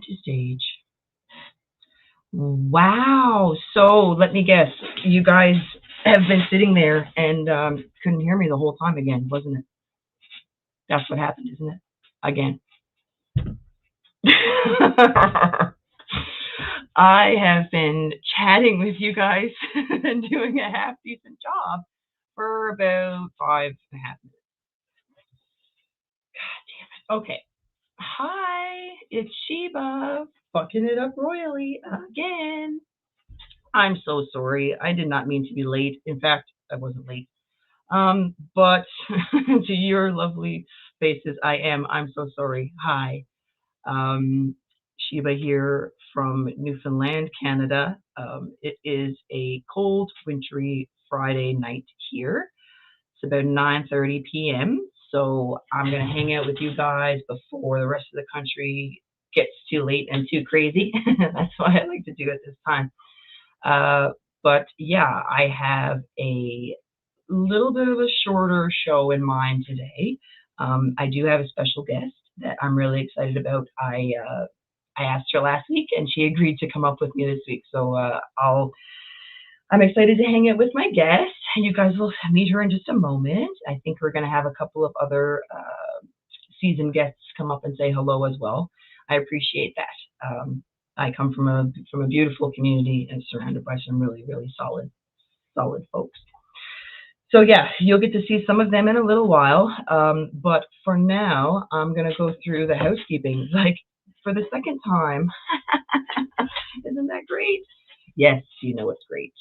to stage. Wow. So let me guess. You guys have been sitting there and couldn't hear me the whole time again, wasn't it? That's what happened, isn't it? Again. I have been chatting with you guys and doing a half decent job for about 5.5 minutes. God damn it. Okay. Hi, it's Sheba, fucking it up royally again. I'm so sorry. I did not mean to be late. In fact, I wasn't late. But to your lovely faces, I am. I'm so sorry. Hi. Um, Sheba here from Newfoundland, Canada. It is a cold, wintry Friday night here. It's about 9:30 p.m. So I'm gonna hang out with you guys before the rest of the country gets too late and too crazy. That's why I like to do it this time. Uh, but yeah, I have a little bit of a shorter show in mind today. I do have a special guest that I'm really excited about. I asked her last week, and she agreed to come up with me this week. So I'm excited to hang out with my guest. You guys will meet her in just a moment. I think we're going to have a couple of other seasoned guests come up and say hello as well. I appreciate that. I come from a beautiful community and surrounded by some really really solid folks. So yeah, you'll get to see some of them in a little while. But for now, I'm gonna go through the housekeeping like for the second time. Isn't that great? Yes, you know it's great.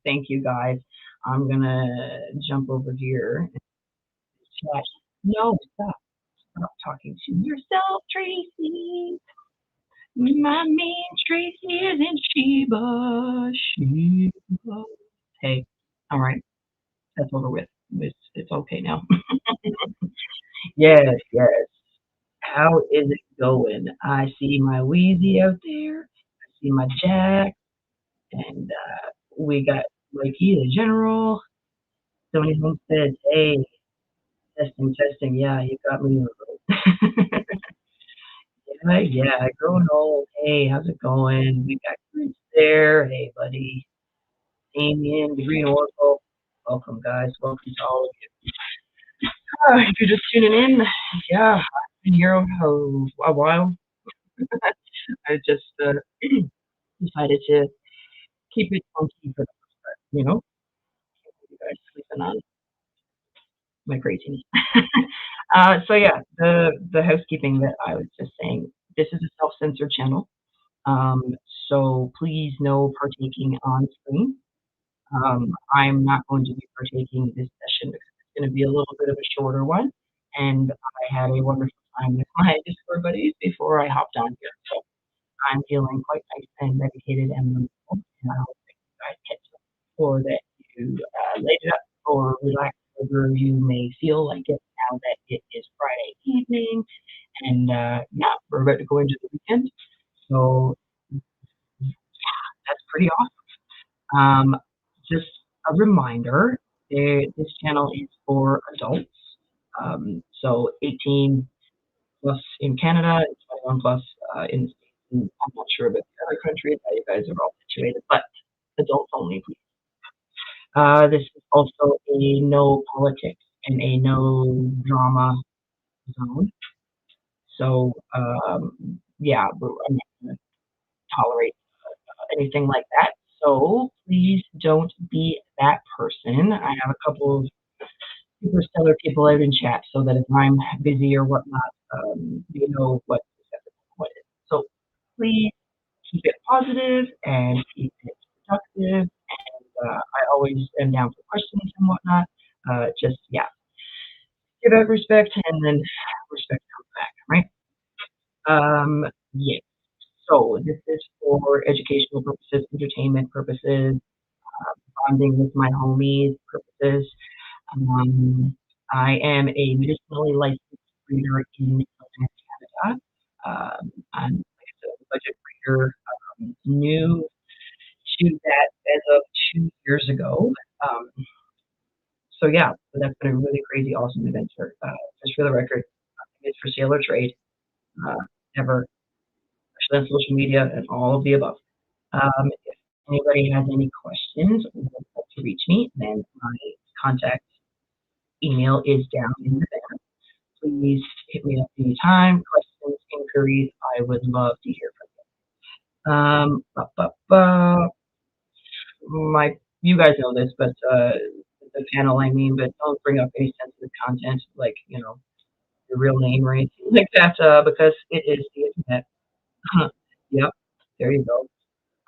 Thank you guys. I'm gonna jump over here and chat. No, stop talking to yourself, Tracy. My main Tracy is in Sheba. Sheba. Hey, all right, that's over with. It's okay now. Yes, yes. How is it going? I see my Wheezy out there. I see my Jack, and we got Mikey the General. Somebody home said, "Hey, testing, testing. Yeah, you got me." Yeah, yeah, growing old. Hey, how's it going? We got Chris there. Hey, buddy. Damien, the Green Oracle. Welcome, guys. Welcome to all of you. If you're just tuning in, yeah, I've been here a while. I just decided to keep it funky for the most part, you know? You guys sleeping on my craziness. So yeah, the housekeeping that I was just saying. This is a self-censored channel, um, so please no partaking on screen. I'm not going to be partaking this session because it's going to be a little bit of a shorter one, and I had a wonderful time with my Discord buddies before I hopped on here. So I'm feeling quite nice and medicated and wonderful, and I hope that you guys get to or that you laid it up or relax wherever you may feel like it now that it is Friday evening. And yeah, we're about to go into the weekend. So that's pretty awesome. Just a reminder, this channel is for adults. So 18 plus in Canada, 21 plus in the States. And I'm not sure about the other countries how you guys are all situated, but adults only, please. This is also a no politics and a no drama zone. So yeah, I'm not going to tolerate anything like that. So please don't be that person. I have a couple of super stellar people out in chat so that if I'm busy or whatnot, you know what is. So please keep it positive and keep it productive. And I always am down for questions and whatnot. Just yeah, give out respect and then respect comes back, right? Yeah. So this is for educational purposes, entertainment purposes, bonding with my homies purposes. Um, I am a medicinally licensed breeder in Canada. I'm like I said, a budget breeder, new to that as of 2 years ago. Um, so yeah, so that's been a really crazy, awesome adventure. Just for the record, it's for sale or trade. Uh, Never especially on social media and all of the above. If anybody has any questions or would like to reach me, then my contact email is down in the banner. Please hit me up anytime. Questions, inquiries, I would love to hear from you. Ba, ba, ba. My, you guys know this, but the panel, I mean, but don't bring up any sensitive content like, your real name or anything like that, because it is the internet. Yep, there you go.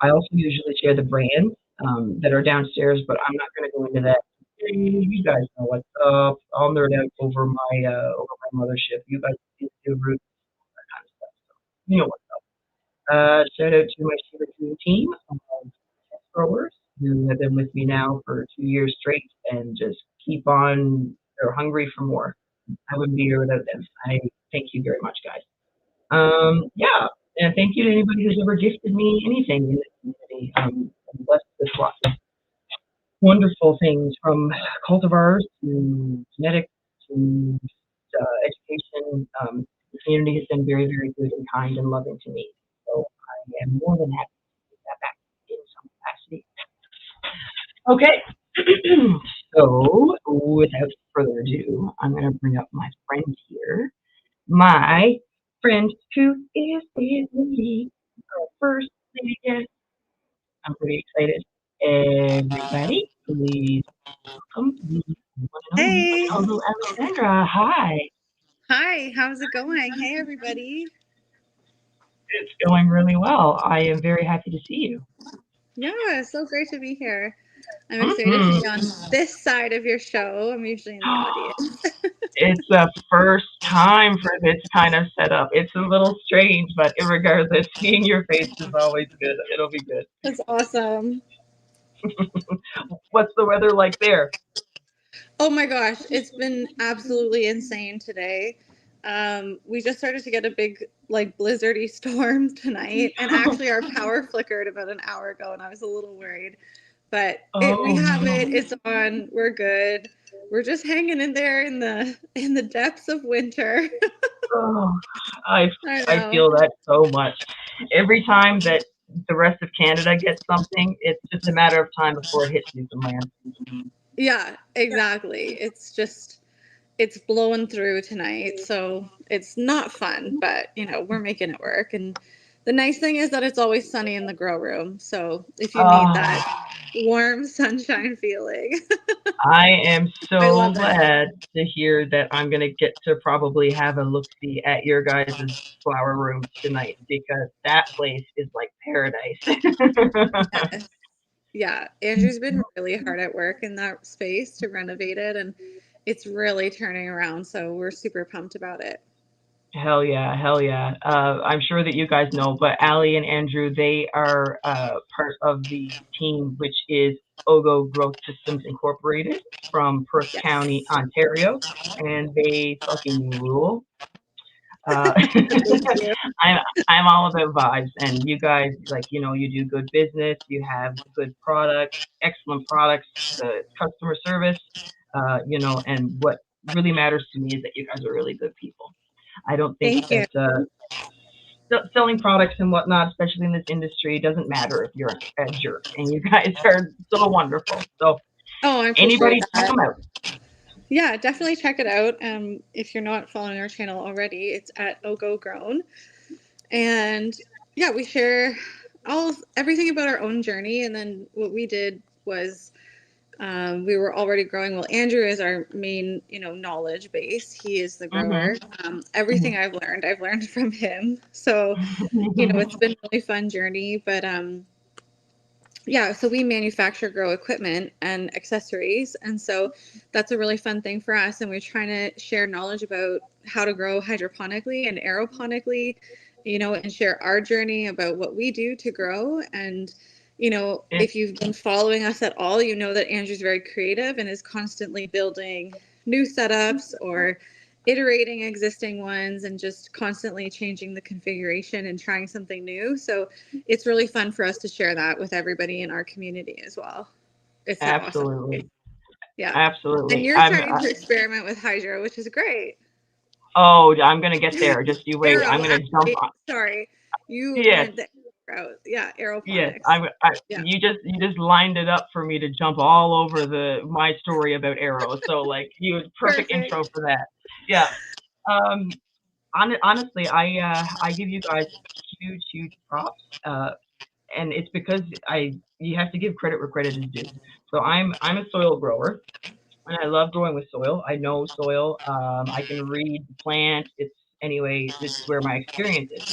I also usually share the brands that are downstairs, but I'm not going to go into that. You guys know what's up. I'll nerd out over my mothership. You guys do root that kind of stuff. So you know what's up. Shout out to my Sheba team of test growers who have been with me now for 2 years straight and just keep on. They're hungry for more. I wouldn't be here without them. I thank you very much, guys. Yeah, and thank you to anybody who's ever gifted me anything in this community. I'm blessed with lots of wonderful things from cultivars to genetics to education. The community has been very, very good and kind and loving to me. So I am more than happy to take that back in some capacity. Okay. So without further ado, I'm going to bring up my friend here. My friend who is with me, our first lady guest. I'm pretty excited. Everybody, please welcome the one and only Hey, Aldo Alexandra. Hi. hi, how's it going? Hey, everybody. It's going really well. I am very happy to see you. Yeah, so great to be here. I'm excited to Hmm be on this side of your show. I'm usually in the audience. It's the first time for this kind of setup. It's a little strange, but regardless, seeing your face is always good. It'll be good. That's awesome. What's the weather like there? Oh my gosh, it's been absolutely insane today. We just started to get a big, like, blizzardy storm tonight, and actually, our power flickered about an hour ago, and I was a little worried. But we Oh have no. it. It's on. We're good. We're just hanging in there in the depths of winter. Oh, I I I know. feel that so much. Every time that the rest of Canada gets something, it's just a matter of time before it hits Newfoundland. Yeah, exactly. It's blowing through tonight, so it's not fun, but we're making it work. And the nice thing is that it's always sunny in the grow room. So if you need that Oh, warm sunshine feeling, I am I so love it. glad to hear that I'm gonna get to probably have a look see at your guys' flower room tonight because that place is like paradise. Yes. Yeah, Andrew's been really hard at work in that space to renovate it, and it's really turning around. So we're super pumped about it. Hell yeah, hell yeah. I'm sure that you guys know, but Allie and Andrew, they are part of the team, which is Ogo Growth Systems Incorporated from Perth County, Yes. Ontario, and they fucking rule. Uh, Thank you. I'm I'm all about vibes, and you guys, like, you do good business, you have good products, excellent products, the customer service, and what really matters to me is that you guys are really good people. I don't think Thank that you. selling products and whatnot, especially in this industry, doesn't matter if you're a jerk. And you guys are so wonderful. So Oh, I appreciate anybody check that. them out. Yeah, definitely check it out. If you're not following our channel already, it's at Ogo Grown. And yeah, we share everything about our own journey. And then what we did was we were already growing. Well, Andrew is our main, knowledge base. He is the Hmm grower. Everything I've learned from him. So, it's been a really fun journey. But yeah, so we manufacture grow equipment and accessories. And so that's a really fun thing for us. And we're trying to share knowledge about how to grow hydroponically and aeroponically, and share our journey about what we do to grow. And, it, if you've been following us at all, you know that Andrew's very creative and is constantly building new setups or iterating existing ones and just constantly changing the configuration and trying something new. So it's really fun for us to share that with everybody in our community as well. It's so awesome. absolutely, Yeah. And absolutely. you're starting to experiment with hydro, which is great. Oh, I'm gonna get there. Just you wait. I'm Arrow, gonna jump actually, on. sorry. You Yes, went the route. Yeah, yes. aeroponics. Yeah, You just lined it up for me to jump all over my story about arrows. So like you perfect perfect. intro for that. Yeah. Um. Honestly, I give you guys huge props. And it's because I you have to give credit where credit is due. So I'm a soil grower, and I love growing with soil. I know soil. I can read the plant. It's where my experience is.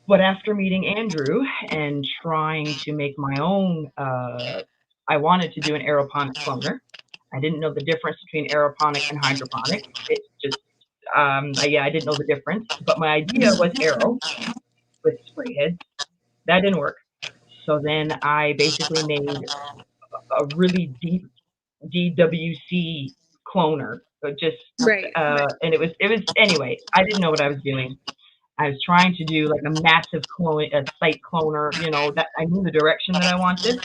But after meeting Andrew and trying to make my own, I wanted to do an aeroponic cloner. I didn't know the difference between aeroponic and hydroponic. It's just, yeah, I didn't know the difference. But my idea was aero with spray heads. That didn't work. So then I basically made a really deep DWC cloner. Just, Right. and it was anyway. I didn't know what I was doing. I was trying to do like a massive a site cloner. That I knew the direction that I wanted,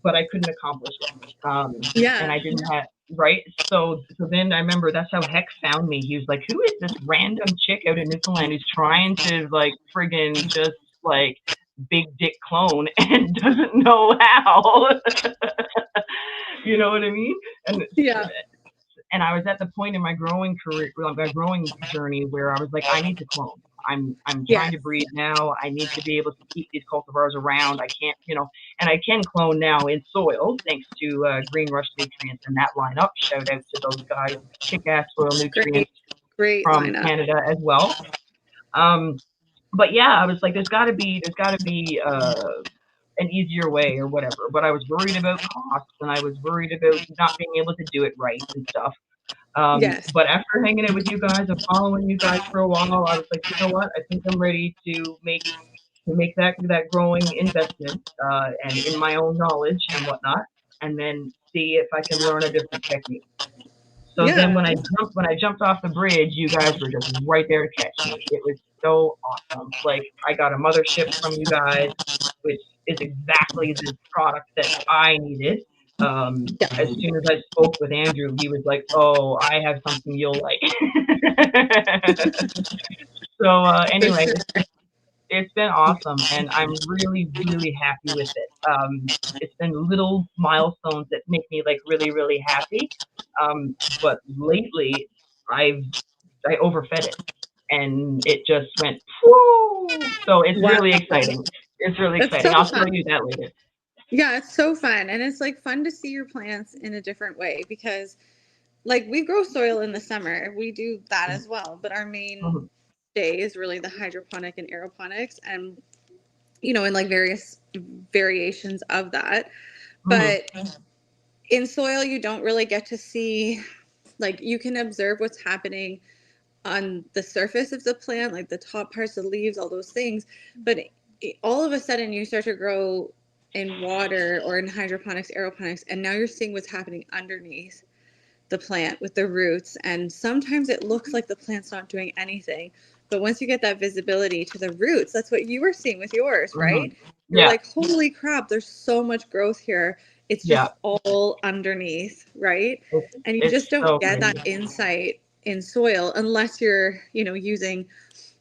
but I couldn't accomplish it. And Yeah. I didn't have right. So then I remember that's how Heck found me. He was like, "Who is this random chick out in Newfoundland who's trying to like friggin' just like big dick clone and doesn't know how?" You know what I mean? And Yeah. and I was at the point in my growing career, well, my growing journey, where I was like, I need to clone. I'm trying Yes. to breed now. I need to be able to keep these cultivars around. I can't, and I can clone now in soil thanks to Green Rush Nutrients and that lineup. Shout out to those guys, kick-ass soil Great. nutrients Great from lineup. Canada as well. But yeah, I was like, there's got to be an easier way or whatever. But I was worried about costs, and I was worried about not being able to do it right and stuff. Yes. But after hanging out with you guys and following you guys for a while, I was like, you know what? I think I'm ready to make that growing investment, and in my own knowledge and whatnot, and then see if I can learn a different technique. So then Yeah. when I jumped off the bridge, you guys were just right there to catch me. It was so awesome. Like I got a mothership from you guys, which is exactly the product that I needed. As soon as I spoke with Andrew, he was like, "Oh, I have something you'll like." So For anyway, sure. it's been awesome, and I'm really happy with it. It's been little milestones that make me like really happy. But lately, I've I overfed it, and it just went whoo. So it's Wow. really exciting. It's really That's exciting. so I'll fun. tell you that later. Yeah, it's so fun. And it's like fun to see your plants in a different way because like we grow soil in the summer. We do that as well. But our main Mhm, day is really the hydroponic and aeroponics and and like various variations of that. mhm, But in soil you don't really get to see like you can observe what's happening on the surface of the plant, like the top parts, the leaves, all those things. But all of a sudden, you start to grow in water or in hydroponics, aeroponics, and now you're seeing what's happening underneath the plant with the roots. And sometimes it looks like the plant's not doing anything. But once you get that visibility to the roots, that's what you were seeing with yours, right? mhm. You're Yeah, like, holy crap, there's so much growth here. It's yeah. just all underneath, right? It's And you it's just don't so get that crazy. insight in soil unless you're, using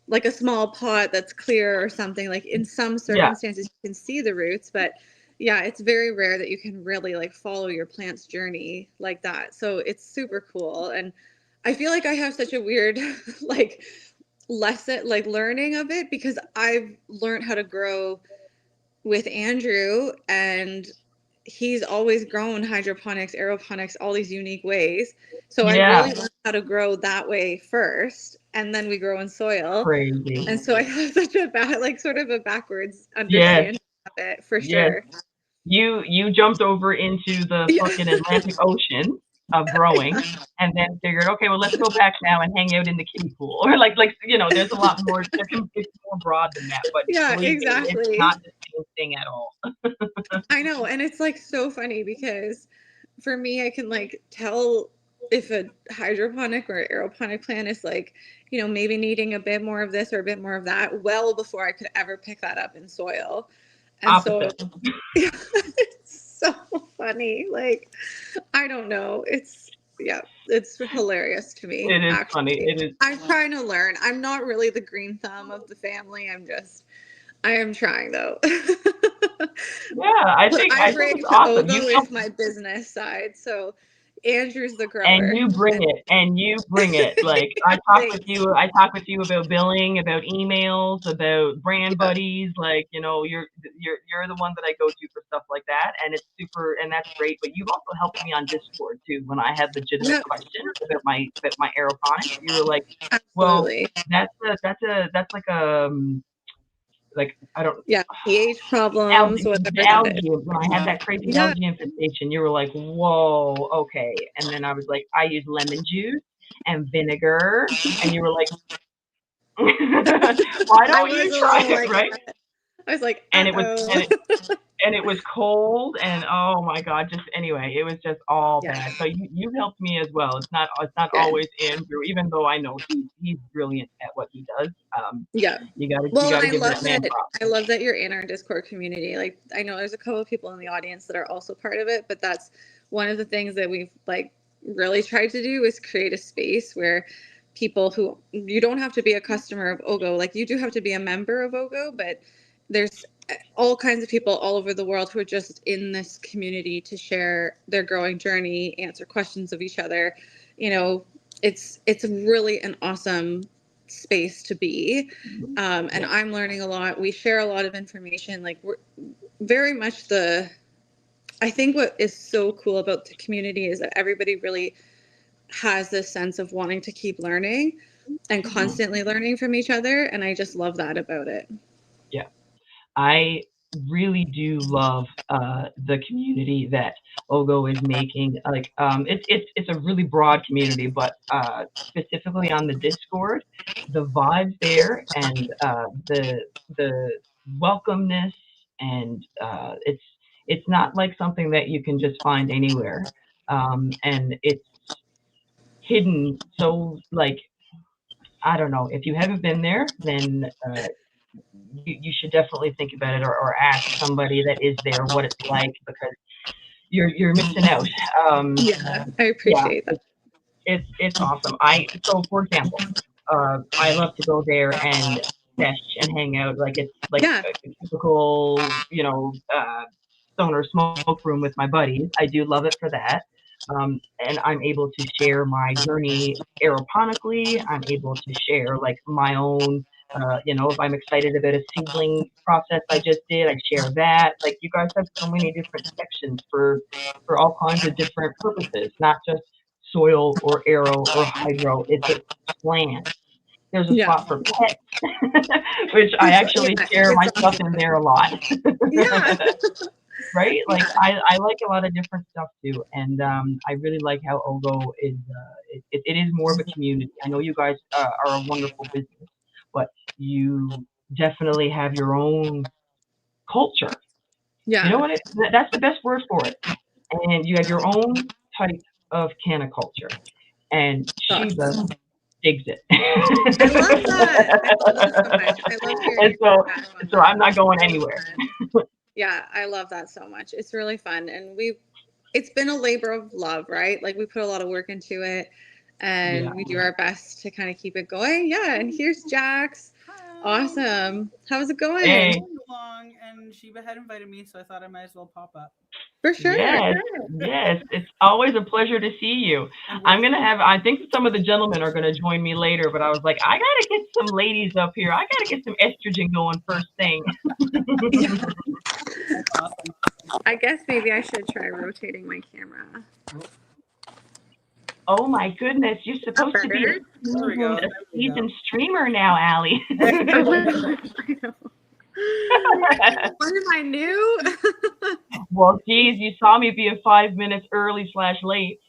like a small pot that's clear or something. Like in some Yeah, circumstances, you can see the roots, but yeah, it's very rare that you can really like follow your plant's journey like that. So it's super cool. And I feel like I have such a weird like lesson, like learning of it because I've learned how to grow with Andrew and he's always grown hydroponics, aeroponics, all these unique ways. So I yeah. really learned how to grow that way first, and then we grow in soil. Crazy. And so I have such a like sort of a backwards Yes, understanding of it for yes. sure. You jumped over into the Yeah. fucking Atlantic Ocean of growing, and then figured, okay, well, let's go back now and hang out in the kiddie pool, or there's a lot more. It's more broad than that, but Yeah, believe me, it's exactly. not the same thing at all. I know. And it's like so funny because for me, I can like tell if a hydroponic or aeroponic plant is like, maybe needing a bit more of this or a bit more of that well before I could ever pick that up in soil. And so Opposite. it's so funny. Like, I don't know. Yeah, it's hilarious to me. It is funny. Actually, It is. I'm trying to learn. I'm not really the green thumb of the family. I am trying though. Yeah, But I I think bring it's to awesome. You Ogo help is my business side. So Andrew's the and grower. you bring And it, and you bring it. Like thanks. I talk with you about billing, about emails, about brand Yeah. buddies. Like, you're the one that I go to for stuff like that, and it's super, and that's great. But you've also helped me on Discord too when I had legitimate Yeah, questions about my aeroponics. You were like, well, absolutely. that's like I don't Yeah. pH problems, algae, whatever that is. algae. When I had that crazy Yeah. algae infestation, you were like, "Whoa, okay." And then I was like, "I use lemon juice and vinegar," and you were like, "Why I don't was you a try little it?" like Right? that. I was like, And it was uh-oh. and it was cold, and oh my god, just anyway, it was just all Yeah, bad. So you helped me as well. It's not good. always Andrew, even though I know he's brilliant at what he does. Yeah. You Well, gotta give that man props. I love that you're in our Discord community. Like, I know there's a couple of people in the audience that are also part of it, but that's one of the things that we've like really tried to do is create a space where people who you don't have to be a customer of Ogo, like you do have to be a member of Ogo, but there's all kinds of people all over the world who are just in this community to share their growing journey, answer questions of each other. You know, it's really an awesome space to be. And Yeah. I'm learning a lot. We share a lot of information. Like we're very much I think what is so cool about the community is that everybody really has this sense of wanting to keep learning and Mhm. constantly learning from each other. And I just love that about it. Yeah. I really do love the community that Ogo is making. Like, it's a really broad community, but specifically on the Discord, the vibes there and the welcomeness, and it's not like something that you can just find anywhere. And it's hidden, so like, I don't know, if you haven't been there, then you should definitely think about it, or ask somebody that is there what it's like, because you're missing out. Yeah, I Yeah, appreciate that. it's awesome. So for example, I love to go there and sesh and hang out. Like, it's like Yeah. a typical, stoner smoke room with my buddies. I do love it for that. And I'm able to share my journey aeroponically. I'm able to share like my own, if I'm excited about a seedling process I just did, I share that. Like, you guys have so many different sections for all kinds of different purposes, not just soil or aero or hydro. It's plants. There's a Yeah. spot for pets, which I It's, actually yeah, share it's my stuff awesome. in there a lot. Yeah. Right? Like, Yeah. I like a lot of different stuff too, and I really like how Ogo is. It is more of a community. I know you guys are a wonderful business, but you definitely have your own culture. You know Yeah. what? That's the best word for it. And you have your own type of caniculture, and It's Sheba awesome. digs it. I love that. I love that so much. I love hearing And your so, feedback on so that. I'm not going It's really anywhere. fun. Yeah, I love that so much. It's really fun. And it's been a labor of love, right? Like we put a lot of work into it Yeah. and we do our best to kind of keep it going. Yeah. And here's Jax. Hi. Awesome. How's it going? Hey. Going along, and Sheba had invited me, so I thought I might as well pop up. For sure. Yes. Yes. It's always a pleasure to see you. And with I think some of the gentlemen are gonna join me later, but I was like, I gotta get some ladies up here. I gotta get some estrogen going first thing. Yeah. that's awesome. I guess maybe I should try rotating my camera. Oh my goodness, you're Is that supposed to be better? There we go. a There we go. seasoned streamer now, Allie. Oh my gosh, I know. What am I new? Well, geez, you saw me being 5 minutes early/late.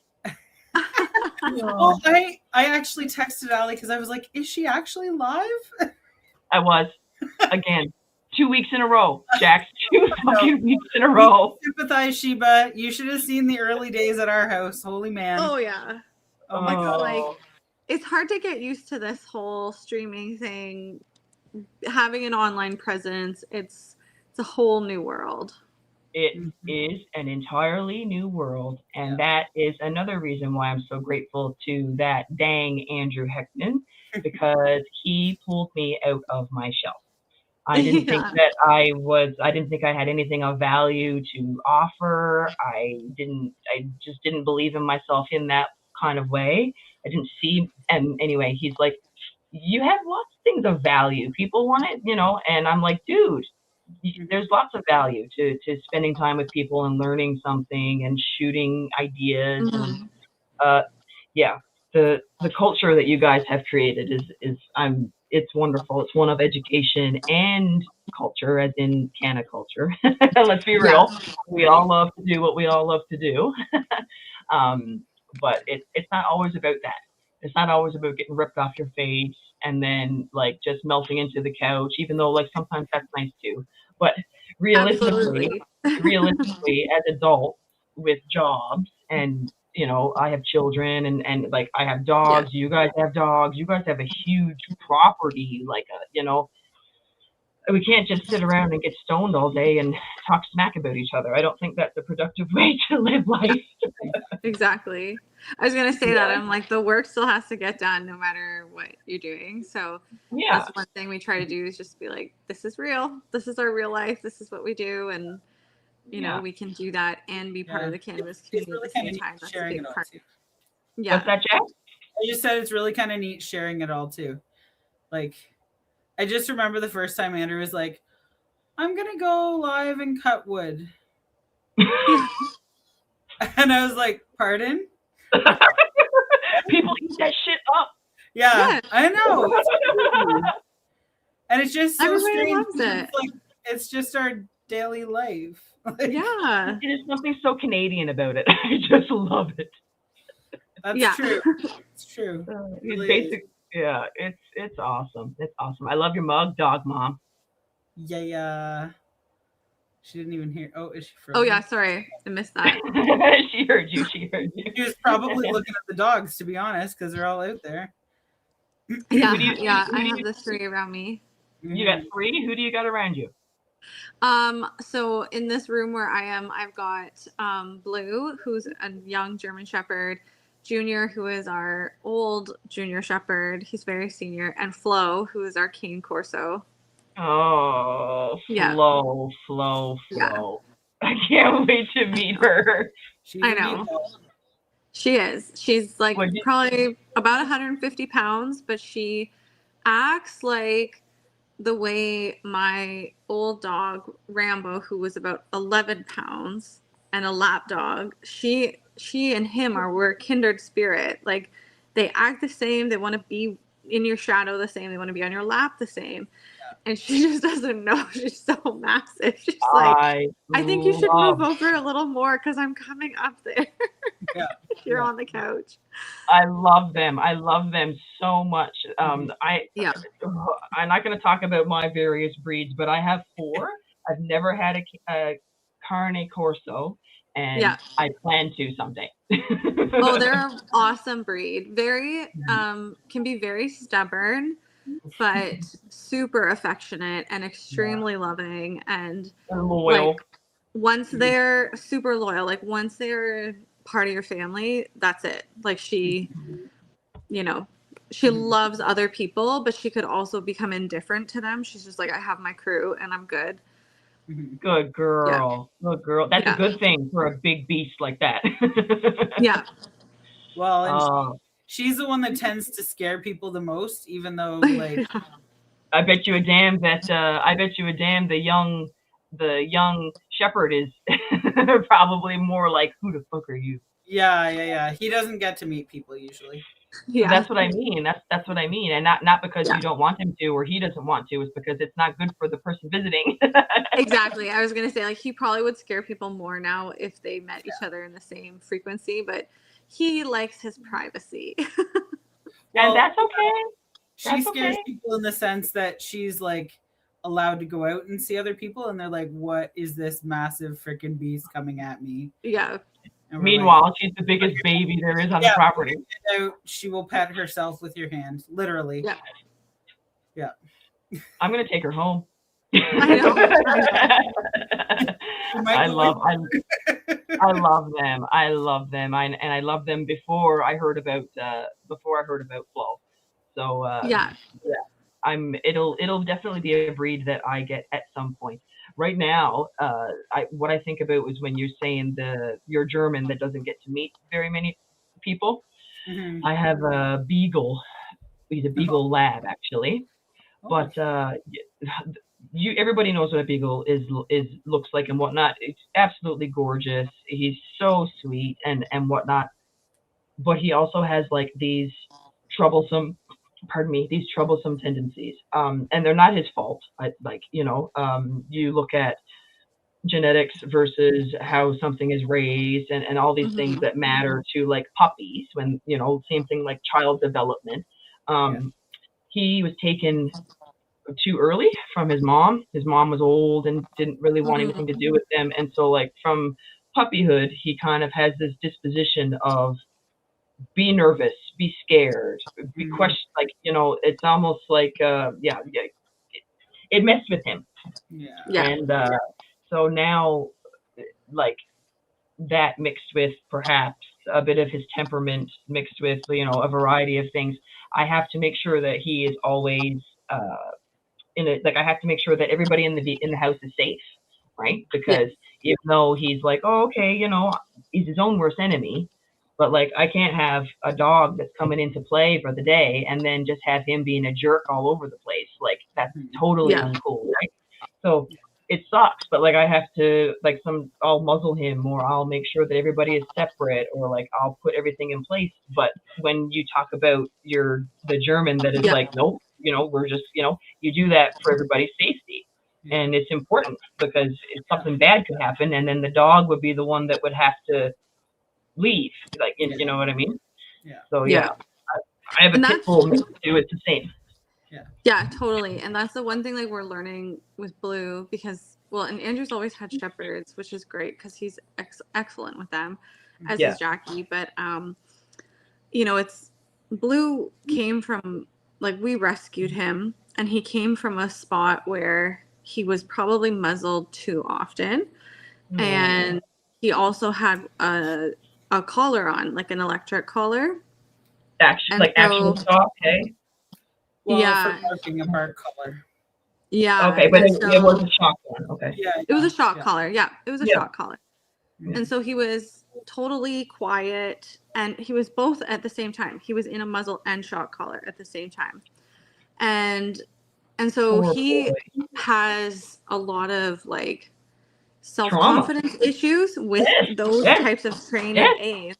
Well, I actually texted Allie because I was like, "Is she actually live?" I was, again, 2 weeks in a row, Jax. Two No. fucking weeks in a We row. sympathize, Sheba. You should have seen the early days at our house. Holy man! Oh yeah. Oh my god! Like it's hard to get used to this whole streaming thing, having an online presence. It's a whole new world. It Mhm. is an entirely new world, and that is another reason why I'm so grateful to that dang Andrew Heckman, because he pulled me out of my shell. I didn't think Yeah. that I didn't think I had anything of value to offer. I just didn't believe in myself in that kind of way. I didn't see, and anyway, he's like, you have lots of things of value. People want it, and I'm like, dude, there's lots of value to spending time with people and learning something and shooting ideas and Mhm. uh, yeah, the culture that you guys have created is it's wonderful. It's one of education and culture, as in Canna culture. Let's be Yeah. real. We all love to do what we all love to do. um, but it's not always about that. It's not always about getting ripped off your face and then like just melting into the couch, even though like sometimes that's nice too. But realistically, Absolutely. realistically, as adults with jobs and I have children and like I have Yeah. dogs, you guys have dogs, you guys have a huge property, like we can't just sit around and get stoned all day and talk smack about each other. I don't think that's a productive way to live life. Exactly. I was gonna say that. Yeah. I'm like, the work still has to get done no matter what you're doing. So Yeah. that's one thing we try to do is just be like, this is real. This is our real life. This is what we do. And Yeah. we can do that and be part Yeah. of the cannabis It's community at really the kind same of neat time. That's a sharing big it all part. too. What's Yeah. that, Jack? I just said it's really kind of neat sharing it all too. Like, I just remember the first time Andrew was like, I'm going to go live and cut wood. Yeah. And I was like, pardon? People eat that shit up. Yeah, Yeah. I know. It's crazy. And it's just so Everybody strange loves because it. it's like, it's just our daily life. Like, Yeah. There's something so Canadian about it. I just love it. that's Yeah. true. It's true. It It's really is. basic. Yeah, it's awesome. It's awesome. I love your mug, dog mom. Yeah, yeah. She didn't even hear. Oh, is she Oh frozen? yeah. Sorry. I missed that. She heard you. She heard you. She was probably looking at the dogs, to be honest, because they're all out there. Yeah. Who do you? Yeah. Who I do have you? the three around me. You got three. Who do you got around you? So in this room where I am, I've got Blue, who's a young German Shepherd, Junior, who is our old Junior Shepherd. He's very senior, and Flo, who is our Cane Corso. Oh, Yeah, Flo, Flo, yeah, Flo. I can't wait to meet her. She's I a know. meatball. She is. She's like What? probably about 150 pounds, but she acts like the way my old dog Rambo, who was about 11 pounds and a lap dog, she and him we're kindred spirit. Like they act the same, they want to be in your shadow the same, they want to be on your lap the same, and she just doesn't know. She's so massive. She's like, I I think you should love. move over a little more because I'm coming up there. Yeah. You're Yeah. on the couch. I love them. I love them so much. Yeah. I'm not going to talk about my various breeds, but I have four. I've never had a Carne Corso, and Yeah. I plan to someday. Oh, they're an awesome breed. Very can be very stubborn, but super affectionate and extremely loving, and Loyal. like once they're super loyal, like once they're part of your family, that's it. Like you know, she loves other people, but she could also become indifferent to them. She's just like, I have my crew and I'm good. Good Yeah. girl. Good girl. That's a Yeah. good thing for a big beast like that. Yeah. Well, and Oh, she's the one that tends to scare people the most, even though, like, I bet you a damn that I bet you a damn the young shepherd is probably more like, who the fuck are you? yeah. He doesn't get to meet people usually. Yeah. That's what I mean. That's what I mean. And not because Yeah. you don't want him to or he doesn't want to, it's because it's not good for the person visiting. Exactly. I was going to say, like, he probably would scare people more now if they met each other in the same frequency, but he likes his privacy. Well, And that's okay. she That's scares okay. people in the sense that she's like allowed to go out and see other people, and they're like, "What is this massive freaking beast coming at me?" Yeah. And we're Meanwhile, she's the biggest baby there is on the Yeah. property. like, "Out, she will pet herself with your hand, literally." Yeah. I'm gonna take her home. I know. I love I love them. I love them. And I love them before I heard about Flo. So Yeah. yeah, it'll definitely be a breed that I get at some point. Right now, what I think about was when you're saying your German that doesn't get to meet very many people. Mhm. I have a beagle. He's a beagle lab actually, Oh, but everybody knows what a beagle is looks like and whatnot. It's absolutely gorgeous. He's so sweet and whatnot. But he also has like these troublesome, pardon me, these troublesome tendencies. And they're not his fault. You look at genetics versus how something is raised and all these things Hmm. that matter to like puppies when same thing like child development. yeah. He was taken too early from his mom. His mom was old and didn't really want anything to do with them. And so like from puppyhood, he kind of has this disposition of be nervous, be scared, be Mhm. question like, it's almost like it messed with him. Yeah. Yeah. And so now like that mixed with perhaps a bit of his temperament mixed with a variety of things, I have to make sure that he is always uh I have to make sure that everybody in the house is safe, right? Yeah. Because even though he's like, oh, okay, he's his own worst enemy, but like I can't have a dog that's coming into play for the day and then just have him being a jerk all over the place. Like that's Mhm. totally Yeah. uncool, right? So it sucks, but like I have to I'll muzzle him or I'll make sure that everybody is separate or like I'll put everything in place. But when you talk about the German that is Yeah. like, nope, we're just you do that for everybody's safety. Yeah. And it's important because if something bad could happen, and then the dog would be the one that would have to leave. Like, you know what I mean? Yeah. So yeah, Yeah. I have a And pit that's bull mix too. It's the same. Yeah. Yeah, totally. And that's the one thing like we're learning with Blue because and Andrew's always had shepherds, which is great because he's excellent with them, as Yeah. is Jackie. But it's Blue came from like we rescued him, and he came from a spot where he was probably muzzled too often, and he also had a collar on, like an electric collar, and Actual so stock. Okay. Well, for yeah, barking a bark collar. yeah, Okay, but and it was so a shock one. Okay. Yeah. it was Yeah. a shock Yeah. collar. Yeah, it was a Yeah. shock collar. Yeah. And so he was totally quiet, and he was both at the same time. He was in a muzzle and shock collar at the same time. And so Poor he boy. has a lot of like Trauma. self-confidence issues with Yes. those Yes. types of training Yes. aids.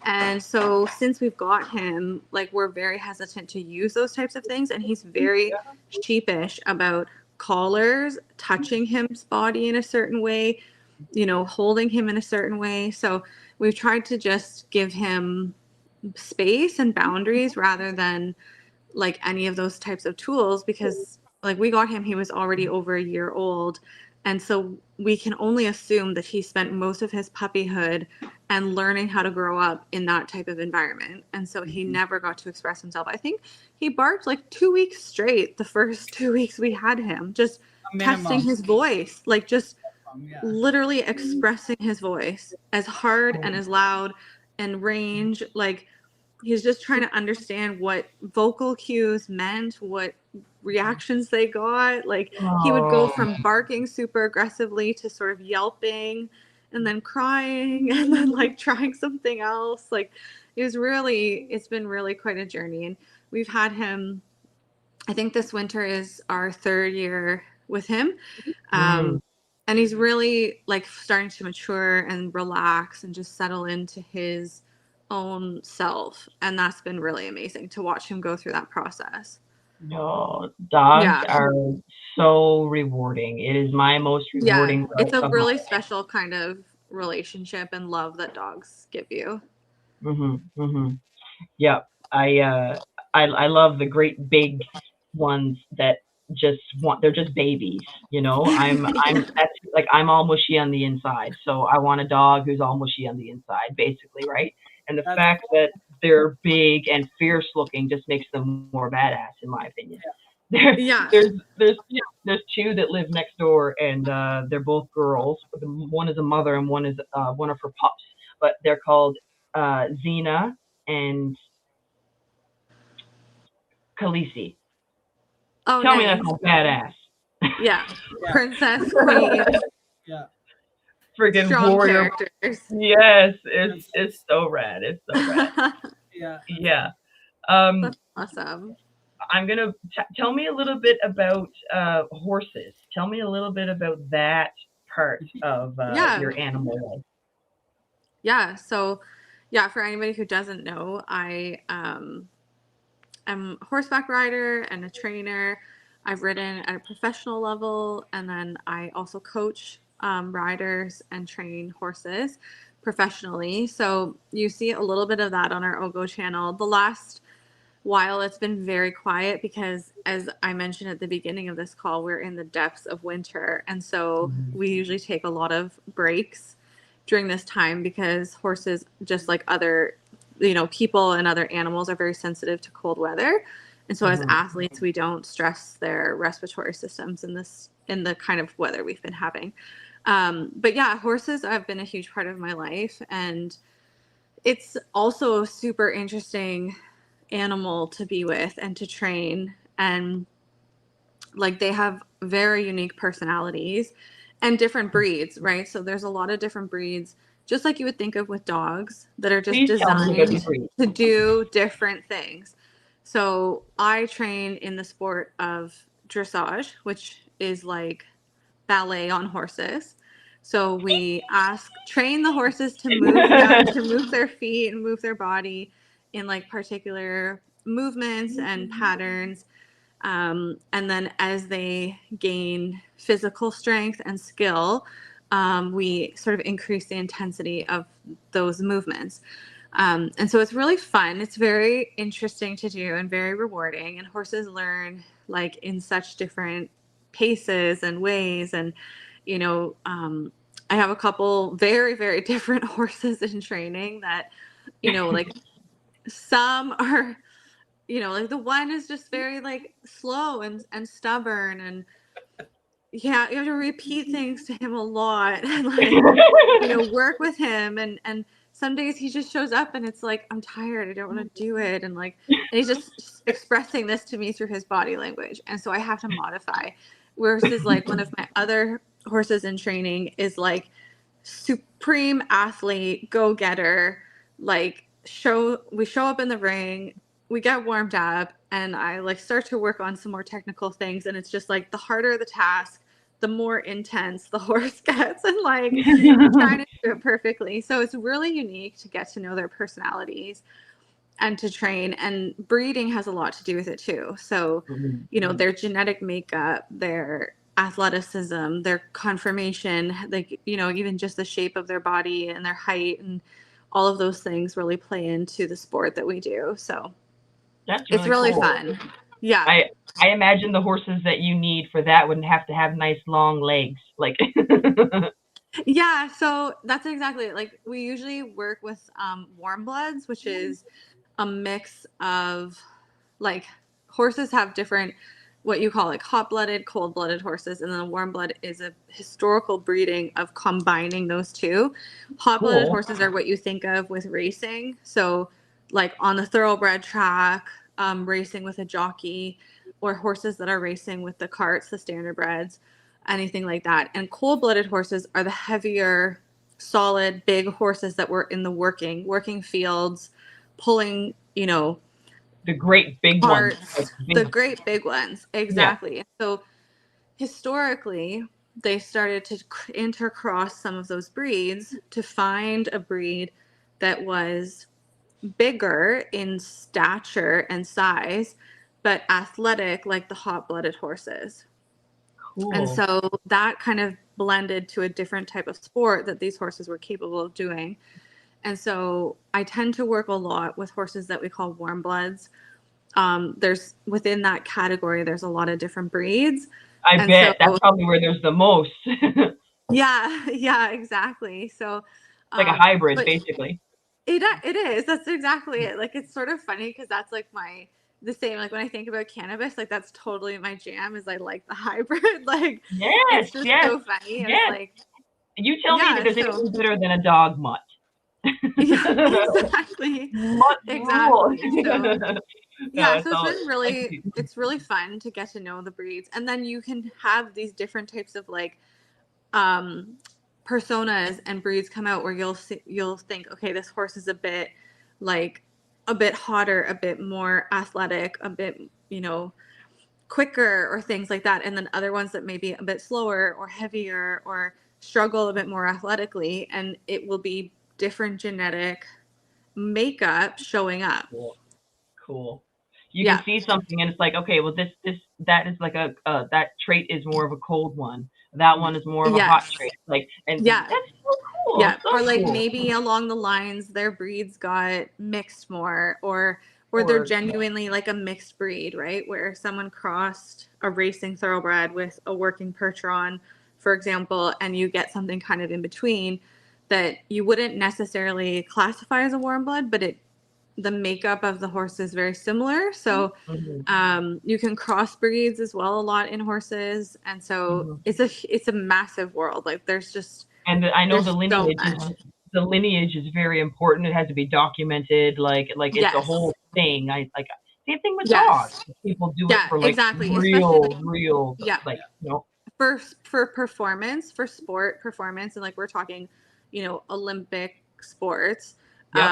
And so since we've got him, like we're very hesitant to use those types of things, and he's very sheepish about collars, touching him's body in a certain way, holding him in a certain way. So we've tried to just give him space and boundaries rather than like any of those types of tools because like we got him, he was already over a year old. And so we can only assume that he spent most of his puppyhood and learning how to grow up in that type of environment. And so he never got to express himself. I think he barked like 2 weeks straight the first 2 weeks we had him, just testing his voice, like just literally expressing his voice as hard and as loud and range. Like he's just trying to understand what vocal cues meant, what reactions they got. Like he would go Oh. from barking super aggressively to sort of yelping and then crying and then like trying something else. Like it's been really quite a journey. And we've had him, I think this winter is our 3rd year with him. Mm. And he's really like starting to mature and relax and just settle into his own self. And that's been really amazing to watch him go through that process. No, dogs Yeah. are so rewarding. It is my most Yeah. rewarding part It's a of my really life. special kind of relationship and love that dogs give you. Yeah, I love the great big ones that they're just babies, Yeah. that's like I'm all mushy on the inside, so I want a dog who's all mushy on the inside, basically, right? And the That's fact that they're big and fierce looking just makes them more badass, in my opinion. Yeah. There's two that live next door, and they're both girls. One is a mother, and one is one of her pups. But they're called Xena and Khaleesi. Oh, Tell me that's nice. not badass. Yeah. Yeah. Princess, queen, Yeah. Friggin' strong warrior. characters. Yes, it's so rad. It's so rad. Yeah. Yeah. That's awesome. I'm gonna tell me a little bit about horses. Tell me a little bit about that part of Yeah. your animal life. Yeah. So, yeah, for anybody who doesn't know, I am a horseback rider and a trainer. I've ridden at a professional level, and then I also coach riders and train horses professionally. So you see a little bit of that on our Ogo channel. The last while it's been very quiet because, as I mentioned at the beginning of this call, we're in the depths of winter, and so we usually take a lot of breaks during this time because horses, just like other people and other animals, are very sensitive to cold weather. And so as athletes, we don't stress their respiratory systems in the kind of weather we've been having. But yeah, horses have been a huge part of my life, and it's also a super interesting animal to be with and to train. And like, they have very unique personalities and different breeds, right? So there's a lot of different breeds, just like you would think of with dogs, that are just Please tell me about these designed breeds. to do different things. So I train in the sport of dressage, which is like ballet on horses. So we train the horses to move their feet and move their body in like particular movements and patterns. And then as they gain physical strength and skill, we sort of increase the intensity of those movements. And so it's really fun. It's very interesting to do and very rewarding. And horses learn like in such different paces and ways. And, I have a couple very, very different horses in training that, like some are, like the one is just very like slow and stubborn, and yeah, you have to repeat things to him a lot and like, work with him. And some days he just shows up and it's like, I'm tired, I don't want to do it. And like, and he's just expressing this to me through his body language. And so I have to modify. Versus like one of my other horses in training is like supreme athlete, go-getter, like we show up in the ring, we get warmed up, and I like start to work on some more technical things. And it's just like the harder the task, the more intense the horse gets, and like trying to do it perfectly. So it's really unique to get to know their personalities and to train. And breeding has a lot to do with it too. So, their genetic makeup, their athleticism, their conformation, like, even just the shape of their body and their height, and all of those things really play into the sport that we do. So That's it's really cool. fun. Yeah. I imagine the horses that you need for that would have to have nice long legs. Like Yeah, so that's exactly it. Like, we usually work with warm bloods, which is a mix of like, horses have different, what you call like hot-blooded, cold-blooded horses, and then a warm blood is a historical breeding of combining those two. Hot-blooded horses are what you think of with racing. So like on the thoroughbred track, racing with a jockey, or horses that are racing with the carts, the standardbreds, anything like that. And cold-blooded horses are the heavier, solid, big horses that were in the working fields, pulling, the great big parts, ones. the great big ones. Exactly. Yeah. So historically, they started to intercross some of those breeds to find a breed that was bigger in stature and size, but athletic like the hot-blooded horses. Cool. And so that kind of blended to a different type of sport that these horses were capable of doing. And so I tend to work a lot with horses that we call warm bloods. There's within that category, there's a lot of different breeds. I bet that's probably where there's the most. Yeah, exactly. So like a hybrid, basically. It is. That's exactly it. Like, it's sort of funny because that's like my the same. Like when I think about cannabis, like that's totally my jam. Is I like the hybrid. Like Yes, it's just yes, so funny. It's yes. like You tell me that yeah. there's So anything better than a dog mutt. yeah, exactly, Mutts rule. exactly. So No, yeah, it's so all like, it's really fun to get to know the breeds, and then you can have these different types of like um personas and breeds come out where you'll think, okay, this horse is a bit like a bit hotter, a bit more athletic, a bit, quicker or things like that, and then other ones that may be a bit slower or heavier or struggle a bit more athletically, and it will be different genetic makeup showing up. cool. Cool. You can Yeah. see something and it's like, okay, well, that is like that trait is more of a cold one. That one is more of a hot Yes. trait. Like, and Yeah. that's so cool. Yeah, So or like cool. maybe along the lines their breeds got mixed more, or they're Or, genuinely like a mixed breed, right? Where someone crossed a racing thoroughbred with a working Percheron, for example, and you get something kind of in between that you wouldn't necessarily classify as a warm blood, but the makeup of the horse is very similar. So mhm, you can cross breeds as well a lot in horses, and so mhm. it's a massive world. Like And I know there's so much. the lineage is very important. It has to be documented. Like it's a Yes. whole thing. I like same thing with dogs. Yes. People do it Yeah, for like exactly. Especially real, real, yeah, like for performance, for sport performance, and like we're talking, Olympic sports. yep,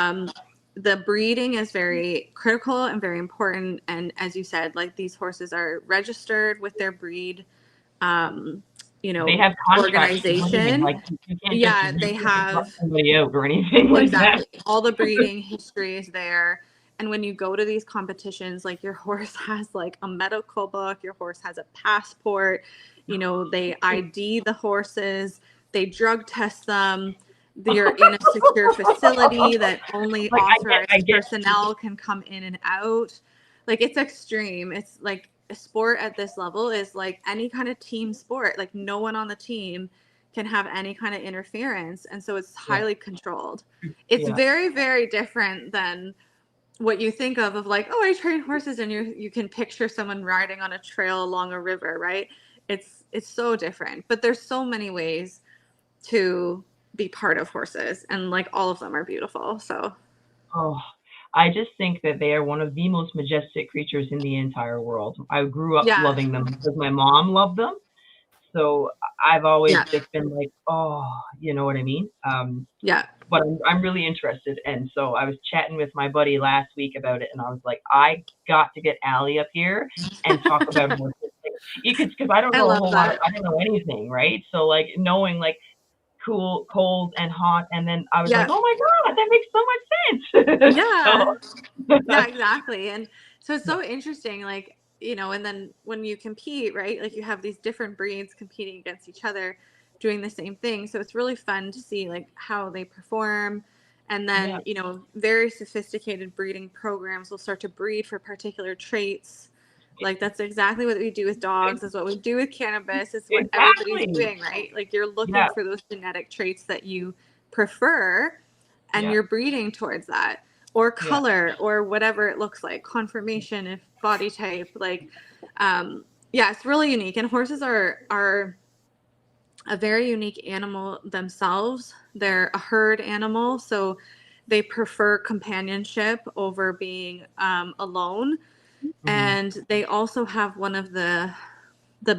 The breeding is very critical and very important. And as you said, like these horses are registered with their breed, um, they have contracts with breeding. organization. Like you can't just Yeah, they recently cut have somebody out or anything like that. exactly. All the breeding history is there. And when you go to these competitions, like your horse has like a medical book, your horse has a passport, they ID the horses, they drug test them. They're in a secure facility that only Like I authorized get personnel can come in and out. Like it's extreme. It's like a sport at this level is like any kind of team sport. Like no one on the team can have any kind of interference. And so it's yeah, highly controlled. It's yeah. very, very different than what you think of like, oh, I train horses, and you can picture someone riding on a trail along a river, right? It's so different. But there's so many ways to be part of horses, and like all of them are beautiful. So Oh, I just think that they are one of the most majestic creatures in the entire world. I grew up yeah, loving them because my mom loved them. So I've always yeah, just been like, oh, you know what I mean? yeah. But I'm really interested. And so I was chatting with my buddy last week about it, and I was like, I got to get Allie up here and talk about horses. Like, because I don't I know a love whole lot. that. I don't know anything, right? So like knowing like cool, cold, and hot, and then I was like, Yeah, oh my god, that makes so much sense. yeah, So yeah, exactly. And so it's so interesting, like, and then when you compete, right, like you have these different breeds competing against each other doing the same thing. So it's really fun to see like how they perform. And yeah, then, very sophisticated breeding programs will start to breed for particular traits. Like that's exactly what we do with dogs, is what we do with cannabis, is what everybody's exactly. doing, right? Like you're looking Yeah, for those genetic traits that you prefer, and yeah, you're breeding towards that, or yeah. color, or whatever it looks like, conformation, if body type, like yeah, it's really unique. And horses are a very unique animal themselves. They're a herd animal, so they prefer companionship over being alone. Hmm. And they also have one of the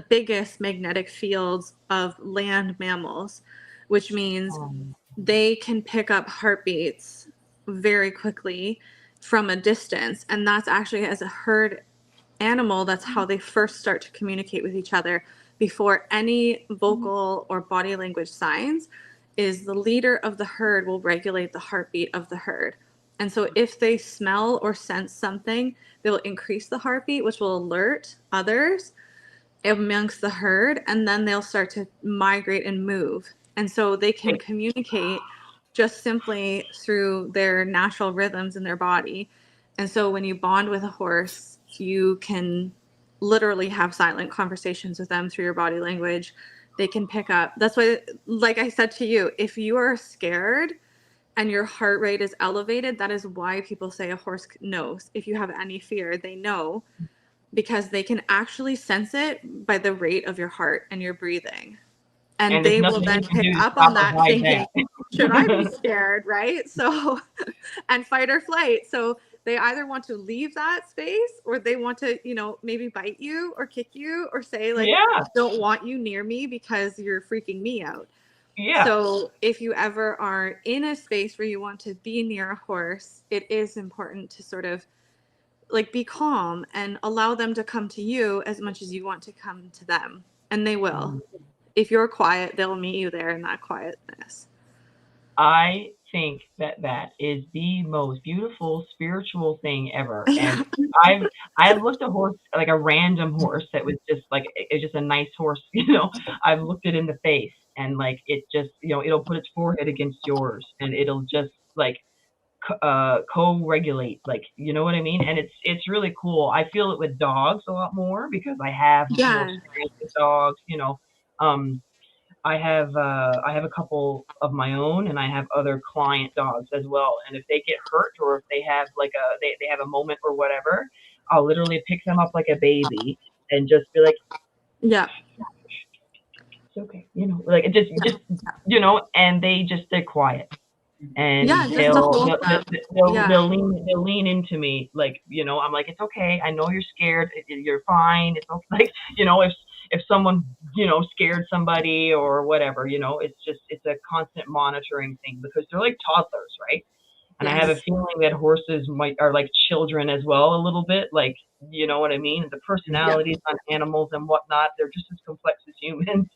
biggest magnetic fields of land mammals, which means Um, they can pick up heartbeats very quickly from a distance. And that's actually, as a herd animal, that's how they first start to communicate with each other before any vocal or body language signs. Is the leader of the herd will regulate the heartbeat of the herd. And so if they smell or sense something, they will increase the heartbeat, which will alert others amongst the herd, and then they'll start to migrate and move. And so they can okay. communicate just simply through their natural rhythms in their body. And so when you bond with a horse, you can literally have silent conversations with them through your body language. They can pick up. That's why, like I said to you, if you are scared and your heart rate is elevated, that is why people say a horse knows. If you have any fear, they know, because they can actually sense it by the rate of your heart and your breathing. And there's they will nothing then you can pick do to up on stop or that hide thinking, that. should I be scared, right? So, and fight or flight. So they either want to leave that space, or they want to, maybe bite you or kick you or say like, Yeah, don't want you near me because you're freaking me out. yeah. So if you ever are in a space where you want to be near a horse, it is important to sort of like be calm and allow them to come to you as much as you want to come to them. And they will. If you're quiet, they'll meet you there in that quietness. I think that is the most beautiful spiritual thing ever. And I've looked at a horse, like a random horse that was just like, it's just a nice horse, I've looked it in the face, and like it just, it'll put its forehead against yours, and it'll just like co-regulate, like, you know what I mean? And it's really cool. I feel it with dogs a lot more because I have more Yeah. experience with dogs. Um, I have a couple of my own, and I have other client dogs as well. And if they get hurt, or if they have like they have a moment or whatever, I'll literally pick them up like a baby and just be like, Yeah. it's okay, like it just and they're quiet, Yeah. and Just to hold them. Yeah. they'll lean into me, like, I'm like, it's okay, I know you're scared, you're fine, it's okay. Like, if someone scared somebody or whatever, it's a constant monitoring thing, because they're like toddlers, right? And I have a Yes. feeling that horses are like children as well, a little bit, like, you know what I mean, the Yeah. personalities on animals and whatnot, they're just as complex as humans.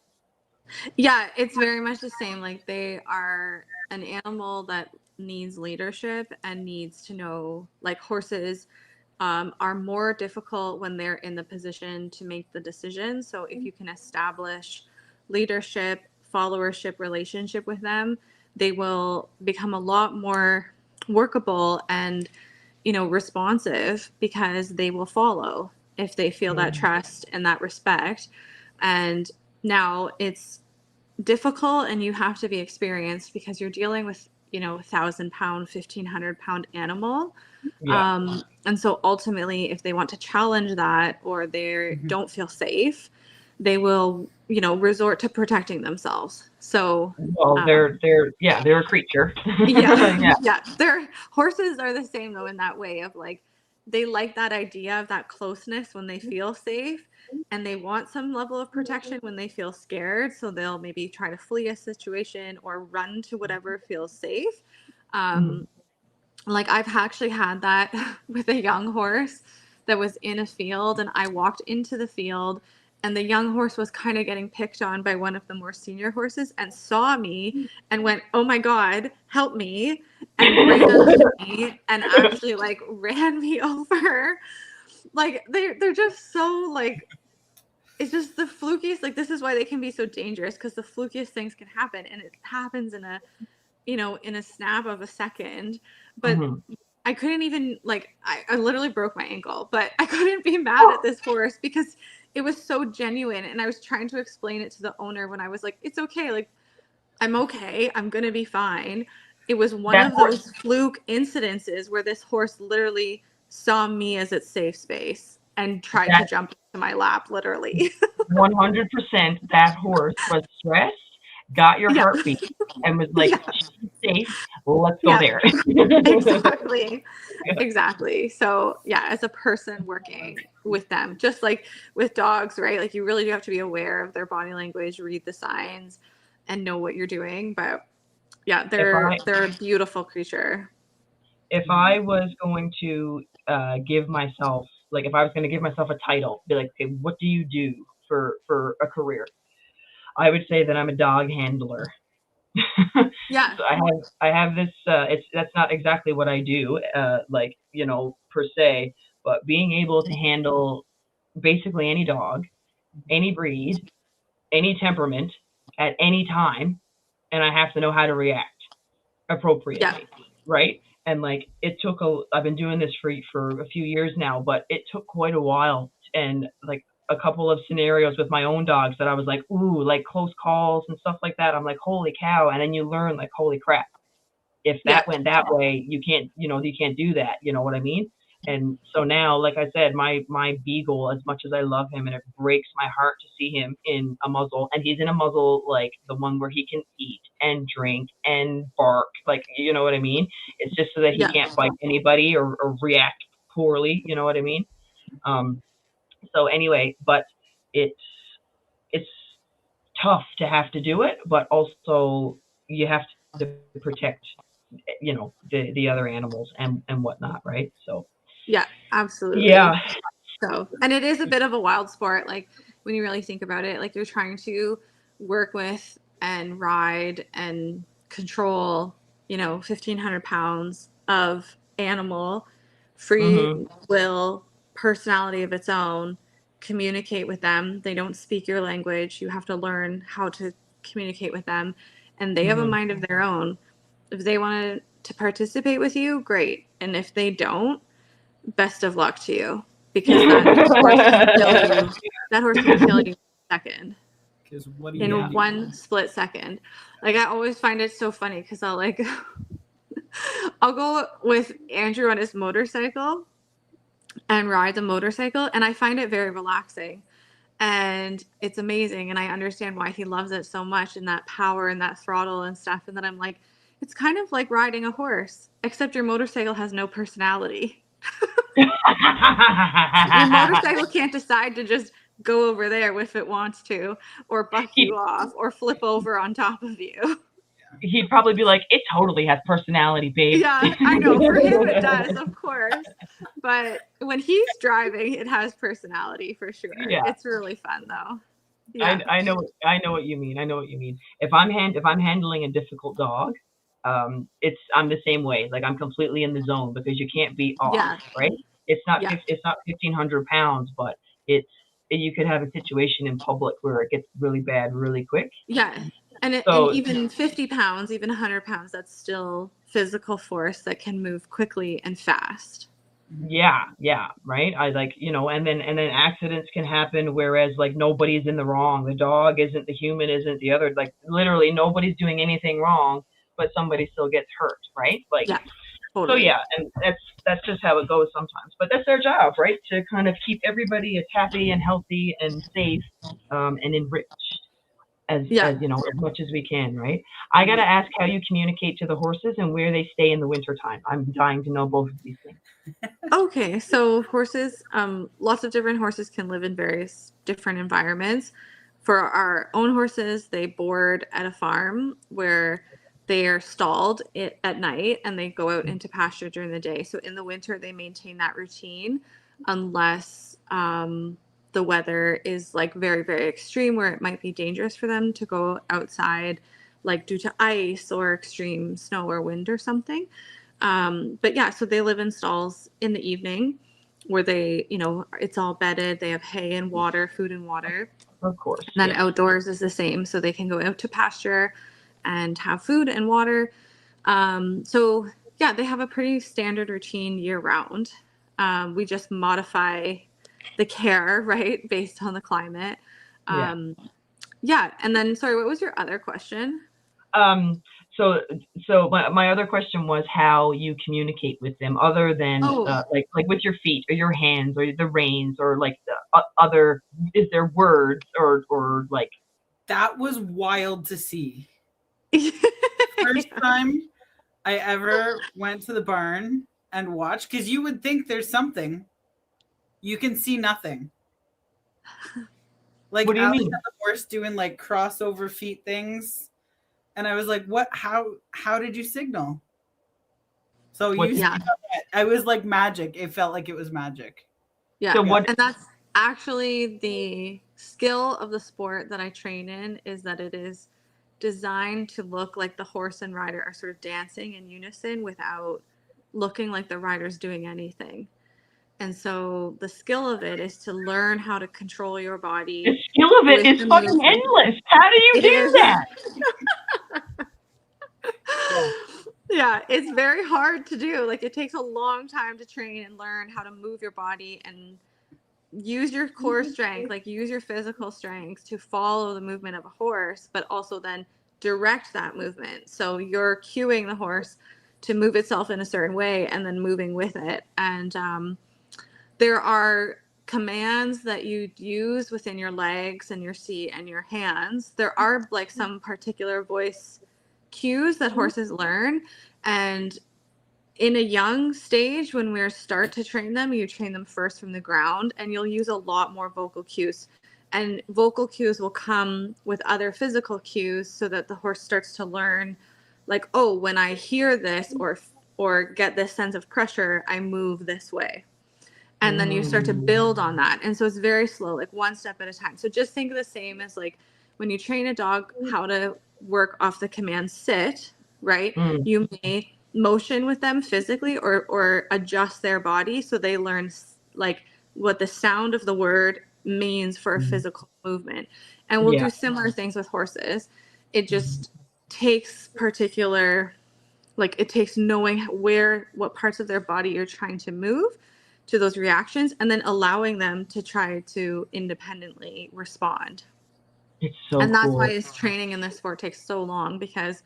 Yeah, it's very much the same. Like they are an animal that needs leadership and needs to know, like horses are more difficult when they're in the position to make the decision. So if you can establish leadership, followership relationship with them, they will become a lot more workable and, responsive, because they will follow if they feel that Mm. trust and that respect. And now it's difficult and you have to be experienced because you're dealing with 1,000 pound 1,500 pound animal, Yeah. and so ultimately if they want to challenge that or they don't feel safe, they will resort to protecting themselves. So Well, um, they're a creature. yeah. Yeah. Yeah, their horses are the same though, in that way of like they like that idea of that closeness when they feel safe, and they want some level of protection when they feel scared, so they'll maybe try to flee a situation or run to whatever feels safe. Mhm. um like I've actually had that with a young horse that was in a field, and I walked into the field and the young horse was kind of getting picked on by one of the more senior horses and saw me and went, "Oh my God, help me," and ran to me and actually like ran me over. Like they're just so like, it's just the flukiest, like this is why they can be so dangerous, because the flukiest things can happen, and it happens in a in a snap of a second. But Mhm. I couldn't even like I literally broke my ankle, but I couldn't be mad at this horse because it was so genuine, and I was trying to explain it to the owner when I was like, it's okay, like I'm okay, I'm gonna be fine. It was one That of horse, those fluke incidences where this horse literally saw me as its safe space and tried to that jump into my lap, literally. 100%, that horse was stressed, got your Yeah. heartbeat, and was like, Yeah. she's safe. Let's go Yeah. there. Exactly. Exactly. So, yeah, as a person working with them, just like with dogs, right? Like you really do have to be aware of their body language, read the signs, and know what you're doing. But yeah, If I they're a beautiful creature. if I was going to give myself, like, if I was going to give myself a title, be like, okay, what do you do for a career? I would say that I'm a dog handler. Yeah. So I have this, that's not exactly what I do, like, per se, but being able to handle basically any dog, any breed, any temperament at any time, and I have to know how to react Yeah. appropriately, right? And like I've been doing this for a few years now, but it took quite a while, and like a couple of scenarios with my own dogs that I was like, ooh, like close calls and stuff like that. I'm like, holy cow! And then you learn like, holy crap, If that went that way, you can't do that. You know what I mean? And so now, like I said, my beagle, as much as I love him, and it breaks my heart to see him in a muzzle, and he's in a muzzle like the one where he can eat and drink and bark, like you know what I mean. It's just so that he can't bite anybody or react poorly. You know what I mean? Um, so anyway, but it's it's tough to have to do it, but also you have to protect, the other animals and whatnot, right? So Yeah, absolutely. yeah. So, and it is a bit of a wild sport. Like when you really think about it, like you're trying to work with and ride and control, 1,500 pounds of animal, free Hmm. will, personality of its own, communicate with them. They don't speak your language. You have to learn how to communicate with them. And they have a Hmm. mind of their own. If they want to participate with you, great. And if they don't, best of luck to you, because that horse can kill you. That horse can kill you in a second, Because what do you in do? one split second. Like I always find it so funny because I'll go with Andrew on his motorcycle and ride the motorcycle, and I find it very relaxing. And it's amazing, and I understand why he loves it so much, and that power and that throttle and stuff. And then I'm like, it's kind of like riding a horse, except your motorcycle has no personality. Your motorcycle can't decide to just go over there if it wants to, or buck he, you off, or flip over on top of you. he'd probably be like, it totally has personality, babe. Yeah, I know. For him, it does, of course. But when he's driving, it has personality for sure. Yeah. It's really fun, though. I, Yeah. I know what you mean. I know what you mean. If I'm handling a difficult dog, I'm the same way. Like I'm completely in the zone because you can't be off, Yeah. right? Yeah. It's not 1,500 pounds, but it's you could have a situation in public where it gets really bad really quick. Yeah. And So even 50 pounds, even 100 pounds, that's still physical force that can move quickly and fast. yeah, right. I like, and then accidents can happen, whereas like nobody's in the wrong. The dog isn't, the human isn't, the other, like literally nobody's doing anything wrong, but somebody still gets hurt, right? Like, Yeah, so totally. yeah, and that's just how it goes sometimes. But that's their job, right? To kind of keep everybody as happy and healthy and safe, and enriched Yeah. as as much as we can, right? I gotta ask how you communicate to the horses and where they stay in the wintertime. I'm dying to know both of these things. Okay, so horses, lots of different horses can live in various different environments. For our own horses, they board at a farm where they are stalled at night and they go out into pasture during the day. So in the winter, they maintain that routine unless the weather is like very, very extreme where it might be dangerous for them to go outside, like due to ice or extreme snow or wind or something. But yeah, so they live in stalls in the evening where they, it's all bedded. They have hay and water, food and water. Of course, And then yeah. outdoors is the same. So they can go out to pasture and have food and water. So yeah, they have a pretty standard routine year round. We just modify the care, right, based on the climate. Yeah. Yeah. And then, sorry, what was your other question? Um, so my other question was how you communicate with them, other than Oh, like with your feet or your hands or the reins, or like the other. Is there words or like? That was wild to see. yeah. First time I ever went to the barn and watched, because you would think there's something. You can see nothing. Like What do you Ali mean? had the horse doing like crossover feet things. And I was like, what? How did you signal? So What? you Yeah. I was like magic. It felt like it was magic. Yeah. So what? And that's actually the skill of the sport that I train in, is that it is designed to look like the horse and rider are sort of dancing in unison without looking like the rider's doing anything. And so the skill of it is to learn how to control your The body skill of it with is the fucking movement. endless. How do you It do is. that? Yeah, it's very hard to do. Like it takes a long time to train and learn how to move your body and use your core strength, like use your physical strength to follow the movement of a horse, but also then direct that movement. So you're cueing the horse to move itself in a certain way and then moving with it. And there are commands that you use within your legs and your seat and your hands. There are like some particular voice cues that horses learn. And in a young stage, when we start to train them, you train them first from the ground, and you'll use a lot more vocal cues. And vocal cues will come with other physical cues so that the horse starts to learn, like, oh, when I hear this or get this sense of pressure, I move this way. And then you start to build on that. And so it's very slow, like one step at a time. So just think of the same as like when you train a dog how to work off the command sit, right? You may motion with them physically or adjust their body so they learn like what the sound of the word means for a physical movement. And we'll do similar things with horses. It just takes particular, like it takes knowing what parts of their body you're trying to move to those reactions, and then allowing them to try to independently respond. It's so and that's cool. why this training in this sport takes so long, because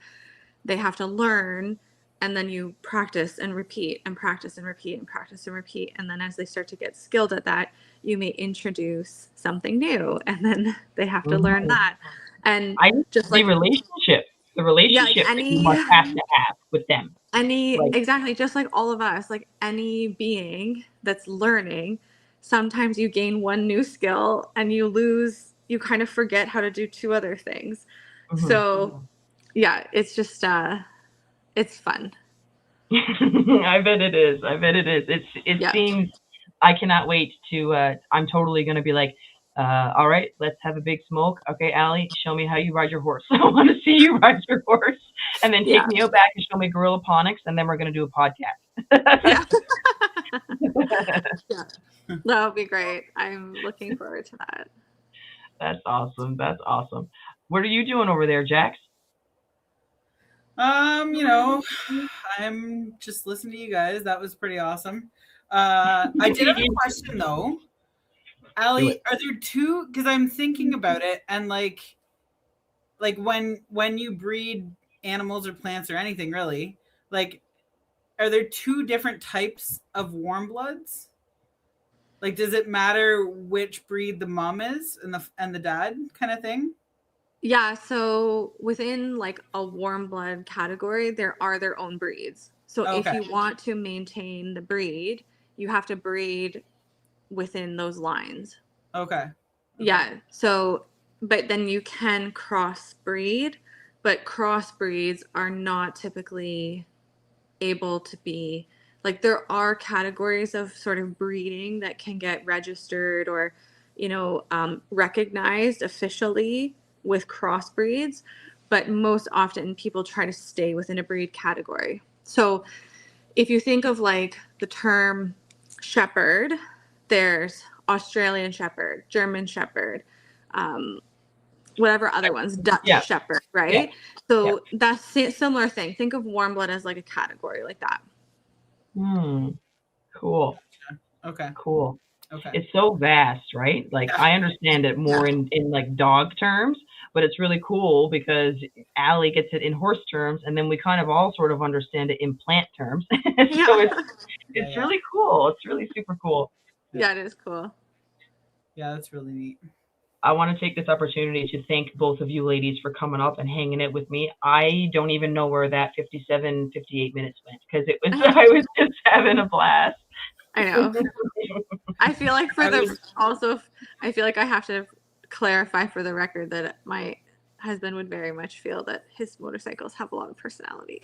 they have to learn, and then you practice and repeat and practice and repeat and practice and repeat. And then as they start to get skilled at that, you may introduce something new, and then they have to learn that. And just like the relationship that you must have to have with them. Exactly, just like all of us, like any being that's learning, sometimes you gain one new skill and you kind of forget how to do two other things. So yeah, it's just it's fun. I bet it is. It seems, I cannot wait to I'm totally gonna be like, all right, let's have a big smoke. Okay, Allie, show me how you ride your horse. I want to see you ride your horse, and then take me out back and show me gorilla ponics, and then we're gonna do a podcast. Yeah. That would be great. I'm looking forward to that. That's awesome. What are you doing over there, Jax? I'm just listening to you guys. That was pretty awesome. I did have a question though. Allie, are there two? Because I'm thinking about it, and like when you breed animals or plants or anything really, like, are there two different types of warm bloods? Like, does it matter which breed the mom is and the dad kind of thing? Yeah, so within like a warm blood category, there are their own breeds. So if you want to maintain the breed, you have to breed within those lines. Okay. Yeah. So, but then you can crossbreed, but crossbreeds are not typically able to be, like, there are categories of sort of breeding that can get registered or, recognized officially with crossbreeds, but most often people try to stay within a breed category. So if you think of like the term shepherd, there's Australian Shepherd, German Shepherd, whatever other ones, Dutch Shepherd, right? So that's similar thing. Think of warm blood as like a category like that. Cool. Okay. Cool. Okay. It's so vast, right? Like I understand it more in like dog terms, but it's really cool because Allie gets it in horse terms, and then we kind of all sort of understand it in plant terms. So it's really cool. It's really super cool. Yeah, it is cool. Yeah, that's really neat. I want to take this opportunity to thank both of you ladies for coming up and hanging it with me. I don't even know where that 57, 58 minutes went because I was just having a blast. I know. I feel like I feel like I have to clarify for the record that my husband would very much feel that his motorcycles have a lot of personality.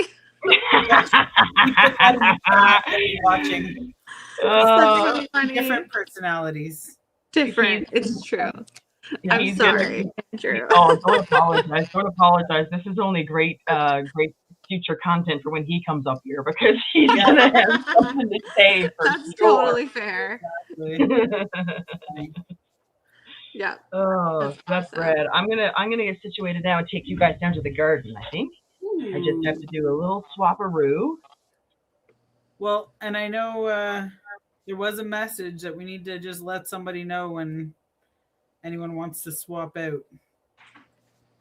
Watching. Different personalities. Different. It's true. I'm sorry, Andrew. Oh, don't apologize. Don't apologize. This is only great future content for when he comes up here because he's gonna have something to say. That's totally fair. Yeah. Oh, that's rad. I'm gonna get situated now and take you guys down to the garden. I think I just have to do a little swap-a-roo. Well, and I know there was a message that we need to just let somebody know when anyone wants to swap out.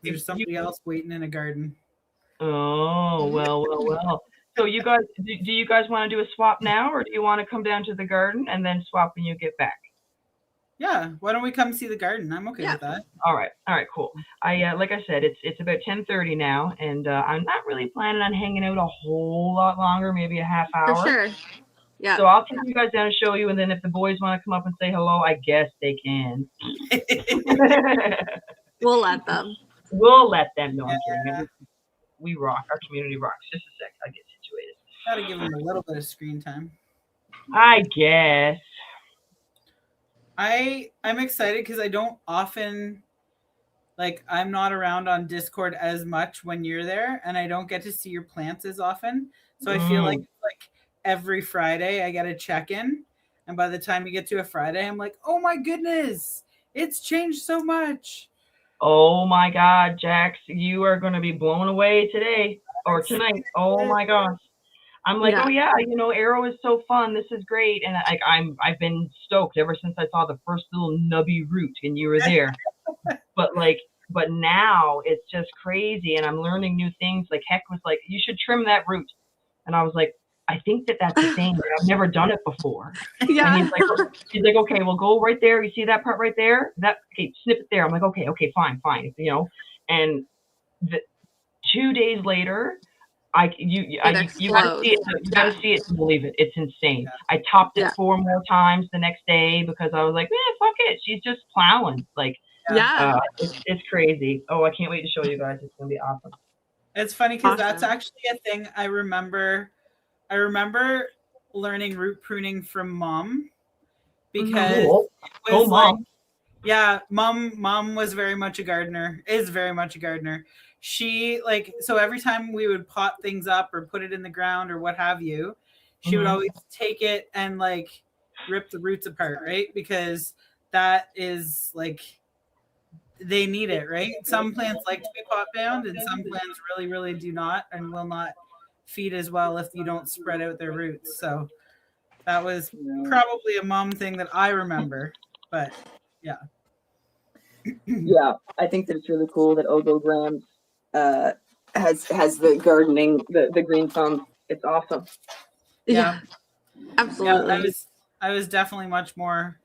There's somebody else waiting in a garden. Oh, well. So you guys, do you guys want to do a swap now, or do you want to come down to the garden and then swap when you get back? Yeah, why don't we come see the garden? I'm okay with that. All right, cool. Like I said, it's about 10:30 now, and I'm not really planning on hanging out a whole lot longer, maybe a half hour. For sure. Yeah. So I'll take you guys down and show you, and then if the boys want to come up and say hello, I guess they can. We'll let them. We'll let them know. I'm kidding. We rock. Our community rocks. Just a sec. I'll get situated. Gotta give them a little bit of screen time. I guess. I'm excited because I don't often, like, I'm not around on Discord as much when you're there, and I don't get to see your plants as often. So I feel like every Friday I get a check-in, and by the time you get to a Friday, I'm like, oh my goodness, it's changed so much. Oh my God, Jax, you are going to be blown away today or tonight. Oh my gosh. I'm like, oh yeah, Arrow is so fun. This is great. And I've been stoked ever since I saw the first little nubby root and you were there. But now it's just crazy. And I'm learning new things. Like Heck was like, you should trim that root. And I was like, I think that's the thing. I've never done it before. Yeah. And he's like, okay, well, go right there. You see that part right there? Okay, snip it there. I'm like, okay, fine. And 2 days later, you gotta see it. You gotta see it to believe it. It's insane. I topped it 4 more times the next day because I was like, fuck it. She's just plowing. Like, it's crazy. Oh, I can't wait to show you guys. It's gonna be awesome. It's funny because that's actually a thing I remember learning root pruning from Mom because Mom was very much a gardener, is very much a gardener. She so every time we would pot things up or put it in the ground or what have you, she would always take it and rip the roots apart, right? Because that is they need it, right? Some plants like to be pot bound and some plants really, really do not and will not feed as well if you don't spread out their roots. So that was probably a Mom thing that I remember, but yeah. Yeah, I think that it's really cool that Ogo Grams has the gardening, the green thumb. It's awesome. Yeah, absolutely. Yeah, I was definitely much more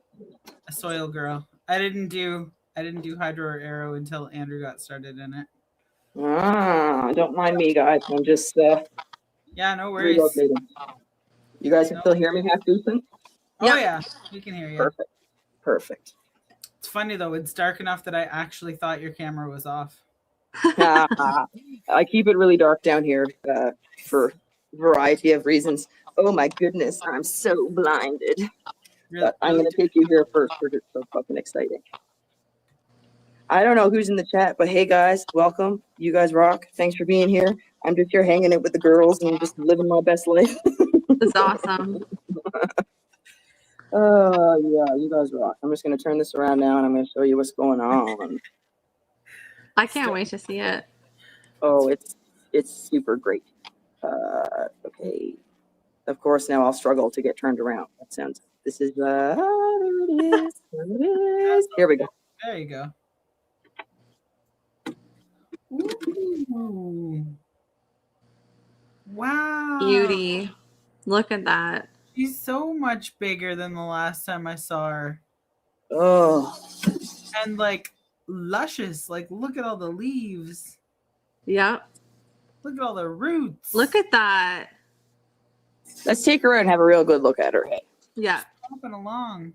a soil girl. I didn't do hydro or arrow until Andrew got started in it. Don't mind me, guys. I'm just yeah, no worries. Relocating. You guys can still hear me half decent? Oh yeah, we can hear you. Perfect. It's funny though, it's dark enough that I actually thought your camera was off. I keep it really dark down here for a variety of reasons. Oh my goodness, I'm so blinded. Really? But I'm going to take you here first because it's so fucking exciting. I don't know who's in the chat, but hey guys, welcome. You guys rock. Thanks for being here. I'm just here hanging out with the girls and just living my best life. It's awesome. Yeah, you guys rock. I'm just going to turn this around now and I'm going to show you what's going on. I can't wait to see it. Oh, it's super great. Okay. Of course, now I'll struggle to get turned around. This is, there it is. There it is. Here we go. There you go. Ooh. Wow. Beauty. Look at that. She's so much bigger than the last time I saw her. Oh. And luscious. Look at all the leaves. Yep. Look at all the roots. Look at that. Let's take her out and have a real good look at her head. Yeah. Hopping along.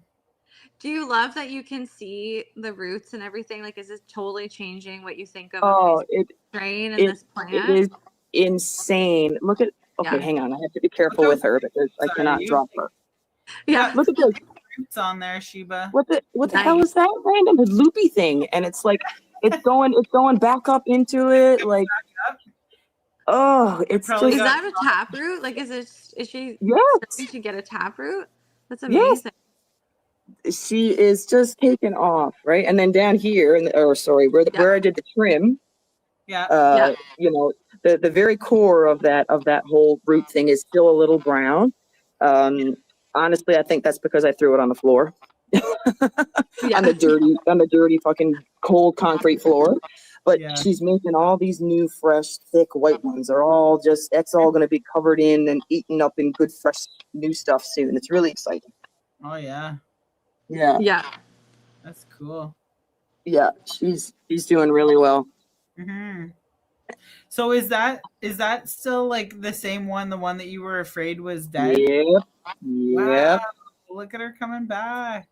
Do you love that you can see the roots and everything? Is it totally changing what you think of strain and this plant? It is insane. Look at, hang on. I have to be careful with her because I cannot drop her. Yeah. Look at those roots on there, Sheba. What the hell is that random loopy thing? And it's it's going back up into it. It's just, is that a taproot? Is she starting to get a taproot? That's amazing. Yes. She is just taken off, right? And then down here, where I did the trim, the very core of that whole root thing is still a little brown. Honestly, I think that's because I threw it on the floor, on the dirty fucking cold concrete floor. But Yeah. she's making all these new, fresh, thick white ones. It's all going to be covered in and eaten up in good, fresh, new stuff soon. It's really exciting. Oh yeah, Yeah. Yeah. that's cool. Yeah. She's doing really well. Hmm. So is that still like the same one, the one that you were afraid was dead? Yep. Yep. Wow, look at her coming back.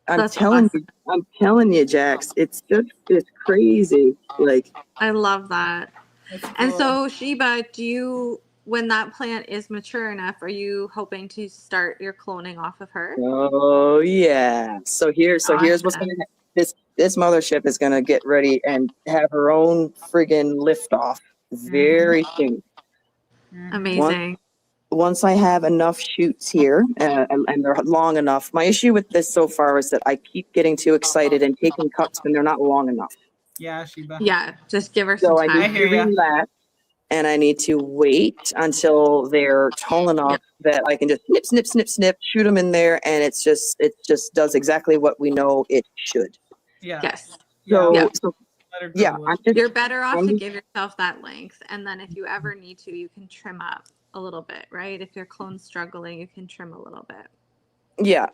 That's awesome. I'm telling you, Jax, it's crazy. Like, I love that. That's And cool. so, Sheba, when that plant is mature enough, are you hoping to start your cloning off of her? oh yeah. So here's what's Awesome. gonna happen. This mothership is gonna get ready and have her own friggin' liftoff very soon. Mhm. Amazing. Once I have enough shoots here and they're long enough. My issue with this so far is that I keep getting too excited and taking cuts when they're not long enough. Yeah, Sheba. Yeah, just give her some So I time. I need hear to ya. relax, and I need to wait until they're tall enough that I can just snip, snip, snip, snip, shoot them in there, and it just does exactly what we know it should. Yeah. Yes. So, Yeah. so Let her yeah, grow. I'm just You're better off to I'm- give yourself that length. And then if you ever need to, you can trim up a little bit, right? If your clone's struggling, you can trim a little bit. yeah.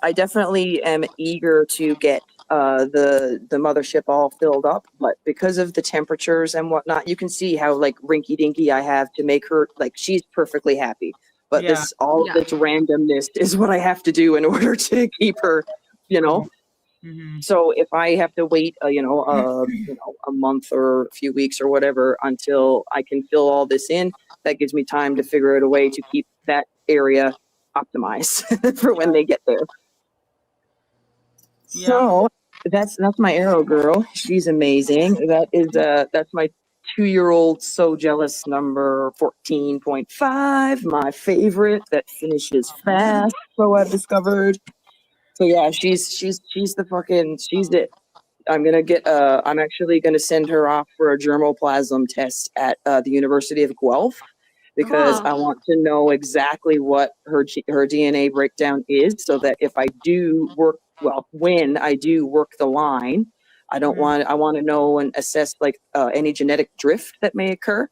I definitely am eager to get the mothership all filled up, but because of the temperatures and whatnot, you can see how like rinky dinky I have to make her like she's perfectly happy. But Yeah. all of this randomness is what I have to do in order to keep her, Hmm. So if I have to wait, a month or a few weeks or whatever until I can fill all this in, that gives me time to figure out a way to keep that area optimized for when they get there. Yeah. So that's my arrow girl. She's amazing. That's my 2-year-old so jealous number 14.5, my favorite that finishes fast. So I've discovered. So yeah, she's it. I'm actually gonna send her off for a germoplasm test at the University of Guelph because Oh. I want to know exactly what her DNA breakdown is, so that if I do when I do work the line, I want to know and assess like any genetic drift that may occur.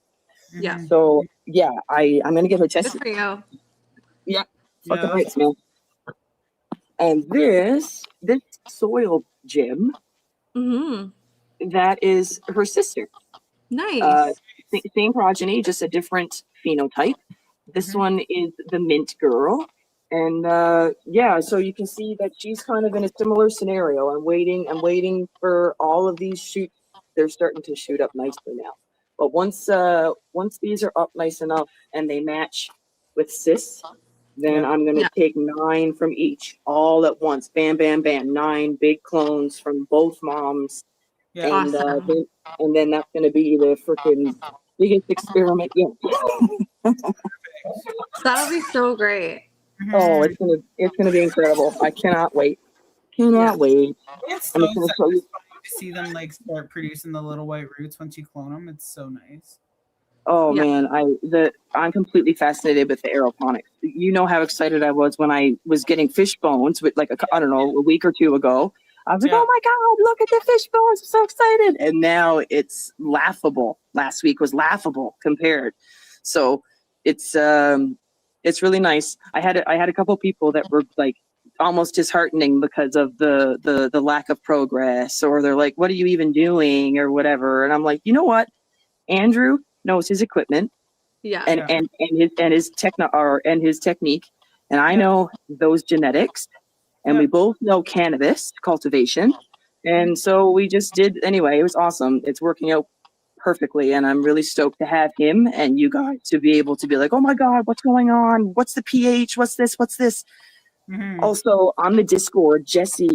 Yeah. So yeah, I'm gonna get her Good tested. for you. Yeah, Yeah, fucking right, man. And this soil gem, Mm-hmm. that is her sister. Nice. Same progeny, just a different phenotype. This one is the mint girl. And so you can see that she's kind of in a similar scenario. I'm waiting for all of these shoots. They're starting to shoot up nicely now. But once these are up nice enough and they match with cis, then I'm going to take 9 from each all at once. Bam, bam, bam. 9 big clones from both moms. Yeah. And, Awesome. then that's going to be the freaking biggest experiment yet. That'll be so great. Oh, it's gonna be incredible. I cannot wait. Wait. It's I'm so just gonna satisfying show you. to see them like start producing the little white roots once you clone them. It's so nice. Oh Yeah. man, I'm completely fascinated with the aeroponics. You know how excited I was when I was getting fish bones with like a week or two ago. I was like, Yeah. oh my God, look at the fish bones. I'm so excited. And now it's laughable. Last week was laughable compared. So it's really nice. I had a couple people that were like almost disheartening because of the lack of progress, or they're like, what are you even doing or whatever. And I'm like, you know what? Andrew knows his equipment Yeah. and his technique. And I know those genetics. And we both know cannabis cultivation. And so we just did anyway. It was awesome. It's working out perfectly. And I'm really stoked to have him and you guys to be able to be like, oh my God, what's going on? What's the pH? What's this? Also on the Discord, Jesse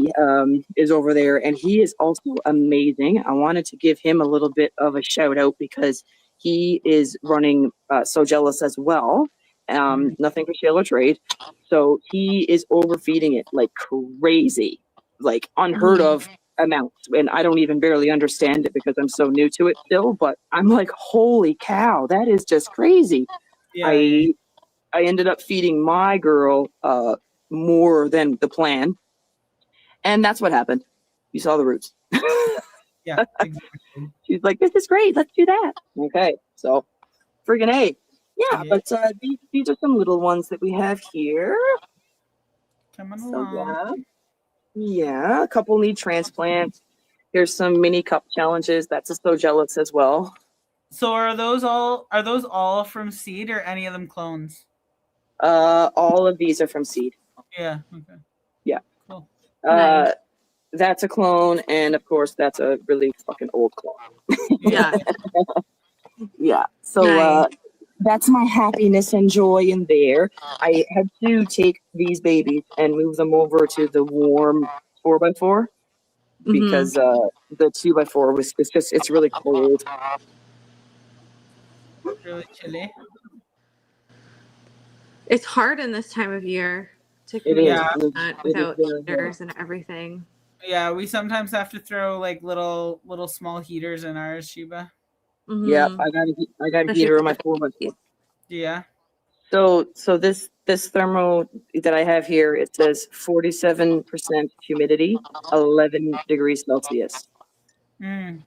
is over there and he is also amazing. I wanted to give him a little bit of a shout out because he is running So Jealous as well. Nothing for sale or trade. So he is overfeeding it like crazy, like unheard of amounts. And I don't even barely understand it because I'm so new to it still, but I'm like, holy cow, that is just crazy. Yeah. I ended up feeding my girl more than the plan. And that's what happened. You saw the roots. Yeah, exactly. She's like, this is great. Let's do that. Okay, so friggin' A. Yeah, Yeah. but these are some little ones that we have here. Coming So along. yeah, a couple need transplants. Here's some mini cup challenges. That's a So Jealous as well. So are those all from seed or any of them clones? All of these are from seed. Yeah. Okay. Yeah. Cool. Nice. That's a clone, and of course, that's a really fucking old clone. Yeah. Yeah. So Nice. that's my happiness and joy in there. I had to take these babies and move them over to the warm 4x4 because the 2x4 it's really cold. Really chilly. It's hard in this time of year to It is. Yeah. without very hard. heaters and everything. Yeah, we sometimes have to throw like little small heaters in ours, Sheba. Yeah, Mhm. I got a Especially heater on with my 4x4. Yeah. So this thermo that I have here, it says 47% humidity, 11 degrees Celsius. Mm.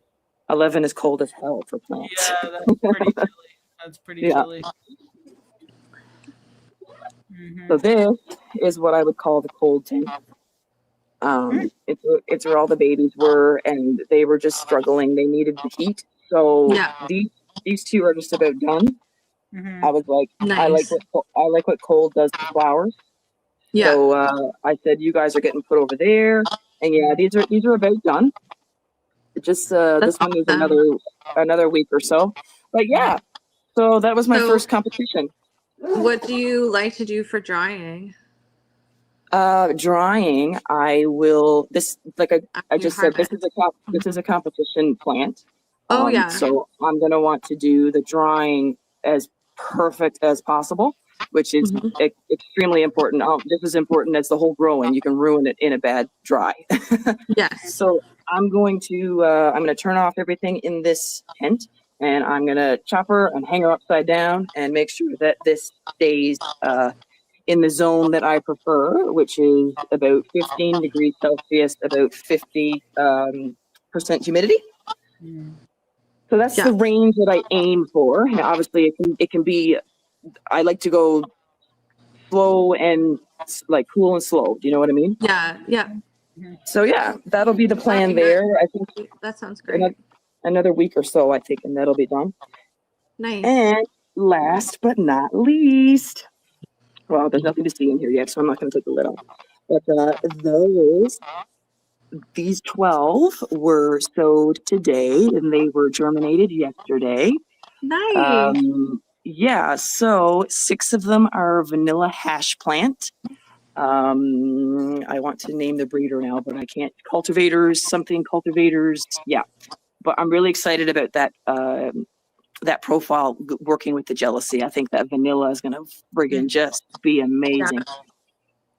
11 is cold as hell for plants. Yeah, that's pretty chilly. That's pretty Yeah. chilly. Mhm. So this is what I would call the cold tank. It's where all the babies were, and they were just struggling. They needed the heat. So Yeah. these two are just about done. Mhm. I was like, I like Nice. what cold does to flowers. Yeah. So I said, you guys are getting put over there, and yeah, these are about done. Just this one is awesome. another week or so. But yeah, so that was my So- first competition. What do you like to do for drying? Drying, I will. This like I After just you said, this harvest? is a competition plant. Oh, yeah. So I'm gonna want to do the drying as perfect as possible, which is extremely important. Just as important as the whole growing. You can ruin it in a bad dry. Yes. So I'm going to turn off everything in this tent, and I'm gonna chop her and hang her upside down and make sure that this stays in the zone that I prefer, which is about 15 degrees Celsius, about 50% humidity. Mm. So that's Yeah. the range that I aim for. And obviously, it can be. I like to go slow and like cool and slow. Do you know what I mean? Yeah. Yeah. So yeah, that'll be the plan there. I think That sounds great. another week or so, I think, and that'll be done. Nice. And last but not least, well, there's nothing to see in here yet, so I'm not going to take the lid off. But these 12 were sowed today, and they were germinated yesterday. Nice. Yeah, so 6 of them are vanilla hash plant. I want to name the breeder now, but I can't. Cultivators. Yeah, but I'm really excited about that. That profile working with the jealousy. I think that vanilla is going to friggin' just be amazing.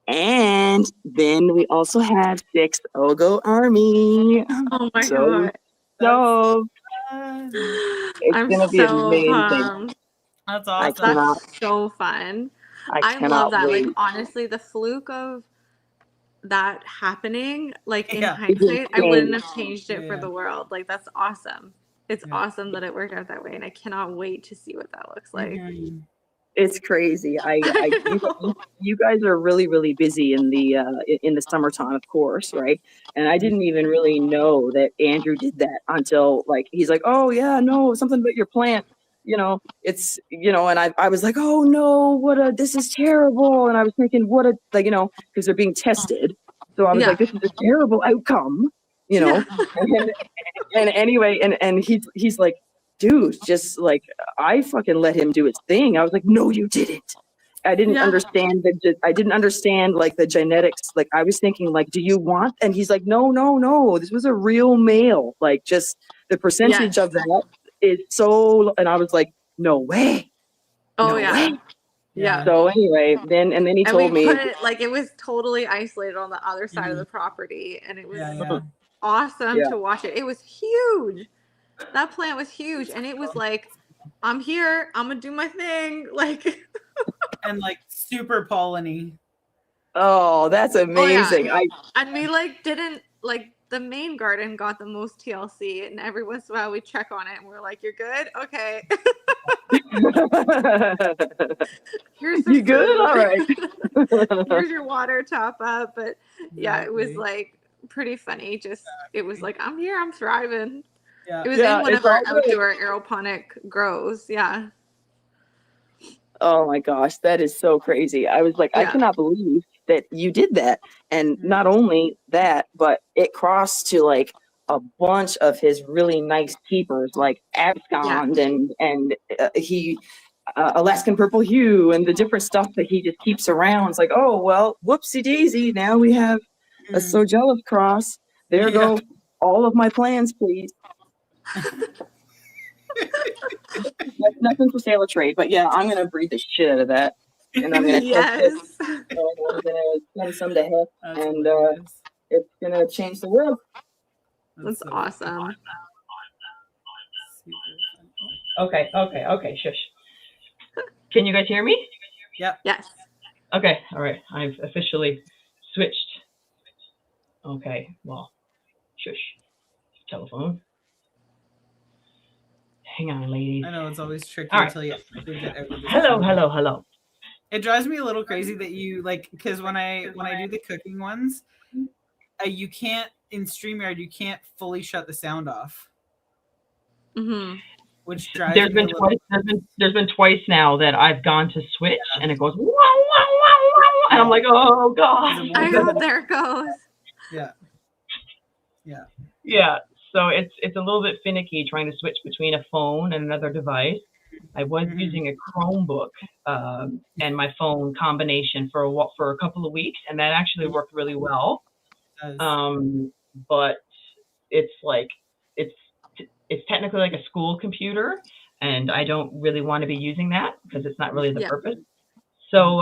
Yeah. And then we also have 6 Ogo Army. Oh my God. God. It's I'm going to be so amazing. pumped. That's awesome. That's so fun. I love that. Wait. Like, honestly, the fluke of that happening, like in Yeah. hindsight, I wouldn't have changed it for the world. Like, that's awesome. It's awesome that it worked out that way, and I cannot wait to see what that looks like. Mhm. It's crazy. You guys are really, really busy in the summertime, of course, right? And I didn't even really know that Andrew did that until he's like, oh yeah, no, something about your plant. It's and I was like, oh no, this is terrible. And I was thinking, because they're being tested. So I was like, this is a terrible outcome, Yeah. and anyway, and he's like, dude, just I fucking let him do his thing. I was like, no, you didn't. I didn't understand the genetics. Like I was thinking, do you want? And he's like, no. This was a real male. Just the percentage of that is so. And I was like, no way. Oh no yeah. way. Yeah. So anyway, then he told me it was totally isolated on the other side of the property, and it was awesome to watch it. It was huge. That plant was huge, and it was like, I'm here, I'm gonna do my thing, and super polleny. Oh, that's amazing. Oh, yeah. And we didn't the main garden got the most TLC, and every once in a while we check on it and we're like, "You're good? Okay." Here's some You good? food. All right. Here's your water top up. But yeah, it was Exactly. like pretty funny. Just it was like, I'm here, I'm thriving. Yeah. It was Yeah, in one it's of our all good. outdoor aeroponic grows. Yeah. Oh my gosh, that is so crazy. I was like, I Yeah. cannot believe that you did that. And not only that, but it crossed to like a bunch of his really nice keepers, like abscond and he Alaskan purple hue and the different stuff that he just keeps around. It's like, oh well, whoopsie daisy. Now we have a Mhm. so jealous cross. There Yeah. go all of my plans, please. Nothing for sale or trade, but yeah, I'm gonna breed the shit out of that, and I'm gonna Yes. and I'm gonna send some to Hess, That's and hilarious. it's gonna change the world. That's so awesome. super fun. Okay. Shush. Can you guys hear me? Yep. Yes. Okay. All right. I've officially switched. Okay. Well, shush. Telephone. Hang on, ladies. I know it's always tricky All right. until you actually get out of the Hello. It drives me a little crazy that you like, because when I do the cooking ones, you can't in StreamYard, you can't fully shut the sound off, Mm-hmm. which drives There's me been a little. twice. There's been twice now that I've gone to switch and it goes wow, wow, wow, wow, and I'm like, oh god. I know, there it goes. Yeah. Yeah. So it's a little bit finicky trying to switch between a phone and another device. I was Mhm. using a Chromebook and my phone combination for a couple of weeks, and that actually worked really well. It does. But it's like it's technically like a school computer, and I don't really want to be using that because it's not really the purpose. So,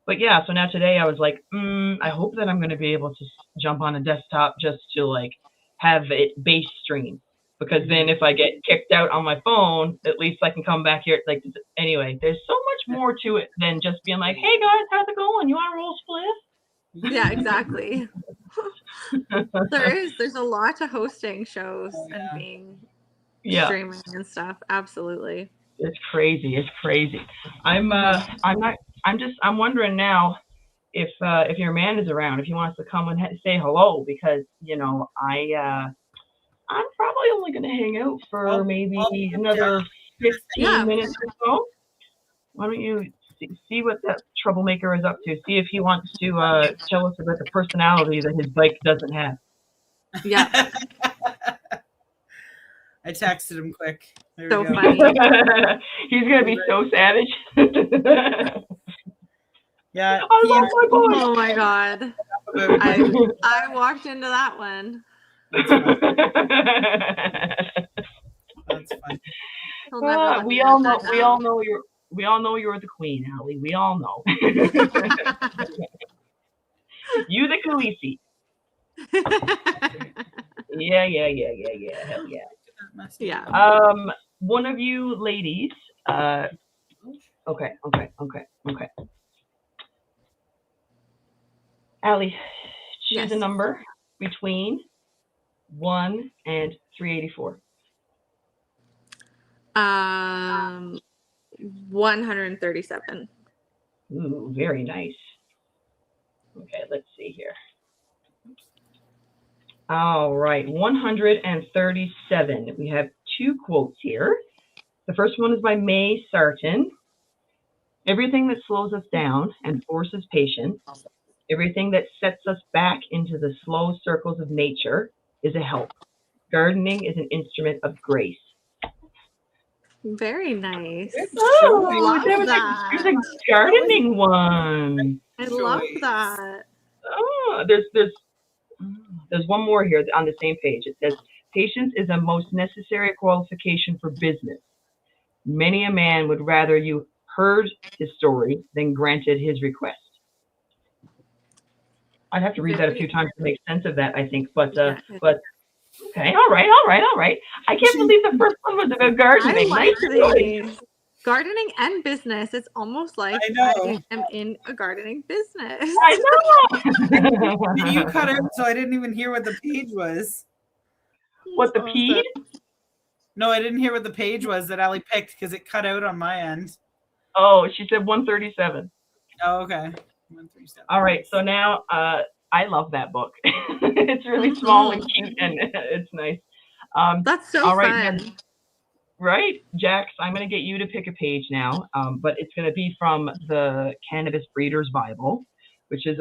but yeah, so now today I was like, I hope that I'm going to be able to jump on a desktop just to like have it base stream, because then if I get kicked out on my phone, at least I can come back here. Like anyway, there's so much more to it than just being like, hey guys, how's it going? You want to roll split? Yeah, exactly. There's a lot to hosting shows and being streaming and stuff. Absolutely. It's crazy. I'm wondering now if your man is around, if he wants to come and say hello, because I'm probably only going to hang out for maybe another 15 minutes or so. Why don't you see what that troublemaker is up to? See if he wants to tell us about the personality that his bike doesn't have. Yeah. I texted him quick. There So we go. funny. He's going to be so savage. Yeah. I love my bike. Oh my god. I walked into that one. That's fun. That's fun. He'll never let We me all live know. that We all know you're the queen, Allie. We all know. You the Khaleesi. Yeah. Hell yeah. Yeah. One of you ladies. Okay. Allie, choose a number between 1 and 384. 137. Ooh, very nice. Okay, let's see here. All right, 137. We have two quotes here. The first one is by May Sarton. Everything that slows us down and forces patience, everything that sets us back into the slow circles of nature is a help. Gardening is an instrument of grace. Very nice. Oh, love that was that. a gardening one. I love that. Oh, there's one more here on the same page. It says, patience is a most necessary qualification for business. Many a man would rather you heard his story than granted his request. I'd have to read that a few times to make sense of that, I think. But okay, all right. I can't believe the first one was about gardening. I like these. gardening and business. It's almost like I know. I am in a gardening business. I know. You cut out, so I didn't even hear what the page was. What, the Awesome. peed? No, I didn't hear what the page was that Allie picked because it cut out on my end. Oh, she said 137. Oh, okay. 137. All right, so now I love that book. It's really small and cute, and it's nice. That's so all right, fun. Right, Jax, I'm going to get you to pick a page now, but it's going to be from the Cannabis Breeders Bible, which is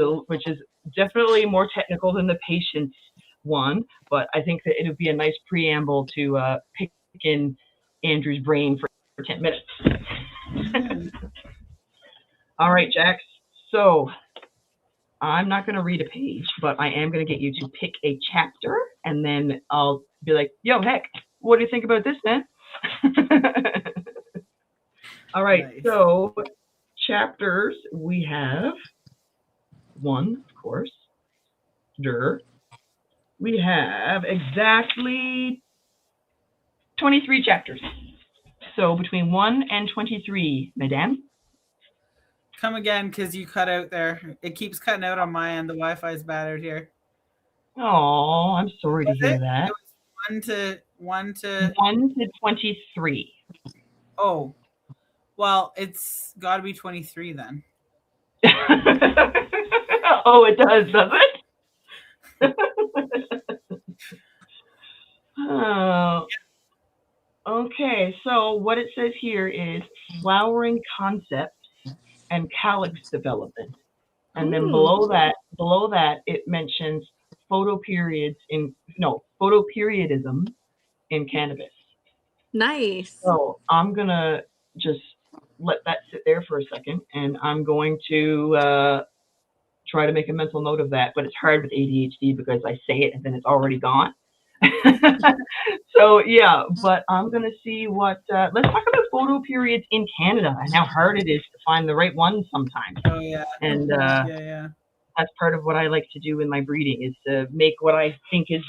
definitely more technical than the patience one, but I think that it would be a nice preamble to pick in Andrew's brain for 10 minutes. All right, Jax. So I'm not going to read a page, but I am going to get you to pick a chapter, and then I'll be like, yo, heck, what do you think about this, man? All right, nice. So chapters, we have 1, of course. We have exactly 23 chapters. So between 1 and 23, madame. Come again, because you cut out there. It keeps cutting out on my end. The Wi-Fi's bad out here. Oh, I'm sorry to hear that. It was 1 to 23. Oh, well, it's got to be 23 then. Oh, it does it? Oh. Okay, so what it says here is flowering concepts and calyx development, and then below that it mentions photoperiodism in cannabis. Nice. So I'm gonna just let that sit there for a second, and I'm going to try to make a mental note of that. But it's hard with ADHD because I say it and then it's already gone. So yeah, but I'm gonna see what. Let's talk about photo periods in Canada and how hard it is to find the right one sometimes. Oh yeah. And yeah. That's part of what I like to do in my breeding is to make what I think is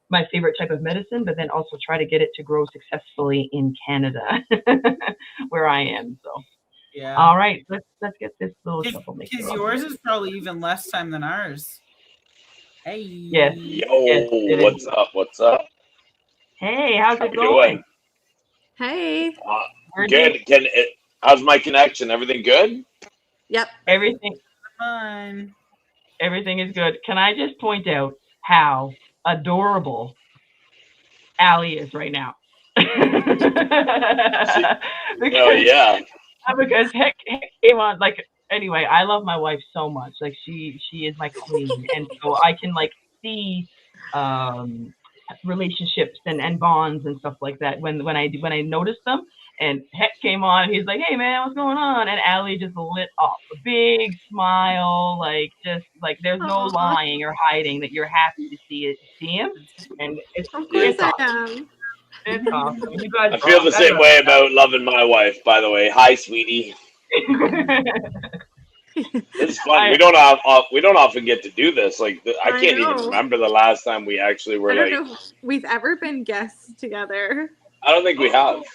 my favorite type of medicine, but then also try to get it to grow successfully in Canada, where I am. So yeah. All right, let's get this little troublemaker. Because yours is probably even less time than ours. Hey. Yes. Yo, yes, what's up? What's up? Hey, how's How it you going? doing? Hey. Good. How's my connection? Everything good? Yep. Everything fine. Everything is good. Can I just point out how adorable Allie is right now? Oh yeah. Because heck came on like. Anyway, I love my wife so much. Like she is my queen, and so I can like see relationships and bonds and stuff like that when I notice them. And Heck came on, and he's like, "Hey man, what's going on?" And Allie just lit up, a big smile, like just like there's no lying or hiding that you're happy to see him. And it's of course it's awesome. I am. It's awesome. You guys I feel the same way about loving my wife. By the way, hi, sweetie. It's fun. We don't often get to do this. Like I can't even remember the last time we actually were. I don't know if we've ever been guests together. I don't think we have.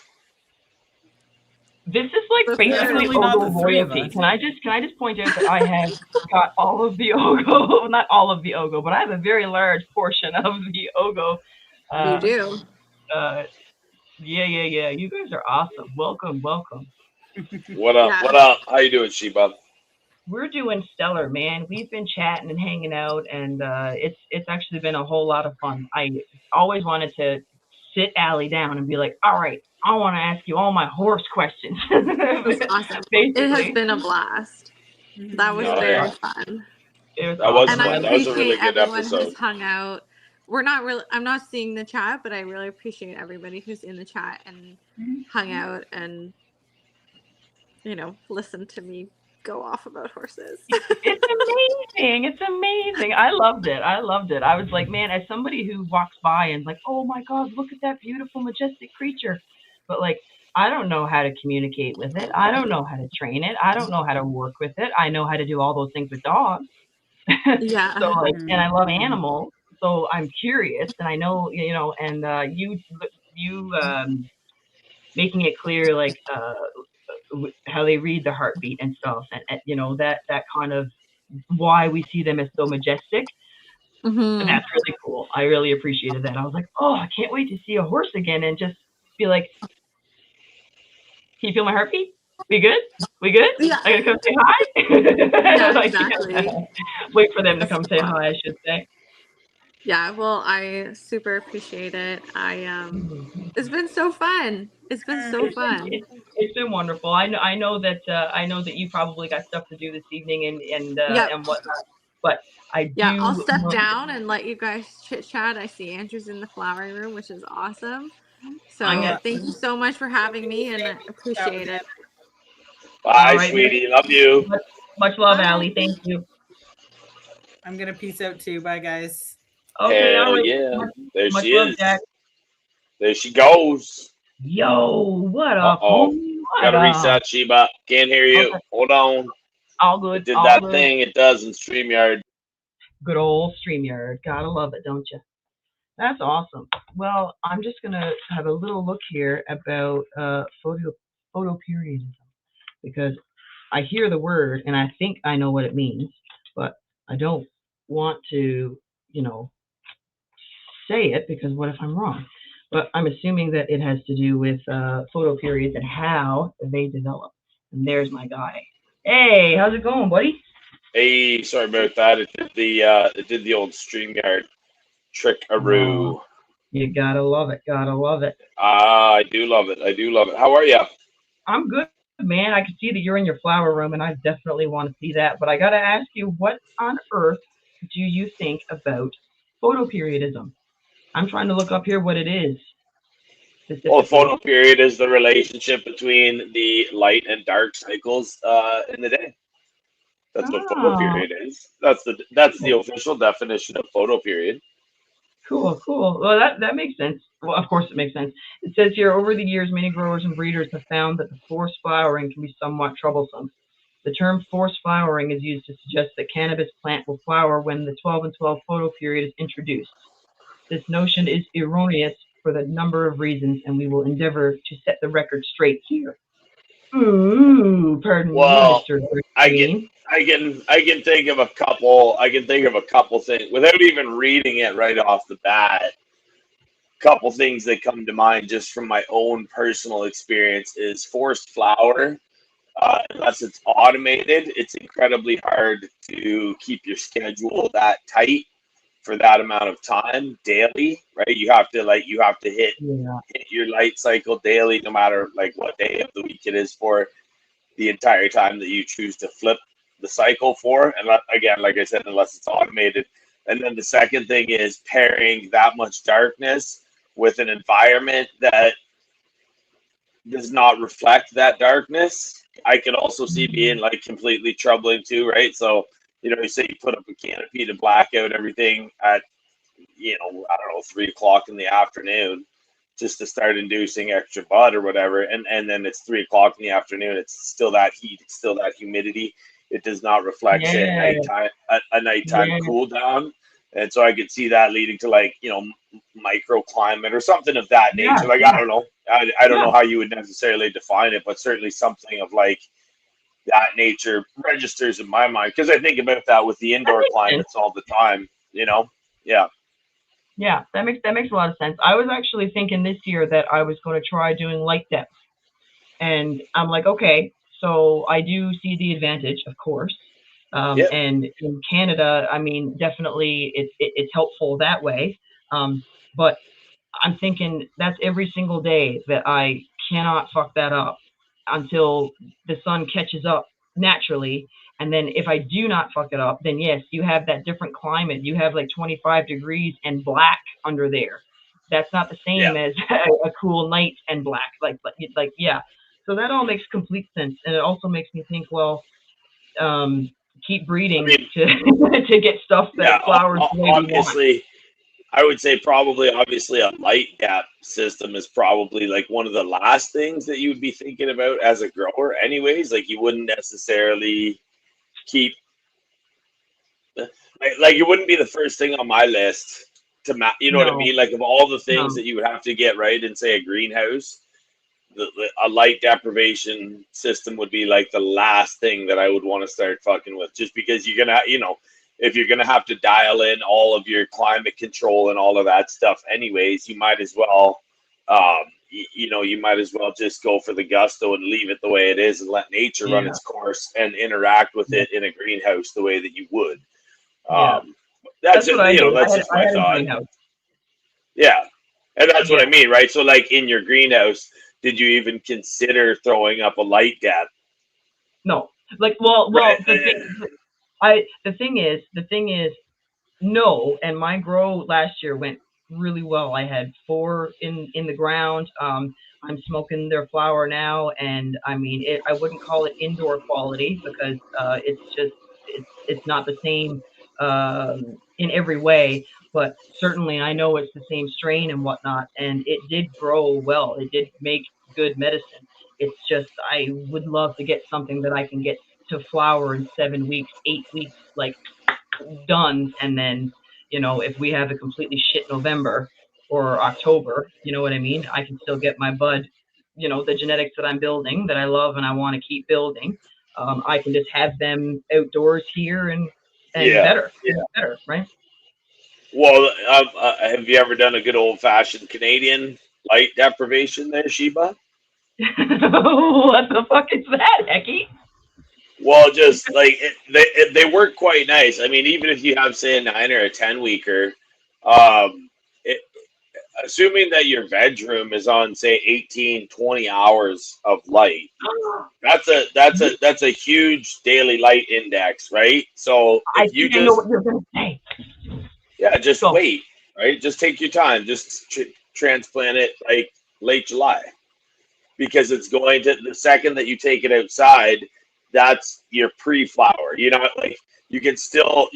This is like basically Ogo royalty. Can I just point out that I have got all of the Ogo, not all of the Ogo, but I have a very large portion of the Ogo. You do. Yeah. You guys are awesome. Welcome. What up? Yeah. What up? How you doing, Sheba? We're doing stellar, man. We've been chatting and hanging out, and it's actually been a whole lot of fun. I always wanted to sit Allie down and be like, all right, I want to ask you all my horse questions. That's awesome. It has been a blast. That was very fun. That was a really good episode. Who's hung out. I'm not seeing the chat, but I really appreciate everybody who's in the chat and hung out and listened to me go off about horses. It's amazing. I loved it. I was like, man, as somebody who walks by and like, oh my God, look at that beautiful, majestic creature. But like, I don't know how to communicate with it. I don't know how to train it. I don't know how to work with it. I know how to do all those things with dogs. Yeah. So like, and I love animals. So I'm curious, and I know, and you making it clear, like how they read the heartbeat and stuff, and you know that kind of why we see them as so majestic. And Mm-hmm. that's really cool. I really appreciated that. I was like, oh, I can't wait to see a horse again and just be like, can you feel my heartbeat? We good? We good? Yeah. I gotta come say hi. Yeah, Like, exactly. wait for them to That's come say fun. hi, I should say. Yeah, well, I super appreciate it. It's been so fun. It's been so It's been fun. it's been wonderful. I know that you probably got stuff to do this evening Yep. and whatnot, but I Yeah, I'll do step want. down and let you guys chit chat. I see Andrew's in the flowering room, which is awesome. I'm So gonna. thank you so much for having me, and I appreciate it. All Bye, right, sweetie. Love you. much love, Bye. Allie. Thank you. I'm gonna peace out too. Bye, guys. Okay, all Hell right. yeah. There Much she love, Jack. is. There she goes. Yo, what up, Uh-oh. homie? What Gotta up? reset, Sheba. Can't hear you. Okay, Hold on. all It good, did all that good. thing it does in StreamYard. Good old StreamYard. Gotta love it, don't you? That's awesome. Well, I'm just gonna have a little look here about photo periodism because I hear the word and I think I know what it means, but I don't want to, you know, say it because what if I'm wrong? But I'm assuming that it has to do with photo periods and how they develop. And there's my guy. Hey, how's it going, buddy? Hey, sorry about that. It did the old StreamYard Oh, trick-a-roo. you gotta love it. Gotta love it. Ah, I do love it. I do love it. How are you? I'm good, man. I can see that you're in your flower room, and I definitely want to see that. But I gotta ask you, what on earth do you think about photoperiodism? I'm trying to look up here what it is Well, the specifically. photo period is the relationship between the light and dark cycles in the day. That's what photo Oh, period is. That's the official definition of photo period. cool, cool. Well, that makes sense. Well, of course it makes sense. It says here, over the years, many growers and breeders have found that the forced flowering can be somewhat troublesome. The term forced flowering is used to suggest that cannabis plant will flower when the 12 and 12 photo period is introduced. This notion is erroneous for the number of reasons, and we will endeavor to set the record straight here. Ooh, pardon me, Well, Mr. I get Green. I can think of a couple. I can think of a couple things without even reading it right off the bat. Couple things that come to mind just from my own personal experience is forced flower. Unless it's automated, it's incredibly hard to keep your schedule that tight for that amount of time daily, right? You have to Yeah, hit your light cycle daily, no matter like what day of the week it is for the entire time that you choose to flip the cycle for. And again, like I said, unless it's automated. And then the second thing is pairing that much darkness with an environment that does not reflect that darkness. I could also see being like completely troubling too, right? So, you say you put up a canopy to black out everything at, I don't know, 3 o'clock in the afternoon just to start inducing extra bud or whatever. And then it's 3 o'clock in the afternoon. It's still that heat. It's still that humidity. It does not reflect, say, yeah, a nighttime yeah, cool down. And so I could see that leading to like, microclimate or something of that yeah, nature. Like, I yeah, don't know. I don't yeah. know how you would necessarily define it, but certainly something of like that nature registers in my mind because I think about that with the That indoor makes sense. climates all the time. Yeah. Yeah, that makes a lot of sense. I was actually thinking this year that I was going to try doing light depth. And I'm like, okay, so I do see the advantage, of course. Yep. And in Canada, I mean, definitely it's helpful that way. But I'm thinking that's every single day that I cannot fuck that up until the sun catches up naturally. And then if I do not fuck it up, then yes, you have that different climate. You have like 25 degrees and black under there. That's not the Yeah. same as a cool night and black. Yeah. So that all makes complete sense, and it also makes me think. Well, um, keep I breeding mean, to to get stuff yeah, that flowers the way we want. obviously, I would say probably obviously a light gap system is probably like one of the last things that you would be thinking about as a grower anyways. Like you wouldn't necessarily keep like it wouldn't be the first thing on my list to you know what I No, mean? Like of all the things no. that you would have to get right in say a greenhouse, a light deprivation system would be like the last thing that I would want to start fucking with, just because you're gonna, if you're gonna have to dial in all of your climate control and all of that stuff, anyways, you might as well, you might as well just go for the gusto and leave it the way it is and let nature run its course and interact with it in a greenhouse the way that you would. That's just, what I did. that's just my thought. Yeah. And that's what I mean, right? So, like, in your greenhouse, did you even consider throwing up a light gap? No. Like, well, Right. the thing is, no. And my grow last year went really well. I had 4 in the ground. I'm smoking their flower now, and I mean, I wouldn't call it indoor quality because it's not the same in every way. But certainly, I know it's the same strain and whatnot, and it did grow well. It did make good medicine. It's just I would love to get something that I can get to flower in 7 weeks, 8 weeks, like done, and then if we have a completely shit November or October, you know what I mean, I can still get my bud, the genetics that I'm building that I love and I want to keep building. I can just have them outdoors here and better, right? Well, have you ever done a good old-fashioned Canadian light deprivation there, Sheba? What the fuck is that, Hecky? Well, just like they work quite nice. I mean, even if you have, say, a 9 or a 10 weeker, assuming that your veg room is on, say, 18, 20 hours of light, that's a huge daily light index, right? So if you just, I know what you're gonna say. Yeah, just wait, right? Just take your time. Just transplant it like late July, because it's going to, the second that you take it outside, that's your pre-flower. Like you can still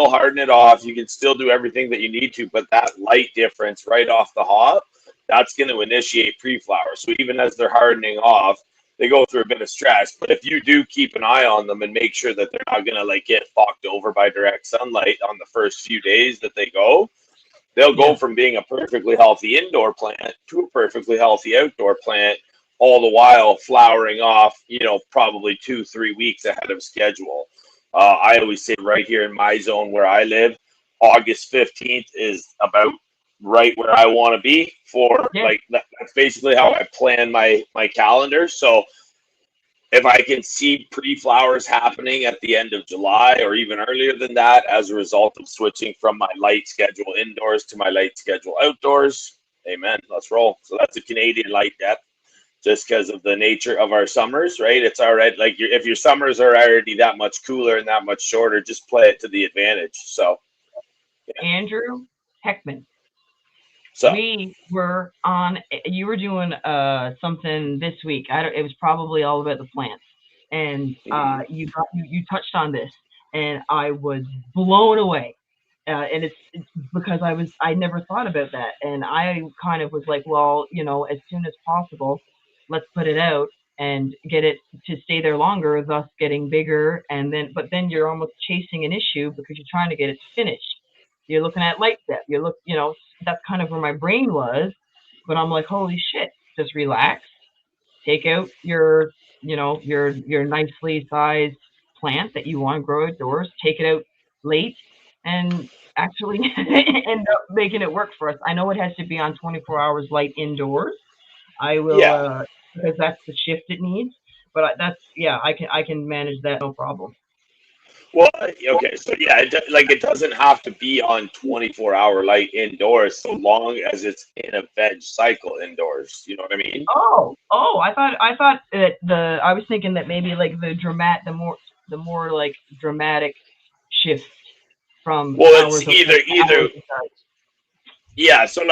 harden it off. You can still do everything that you need to, but that light difference right off the hop, that's going to initiate pre-flower. So even as they're hardening off, they go through a bit of stress. But if you do keep an eye on them and make sure that they're not going to like get fucked over by direct sunlight on the first few days that they go, they'll go from being a perfectly healthy indoor plant to a perfectly healthy outdoor plant, all the while flowering off, probably 2-3 weeks ahead of schedule. I always say right here in my zone where I live, August 15th is about right where I want to be for like, that's basically how I plan my calendar. So if I can see pre-flowers happening at the end of July or even earlier than that as a result of switching from my light schedule indoors to my light schedule outdoors, amen, let's roll. So that's a Canadian light depth, just because of the nature of our summers, right? It's all right. Like if your summers are already that much cooler and that much shorter, just play it to the advantage. So Andrew Heckman. So we were on. You were doing something this week. It was probably all about the plants, and you touched on this, and I was blown away. And it's because I never thought about that, and I kind of was like, well, as soon as possible, let's put it out and get it to stay there longer, thus getting bigger, but then you're almost chasing an issue because you're trying to get it finished. You're looking at light depth. That's kind of where my brain was, but I'm like, holy shit, just relax. Take out your nicely sized plant that you want to grow outdoors. Take it out late and actually end up making it work for us. I know it has to be on 24 hours light indoors. I will, because that's the shift it needs. But I can manage that, no problem. Well, okay, so it doesn't have to be on 24-hour light indoors, so long as it's in a veg cycle indoors. You know what I mean? Oh, I thought that I was thinking that maybe like the more like dramatic shift from. Well, it's either. Yeah, so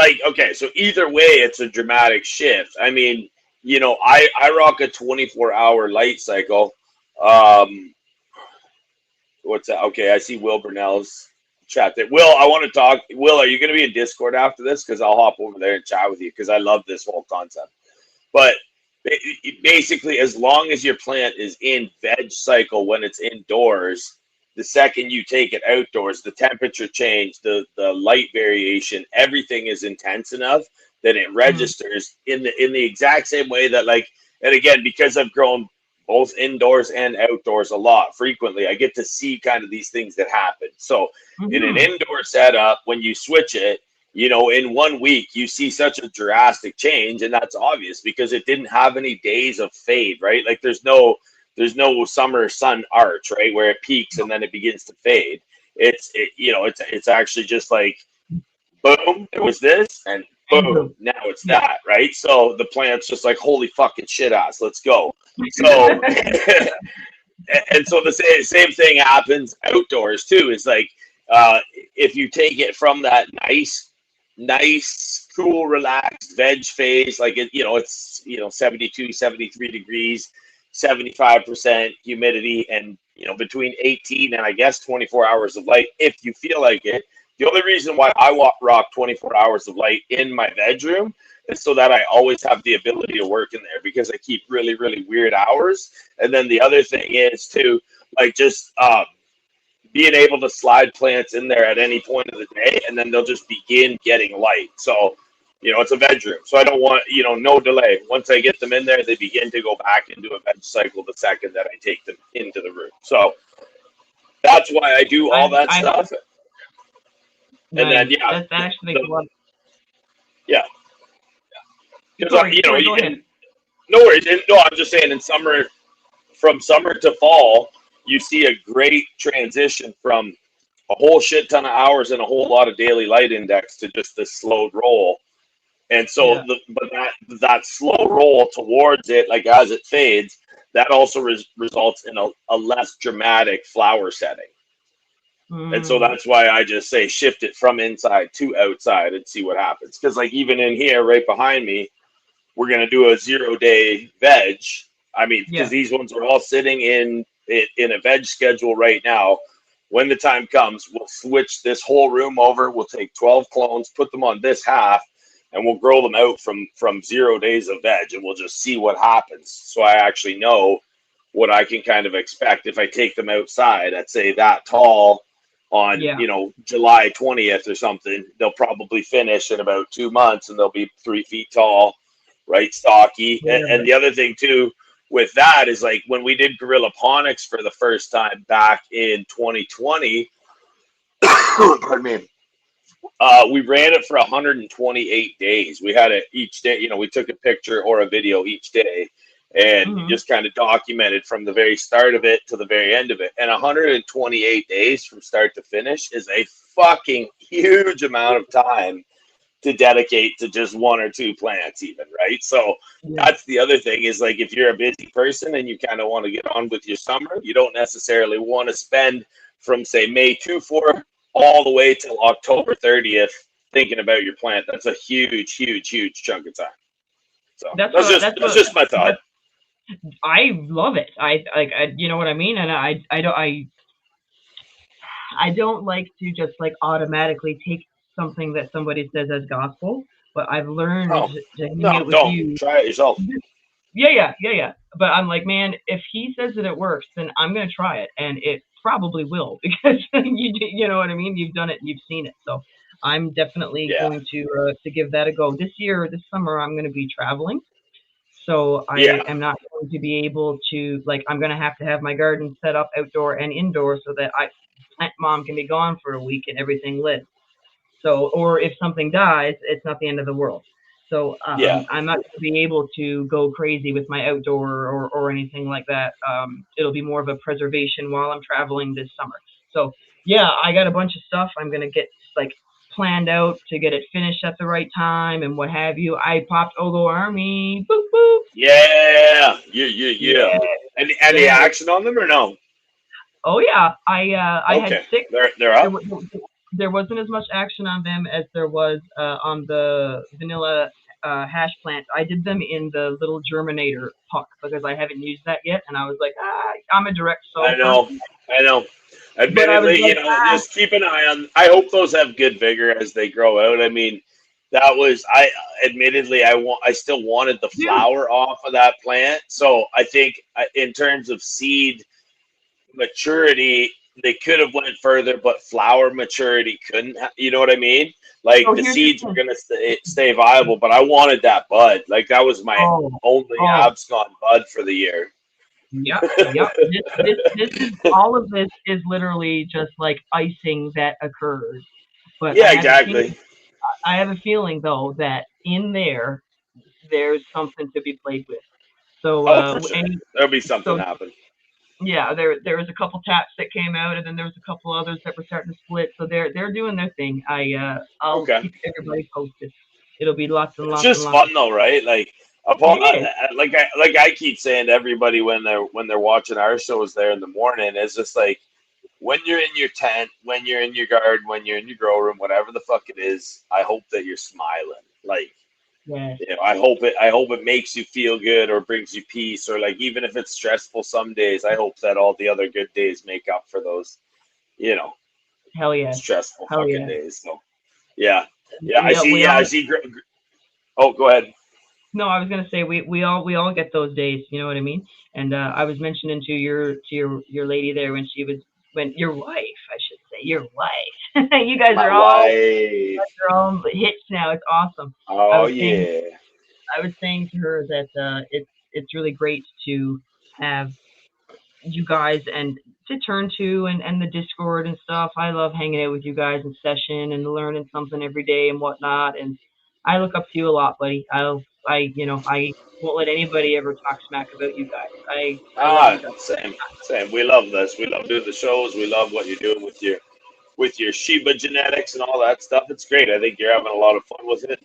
so either way, it's a dramatic shift. I mean, I rock a 24-hour light cycle. What's that? Okay, I see Will Burnell's chat there. Will, I want to talk. Will, are you going to be in Discord after this? Because I'll hop over there and chat with you because I love this whole concept. But basically, as long as your plant is in veg cycle when it's indoors, the second you take it outdoors, the temperature change, the light variation, everything is intense enough then it registers in the exact same way that, like, and again, because I've grown both indoors and outdoors a lot frequently, I get to see kind of these things that happen. So in an indoor setup, when you switch it, you know, in 1 week, you see such a drastic change, and that's obvious because it didn't have any days of fade, right? Like there's no summer sun arch, right, where it peaks and then it begins to fade. It's actually just like, boom, it was this, and boom, now it's that, right? So the plant's just like, holy fucking shit ass, let's go. So, and so the same thing happens outdoors too. It's like, if you take it from that nice, cool, relaxed veg phase, like it's 72, 73 degrees, 75% humidity, and between 18 and I guess 24 hours of light if you feel like it. The only reason why I rock 24 hours of light in my bedroom is so that I always have the ability to work in there, because I keep really, really weird hours. And then the other thing is too, like, just being able to slide plants in there at any point of the day, and then they'll just begin getting light. So, it's a bedroom. So I don't want, no delay. Once I get them in there, they begin to go back into a veg cycle the second that I take them into the room. So that's why I do all that stuff. And then, that actually makes a lot. Yeah. Sorry, go ahead. No worries. No, I'm just saying, in summer, from summer to fall, you see a great transition from a whole shit ton of hours and a whole lot of daily light index to just this slowed roll. And so, that slow roll towards it, like as it fades, that also results in a less dramatic flower setting. And so that's why I just say shift it from inside to outside and see what happens. Because like even in here, right behind me, we're going to do a 0-day veg. I mean, because these ones are all sitting in a veg schedule right now. When the time comes, we'll switch this whole room over. We'll take 12 clones, put them on this half, and we'll grow them out from 0 days of veg, and we'll just see what happens. So I actually know what I can kind of expect if I take them outside at, say, that tall on, July 20th or something. They'll probably finish in about 2 months, and they'll be 3 feet tall, right, stocky. And the other thing, too, with that is, like, when we did Gorilla Ponics for the first time back in 2020, pardon me, we ran it for 128 days. We had it each day. We took a picture or a video each day, and just kind of documented from the very start of it to the very end of it. And 128 days from start to finish is a fucking huge amount of time to dedicate to just 1 or 2 plants even, right? So that's the other thing is, like, if you're a busy person and you kind of want to get on with your summer, you don't necessarily want to spend from, say, May 24 all the way till October 30th thinking about your plant. That's a huge, huge, huge chunk of time. So that's just my thought. I love it. I you know what I mean? And I don't like to just like automatically take something that somebody says as gospel, but I've learned to hang out with you. Try it yourself. Yeah. But I'm like, man, if he says that it works, then I'm going to try it, and it probably will, because you know what I mean? You've done it, you've seen it. So I'm definitely going to give that a go. This summer, I'm going to be traveling. So I am not going to be able to, like, I'm going to have my garden set up outdoor and indoor so that plant mom can be gone for a week and everything lit. So, or if something dies, it's not the end of the world. So I'm not going to be able to go crazy with my outdoor or anything like that. It'll be more of a preservation while I'm traveling this summer. So I got a bunch of stuff I'm going to get like planned out to get it finished at the right time and what have you. I popped Ogo Army. Boop, boop. Yeah. Any action on them or no? Oh yeah, I had 6. They're up. There wasn't as much action on them as there was on the vanilla hash plant. I did them in the little germinator puck because I haven't used that yet, and I was like, I'm a direct sow. I know. Admittedly, just keep an eye on. I hope those have good vigor as they grow out. I mean, I still wanted the flower off of that plant. So I think in terms of seed maturity, they could have went further, but flower maturity couldn't. You know what I mean? Like So the here's seeds the were thing. gonna stay viable, but I wanted that bud. Like that was my only Oh, abscon bud for the year. yep, yep. This is all of this is literally just like icing that occurs. But Yeah, exactly. I have a feeling though that in there's something to be played with. So Oh, for sure. There'll be something so happen. yeah, there was a couple taps that came out, and then there was a couple others that were starting to split. So they're doing their thing. I'll Okay. keep everybody posted. It'll be lots and It's lots and just lots of fun though, right? Like it is. like I keep saying to everybody when they're watching our shows there in the morning, it's just like when you're in your tent, when you're in your garden, when you're in your grow room, whatever the fuck it is, I hope that you're smiling. Like, Yeah. you know, I hope it makes you feel good or brings you peace, or like even if it's stressful some days, I hope that all the other good days make up for those, you know, Hell yeah. stressful Hell fucking yeah. days. So yeah. Yeah, I see. We Yeah, all, I see. Oh, go ahead. no, I was gonna say we all get those days. You know what I mean? And I was mentioning to your lady there when your wife, I should say, your wife. You guys My are all wife. hits now. It's awesome. I Oh was saying yeah. I was saying to her that it's really great to have you guys and to turn to and the Discord and stuff. I love hanging out with you guys in session and learning something every day and whatnot. And I look up to you a lot, buddy. I won't let anybody ever talk smack about you guys. I love you Ah, guys. same. We love this. We love doing the shows. We love what you're doing with your Sheba genetics and all that stuff. It's great. I think you're having a lot of fun with it.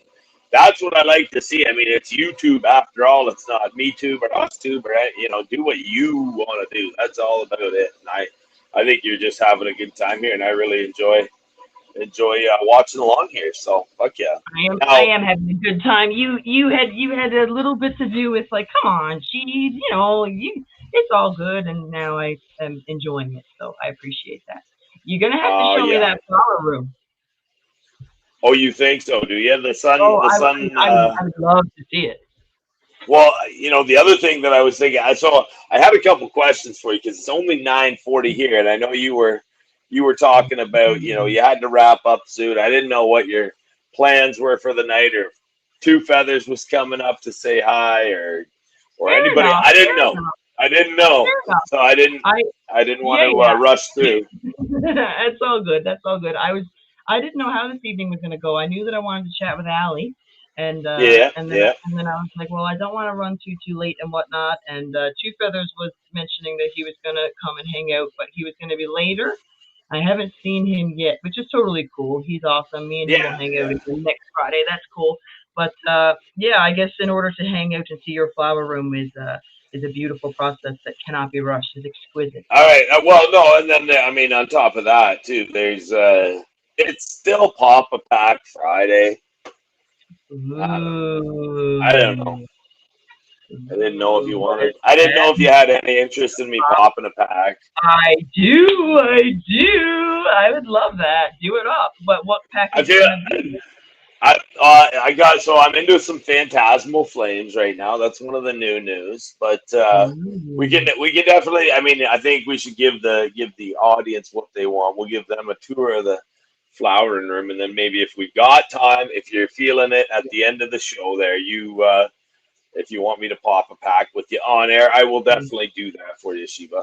That's what I like to see. I mean, it's YouTube after all. It's not me tube or us tube, right? You know, do what you want to do. That's all about it. And I think you're just having a good time here, and I really enjoy watching along here. So fuck yeah. I Now, am having a good time. You had a little bit to do with like, come on, she, it's all good, and now I am enjoying it. So I appreciate that. You're gonna have to show me yeah. that flower room. Oh, you think so? Do you? The sun, Oh, the I, sun. I, I would love to see it. Well, you know, the other thing that I was thinking, I had a couple questions for you because it's only 9:40 here, and I know you were talking about, you know, you had to wrap up soon. I didn't know what your plans were for the night, or if Two Feathers was coming up to say hi, or Fair anybody. enough. I didn't Fair know. enough. I didn't know, Fair enough. so I I didn't want Yeah, to yeah. rush through. That's all good. That's all good. I didn't know how this evening was gonna go. I knew that I wanted to chat with Allie, and Yeah, and then yeah. and then I was like, well, I don't want to run too late and whatnot. And Two Feathers was mentioning that he was gonna come and hang out, but he was gonna be later. I haven't seen him yet, which is totally cool. He's awesome. Me and him will Yeah, hang out yeah. again next Friday. That's cool. But yeah, I guess in order to hang out and see your flower room is a beautiful process that cannot be rushed. It's exquisite. All right. Well, no, and then I mean, on top of that too, there's it's still Pop a Pack Friday. I don't know. I don't know. Ooh. I didn't know if you What is wanted. I didn't know that? if you had any interest in me popping a pack. I do. I do. I would love that. Do it up. But what pack I is it feel. gonna be? I'm into some Phantasmal Flames right now. That's one of the new news. But Ooh. we can definitely. I mean, I think we should give the audience what they want. We'll give them a tour of the flowering room, and then maybe if we got time, if you're feeling it at the end of the show, there if you want me to pop a pack with you on air, I will definitely do that for you, Sheba.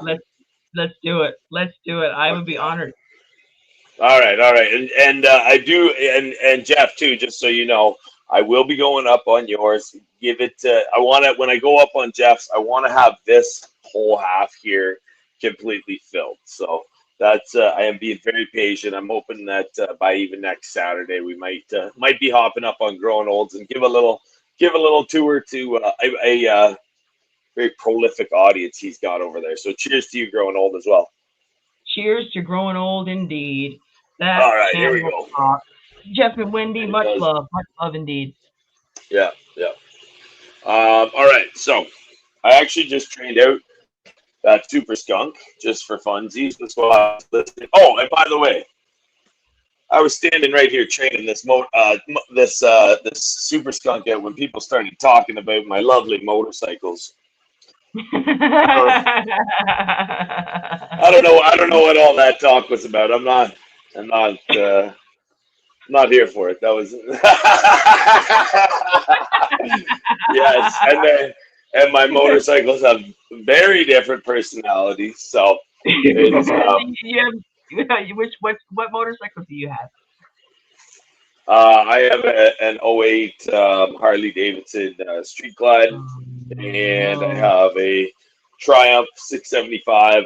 Let's do it. Let's do it. I Fuck would be yeah. honored. All right, and I do, and Jeff too. Just so you know, I will be going up on yours. Give it. I want to when I go up on Jeff's. I want to have this whole half here completely filled. So that's. I am being very patient. I'm hoping that by even next Saturday we might be hopping up on Growing Olds and give a little tour to a very prolific audience he's got over there. So cheers to you, Growing Old, as well. Cheers to growing old indeed. That All right, here we can go. talk. Jeff and Wendy, It much does. love indeed. Yeah, yeah. All right, so I actually just trained out that super skunk just for funsies. That's why I was listening. Oh, and by the way, I was standing right here training this super skunk out when people started talking about my lovely motorcycles. I I don't know. I don't know what all that talk was about. I'm not here for it. That was yes, and my motorcycles have very different personalities. So it's what motorcycle do you have? I have an '08 Harley Davidson Street Glide, and I have a Triumph 675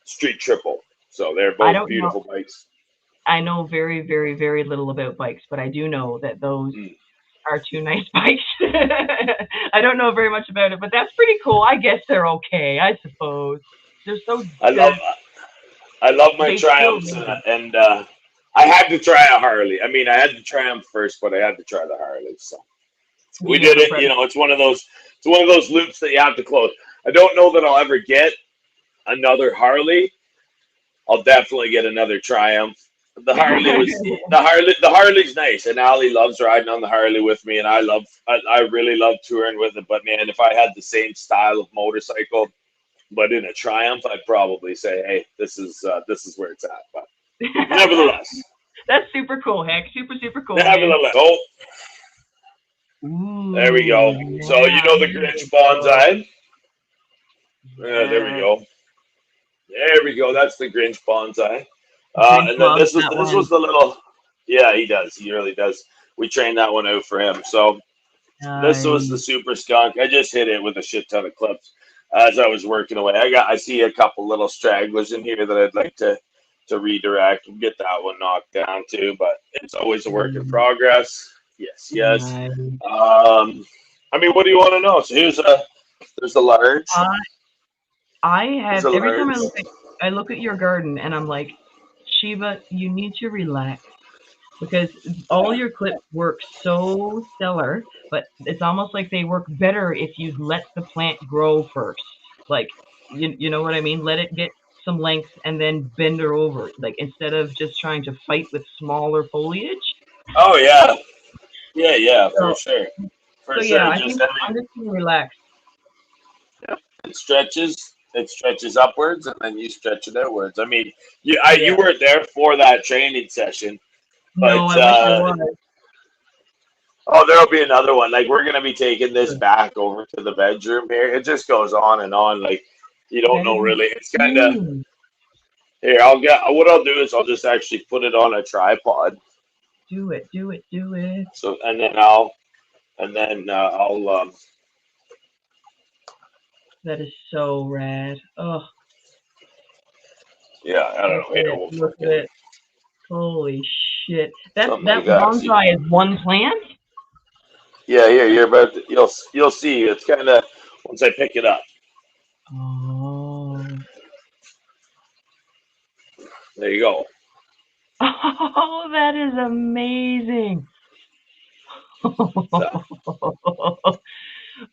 Street Triple. So they're both beautiful bikes. I know very, very, very little about bikes, but I do know that those are two nice bikes. I don't know very much about it, but that's pretty cool. I guess they're okay, I suppose. They're so I love my Triumphs, and I had to try a Harley. I mean, I had the Triumph first, but I had to try the Harley. So we did it. You know, it's one of those loops that you have to close. I don't know that I'll ever get another Harley. I'll definitely get another Triumph. The Harley's nice, and Allie loves riding on the Harley with me, and I really love touring with it. But man, if I had the same style of motorcycle, but in a Triumph, I'd probably say, hey, this is where it's at. But nevertheless, that's super cool, Heck. Super cool. Nevertheless, there we go. Yeah. So you know the Grinch bonsai. There we go. There we go. That's the Grinch bonsai. And then this was the little. Yeah, he does. He really does. We trained that one out for him. So this was the Super Skunk. I just hit it with a shit ton of clips as I was working away. I see a couple little stragglers in here that I'd like to redirect and get that one knocked down too. But it's always a work in progress. Yes. Nice. I mean, what do you want to know? So there's a large. I have every time I look at your garden and I'm like, Sheba, you need to relax because all your clips work so stellar, but it's almost like they work better if you let the plant grow first. Like, you know what I mean? Let it get some length and then bend her over, like instead of just trying to fight with smaller foliage. Oh yeah, for sure. Yeah, I think I'm just gonna relax. It stretches upwards, and then you stretch it outwards. I mean, you weren't there for that training session, but no, I wish I was. Oh, there'll be another one. Like we're gonna be taking this back over to the bedroom here. It just goes on and on. Like you don't know really. It's kind of here. What I'll do is I'll just actually put it on a tripod. Do it. So and then I'll. That is so rad. Oh. Yeah, I don't know. Here, look at it. Holy shit! That bonsai is one plant. Yeah, you're about to, you'll see. It's kind of once I pick it up. Oh. There you go. Oh, that is amazing.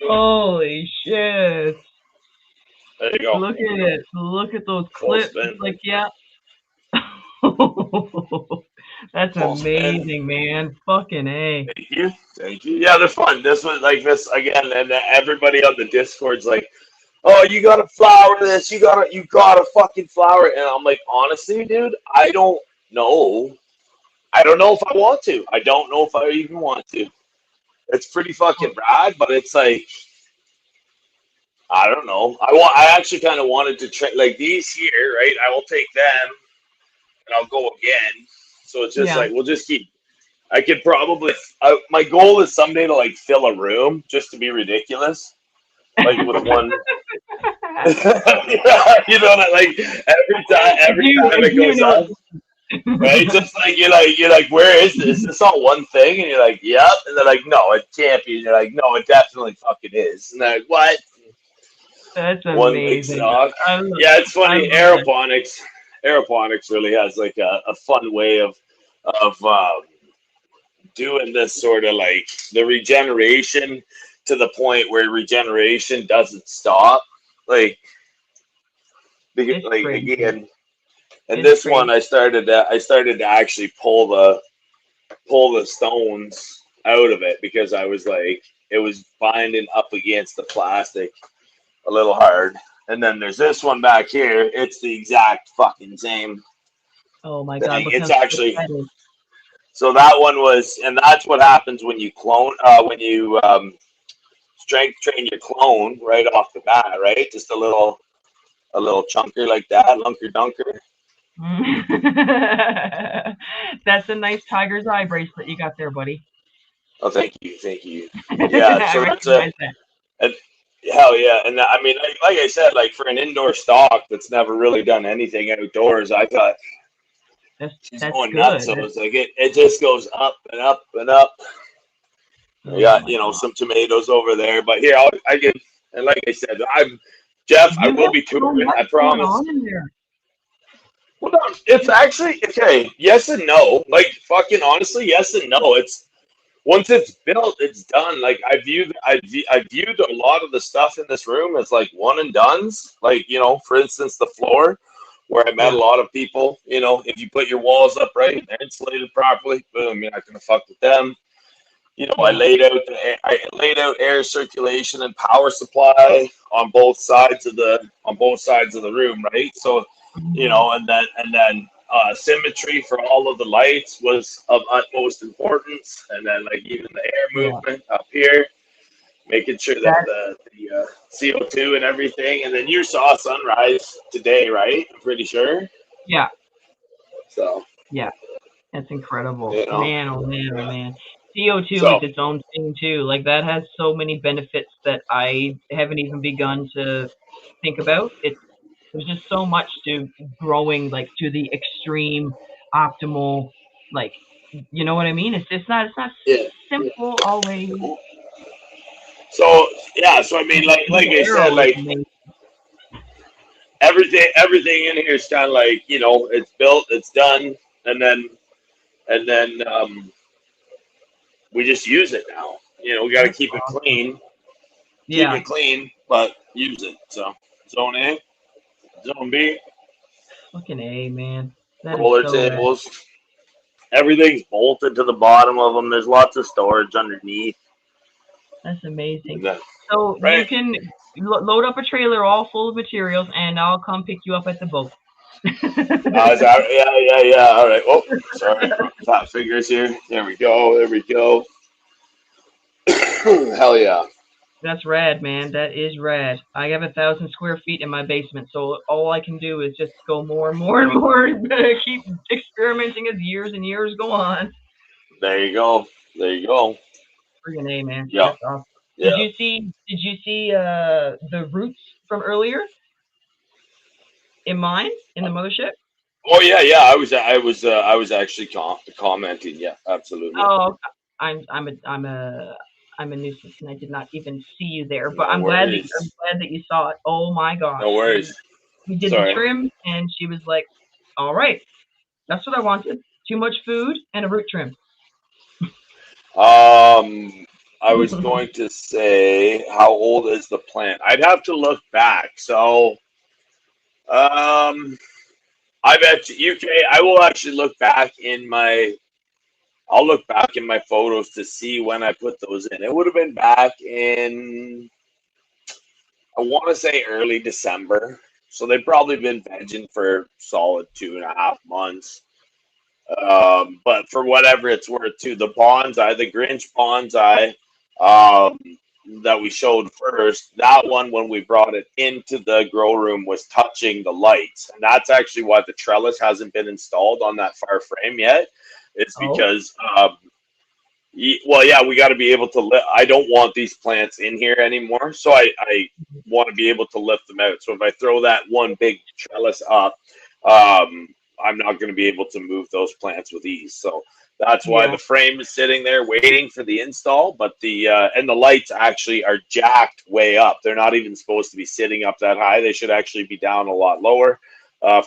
Holy shit. There you go. Look at it. Look at those clips. Like, yeah. That's amazing, man. Fucking A. Thank you. Yeah, they're fun. This was like this again, and everybody on the Discord's like, oh, you gotta flower this, you gotta fucking flower it. And I'm like, honestly, dude, I don't know. I don't know if I want to. I don't know if I even want to. It's pretty fucking rad, but it's like, I don't know. I actually kind of wanted to try like these here, right? I will take them and I'll go again. So it's just like we'll just keep. I could probably. My goal is someday to like fill a room just to be ridiculous, like with one. You know, like every time it goes up, right? Just like you're like, where is this? Is this all one thing? And you're like, yep. And they're like, no, it can't be. And you're like, no, it definitely fucking is. And they're like, what? That's amazing. Yeah, it's funny. Aeroponics really has like a fun way of doing this sort of like the regeneration to the point where regeneration doesn't stop. Like again, and this crazy. One I started to actually pull the stones out of it because I was like it was binding up against the plastic a little hard, And then there's this one back here. It's the exact fucking same Oh my thing. God! Look It's how actually, that is. so that one was, and that's what happens when you clone, when you strength train your clone right off the bat, right? Just a little chunker like that, lunker dunker. That's a nice tiger's eye bracelet you got there, buddy. Oh, thank you. Yeah, I so that's a, recognize that. and hell yeah, and I mean, like I said, like for an indoor stock that's never really done anything outdoors, I thought she's That's going good. nuts. So it's like it just goes up and up and up. Oh I got my God. some tomatoes over there, but here I get, and like I said, I'm Jeff. I You will have be so touring. much I going promise. on in there. Well, no, it's actually okay. Yes and no. Like fucking honestly, yes and no. It's once it's built, it's done. Like I viewed a lot of the stuff in this room as like one and dones. Like for instance, the floor where I met a lot of people. If you put your walls up right and they're insulated properly, boom, you're not gonna fuck with them. I laid out air circulation and power supply on both sides of the room, right? So, and then symmetry for all of the lights was of utmost importance, and then like even the air movement up here, making sure that the CO2 and everything. And then you saw sunrise today, right? I'm pretty sure. Yeah. So. Yeah, that's incredible. You know. Man, oh man, oh man. CO2 So- is its own thing too. Like that has so many benefits that I haven't even begun to think about. There's just so much to growing like to the extreme optimal, like you know what I mean? It's not Yeah. simple always. So yeah, so I mean, like I said, like everything in here is kind of like it's built, it's done, and then we just use it now. We got to keep it clean, but use it. So zone A, zone B, Fucking A, man. That is roller so rad. tables. Everything's bolted to the bottom of them. There's lots of storage underneath. That's amazing. Yeah. So you Right. can load up a trailer all full of materials, and I'll come pick you up at the boat. Yeah. All right. Oh, sorry. Fat fingers here. There we go. Hell yeah. That's rad, man. That is rad. I have 1,000 square feet in my basement, so all I can do is just go more and more and more, and keep experimenting as years and years go on. There you go. Friggin' A, man. Yeah. That's awesome. Yeah. Did you see the roots from earlier? In mine, in the mothership? Oh yeah. I was actually commenting. Yeah, absolutely. Oh, I'm a nuisance, and I did not even see you there. But No I'm glad worries. that you saw it. Oh my gosh. No worries. We did Sorry. the trim, and she was like, "All right, that's what I wanted. Too much food and a root trim." I was going to say, how old is the plant? I'd have to look back. So, I bet you, UK. I will actually look back in my. I'll look back in my photos to see when I put those in. It would have been back in, I want to say early December. So they've probably been vegging for solid 2.5 months. But for whatever it's worth, too, the the Grinch bonsai that we showed first, that one, when we brought it into the grow room, was touching the lights. And that's actually why the trellis hasn't been installed on that far frame yet. It's because, we got to be able to I don't want these plants in here anymore. So I want to be able to lift them out. So if I throw that one big trellis up, I'm not going to be able to move those plants with ease. So that's why the frame is sitting there waiting for the install. But and the lights actually are jacked way up. They're not even supposed to be sitting up that high. They should actually be down a lot lower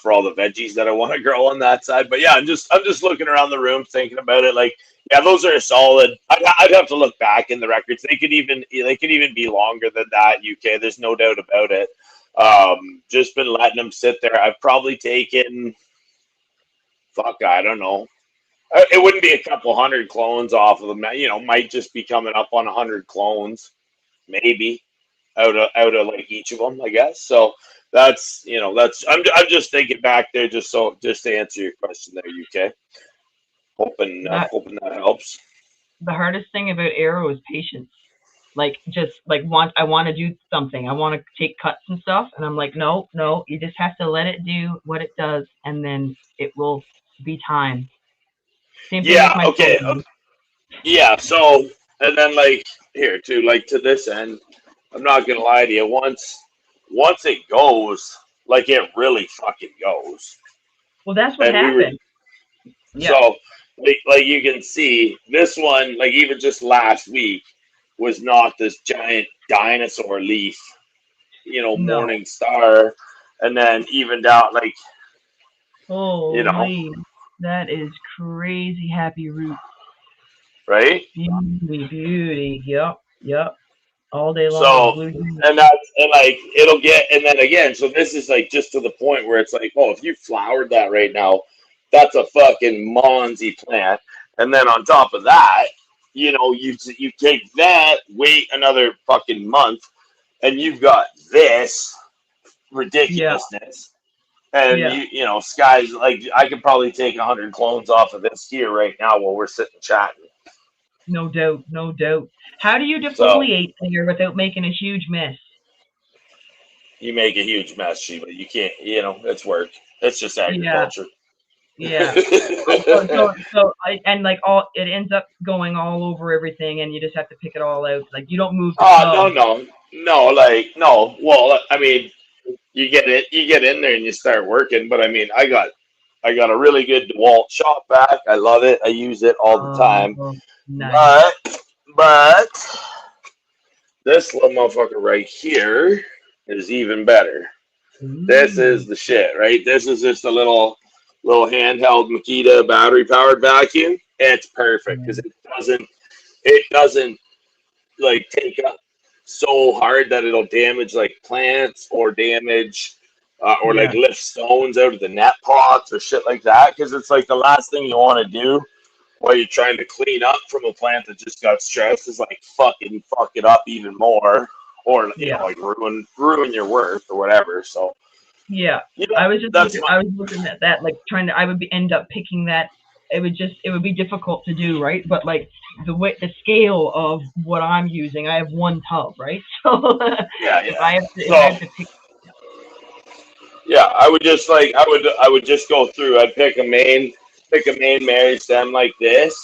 for all the veggies that I want to grow on that side. But yeah, I'm just looking around the room thinking about it. Like, yeah, those are solid. I'd have to look back in the records. They could even be longer than that, UK. There's no doubt about it. Just been letting them sit there. I've probably taken, I don't know. It wouldn't be a couple hundred clones off of them. Might just be coming up on 100 clones, maybe. out of like each of them, I guess. So that's I'm just thinking back there just to answer your question there, UK. That Hoping that helps. the hardest thing about arrow is patience. Like just like I want to do something. I want to take cuts and stuff, and I'm like, no, no. You just have to let it do what it does, and then it will be time. Same thing with Yeah. my Okay. clothing. Yeah. So and then like here too, like to this end, I'm not gonna lie to you. Once it goes, like it really fucking goes. Well, that's what And we were happened. Yeah. so like you can see this one, like even just last week was not this giant dinosaur leaf, No. morning star, and then even down like you know Holy, that is crazy. Happy roots. right. Beauty, beauty. Yep, yep. All day long. So Blue green. and like it'll get and then again. So this is like just to the point where it's like, oh, if you flowered that right now, that's a fucking Monzy plant. And then on top of that, you take that, wait another fucking month, and you've got this Yeah, ridiculousness. And yeah. skies like I could probably take 100 clones off of this here right now while we're sitting chatting. No doubt, no doubt. How do you So defoliate here without making a huge mess? you make a huge mess, Sheba. You can't, it's work. It's just Yeah, agriculture. yeah. And like all it ends up going all over everything, and you just have to pick it all out. Like you don't move the Oh tub. no, like no. Well, I mean, you get in there and you start working. But I mean, I got a really good DeWalt shop vac. I love it. I use it all the time. Oh, nice. But this little motherfucker right here is even better. This is Ooh, the shit, right? This is just a little handheld Makita battery powered vacuum. It's perfect because it doesn't like take up so hard that it'll damage like plants or damage or like yeah, lift stones out of the net pots or shit like that. Because it's like the last thing you want to do while you're trying to clean up from a plant that just got stressed is like fucking fuck it up even more or yeah. like ruin your work or whatever. So Yeah, you know I was just that's looking. my I was looking at that, like trying to. I would end up picking that. It would be difficult to do, right? But like the scale of what I'm using, I have one tub, right? So yeah. if I have So to pick, yeah, I would just like I would just go through. I'd pick a main Mary stem like this,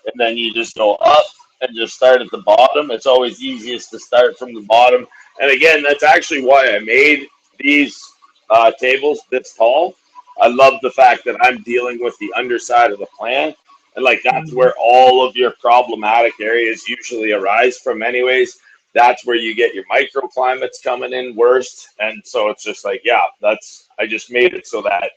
and then you just go up and just start at the bottom. It's always easiest to start from the bottom. And again, that's actually why I made these tables this tall. I love the fact that I'm dealing with the underside of the plant, and like that's mm, where all of your problematic areas usually arise from, anyways. That's where you get your microclimates coming in worst. And so it's just like, yeah, I just made it so that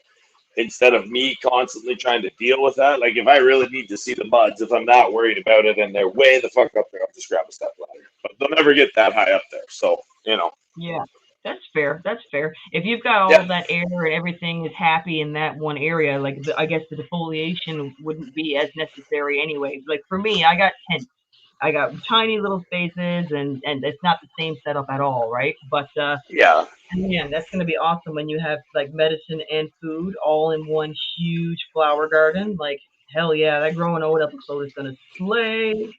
instead of me constantly trying to deal with that, like if I really need to see the buds, if I'm not worried about it and they're way the fuck up there, I'll just grab a step ladder. But they'll never get that high up there. So, yeah, that's fair. That's fair. If you've got all yeah. of that air and everything is happy in that one area, like I guess the defoliation wouldn't be as necessary anyway. Like for me, I got tents. I got tiny little spaces, and it's not the same setup at all, right? But Yeah. man, that's gonna be awesome when you have like medicine and food all in one huge flower garden. Like hell yeah, that growing old episode is gonna slay.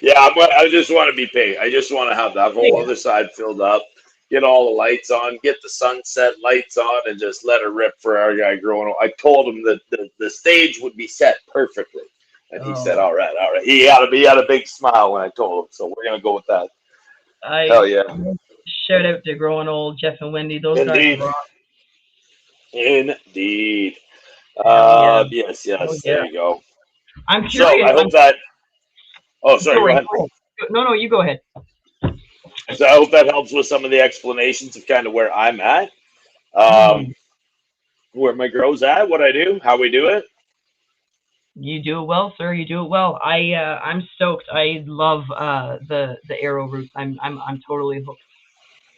Yeah, I just want to be paid. I just want to have that whole Yeah. other side filled up, get all the lights on, get the sunset lights on, and just let it rip for our guy growing. I told him that the stage would be set perfectly, and he said, Oh, "All right, all right." He had a big smile when I told him, so we're gonna go with that. I Hell yeah, shout out to growing old Jeff and Wendy. Those guys indeed, rock. indeed. Hell yeah. Oh Yes, there yeah. you go. I'm So curious. I I'm hope that. Oh, sorry. Go sorry. ahead. Go ahead. No, you go ahead. So I hope that helps with some of the explanations of kind of where I'm at. Hmm. Where my grow's at, what I do, how we do it. You do it well, sir. You do it well. I'm stoked. I love the arrow roots. I'm totally hooked.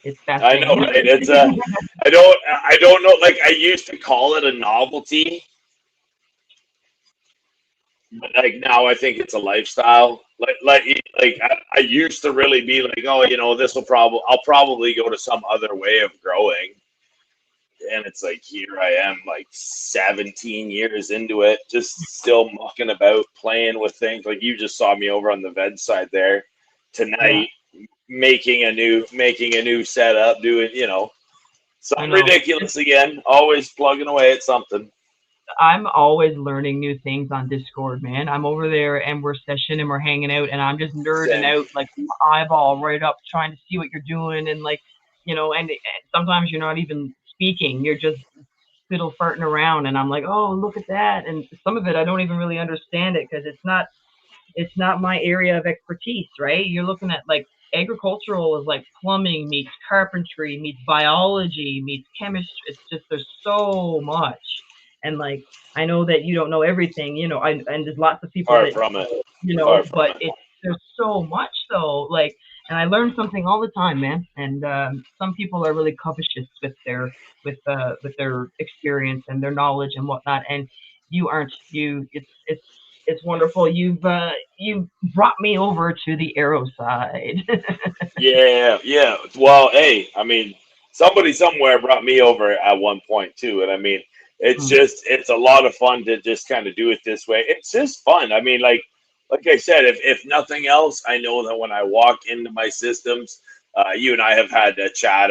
It's I know, fascinating. right? It's I don't know. Like I used to call it a novelty, But like now, I think it's a lifestyle. I used to really be like, oh, I'll probably go to some other way of growing. And it's like here I am, like 17 years into it, just still mucking about, playing with things. Like you just saw me over on the veg side there tonight, making a new setup, doing something ridiculous again. Always plugging away at something. I'm always learning new things on Discord, man. I'm over there and we're sessioning and we're hanging out and I'm just nerding out like eyeball right up trying to see what you're doing and like, and sometimes you're not even speaking. You're just fiddle farting around and I'm like, oh, look at that. And some of it I don't even really understand it because it's not my area of expertise, right? You're looking at like agricultural is like plumbing meets carpentry meets biology meets chemistry. It's just there's so much. And like I know that you don't know everything, and there's lots of people Far from it. But there's so much though. Like, and I learn something all the time, man. And some people are really covetous with their experience and their knowledge and whatnot. And you aren't. It's wonderful. You've brought me over to the arrow side. Yeah. Well, hey, I mean, somebody somewhere brought me over at one point too, and I mean, it's a lot of fun to just kind of do it this way. It's just fun. I mean, like I said, if nothing else, I know that when I walk into my systems, you and I have had a chat,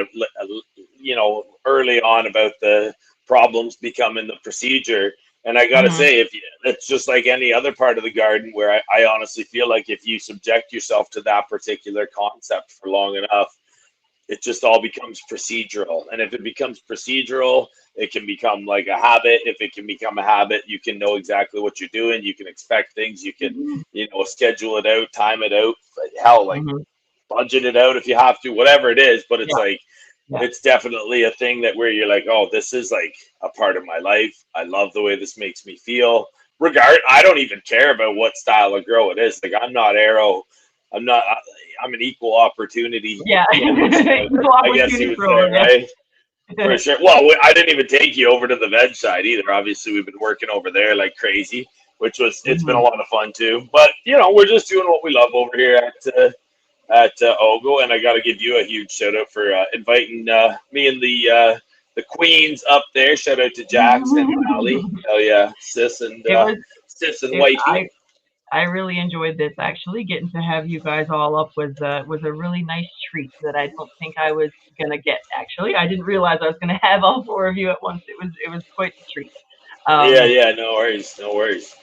early on about the problems becoming the procedure. And I got to say, it's just like any other part of the garden where I honestly feel like if you subject yourself to that particular concept for long enough, it just all becomes procedural. And if it becomes procedural, it can become like a habit. If it can become a habit, you can know exactly what you're doing. You can expect things. You can, schedule it out, time it out. Hell, like budget it out if you have to, whatever it is. But it's it's definitely a thing that where you're like, oh, this is like a part of my life. I love the way this makes me feel. I don't even care about what style of grow it is. Like I'm not arrow. I'm an equal opportunity. Yeah. I guess you would say, right? For sure. Well, I didn't even take you over to the veg side either. Obviously, we've been working over there like crazy, it's been a lot of fun too. But we're just doing what we love over here at Ogo, and I got to give you a huge shout out for inviting me and the queens up there. Shout out to Jax and Ali. Hell yeah, sis and wifey. I really enjoyed this. Actually, getting to have you guys all up was a really nice treat that I don't think I was gonna get. Actually, I didn't realize I was gonna have all four of you at once. It was quite the treat. Yeah. No worries.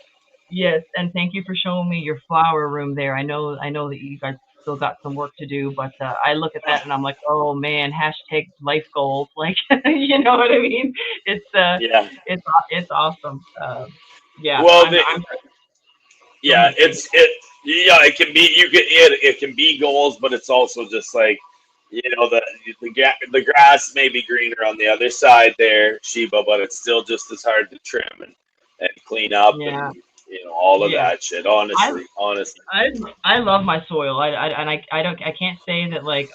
Yes, and thank you for showing me your flower room there. I know that you guys still got some work to do, but I look at that and I'm like, oh man, hashtag life goals. Like, you know what I mean? It's awesome. Yeah. Well, it can be it can be goals, but it's also just like the grass may be greener on the other side there, Sheba, but it's still just as hard to trim and clean up and all of that shit. Honestly, I love my soil. I can't say that like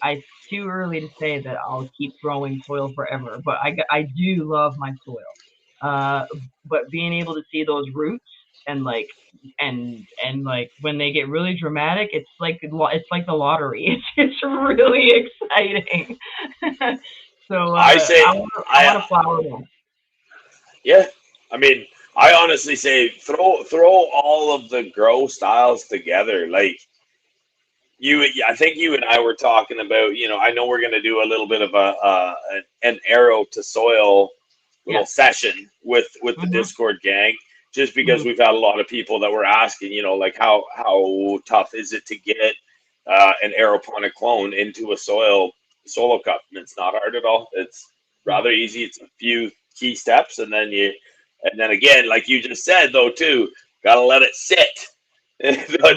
it's too early to say that I'll keep growing soil forever, but I do love my soil. But being able to see those roots and like when they get really dramatic, it's like the lottery. It's really exciting. So I want to flower them. Yeah, I mean, I honestly say throw all of the grow styles together. Like I think you and I were talking about. I know we're gonna do a little bit of an arrow to soil little session with the Discord gang. Just because we've had a lot of people that were asking, like how tough is it to get an aeroponic clone into a solo cup? And it's not hard at all. It's rather easy. It's a few key steps, and then again, like you just said though too, gotta let it sit.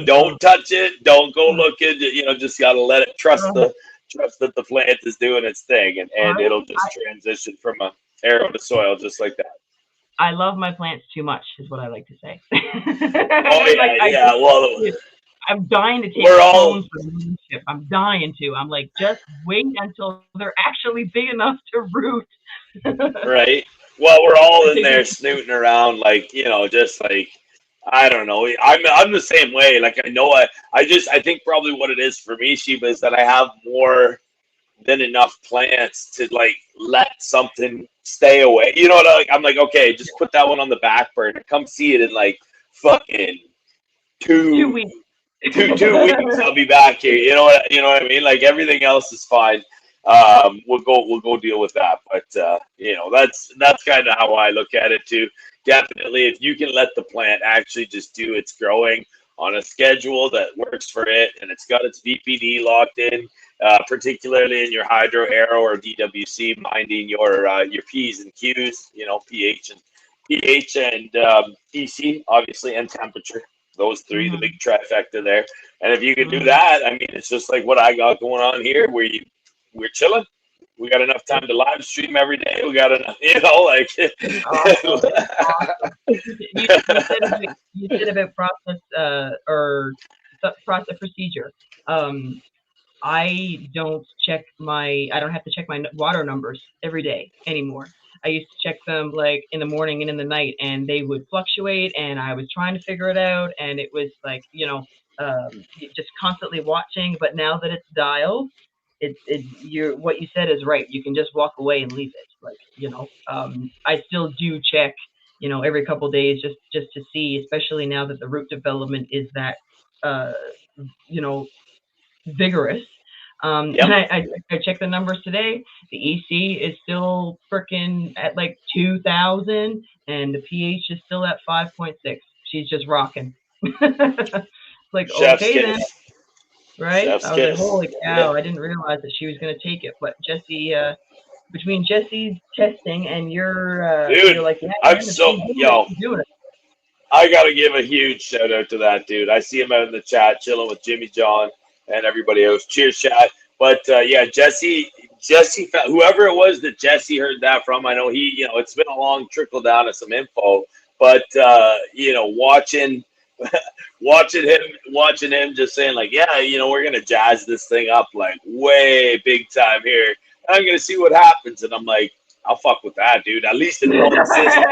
Don't touch it. Don't go looking. Just gotta let it trust that the plant is doing its thing, and it'll just transition from a arrow to soil just like that. I love my plants too much, is what I like to say. I'm dying to take clones for leadership. I'm dying to. I'm like, just wait until they're actually big enough to root. Right. Well, we're all in there snooting around, like, just like, I don't know. I'm the same way. Like I think probably what it is for me, Sheba, is that I have more than enough plants to like let something stay away. You know what? Like, I'm like, okay, just put that one on the back burner. Come see it in like fucking 2 two weeks. 2 weeks. I'll be back here. You know what I mean? Like everything else is fine. We'll go deal with that. But that's kind of how I look at it too. Definitely, if you can let the plant actually just do its growing on a schedule that works for it, and it's got its VPD locked in, particularly in your hydro arrow or DWC, minding your P's and Q's, pH and EC, obviously, and temperature. Those three, the big trifecta there. And if you can do that, I mean, it's just like what I got going on here, where we're chilling. We got enough time to live stream every day. We got enough, like. Awesome. You said about process or process procedure. I don't have to check my water numbers every day anymore. I used to check them like in the morning and in the night, and they would fluctuate, and I was trying to figure it out, and it was like, just constantly watching. But now that it's dialed, what you said is right. You can just walk away and leave it. Like, I still do check, every couple of days just to see, especially now that the root development is that, vigorous. And I checked the numbers today. The EC is still freaking at like 2,000, and the pH is still at 5.6. She's just rocking. Like, Chef's okay kiss. then, right? Chef's I was like, kiss. holy cow! I didn't realize that she was gonna take it. But Jesse, between Jesse's testing and your, Dude, you're like, yeah, I'm man, so doing it. I gotta give a huge shout out to that dude. I see him out in the chat chilling with Jimmy John and everybody else. Cheers, chat. But Jesse, whoever it was that Jesse heard that from, I know it's been a long trickle down of some info. But watching him just saying like, yeah, we're gonna jazz this thing up like way big time here. I'm gonna see what happens, and I'm like, I'll fuck with that, dude. At least in one system.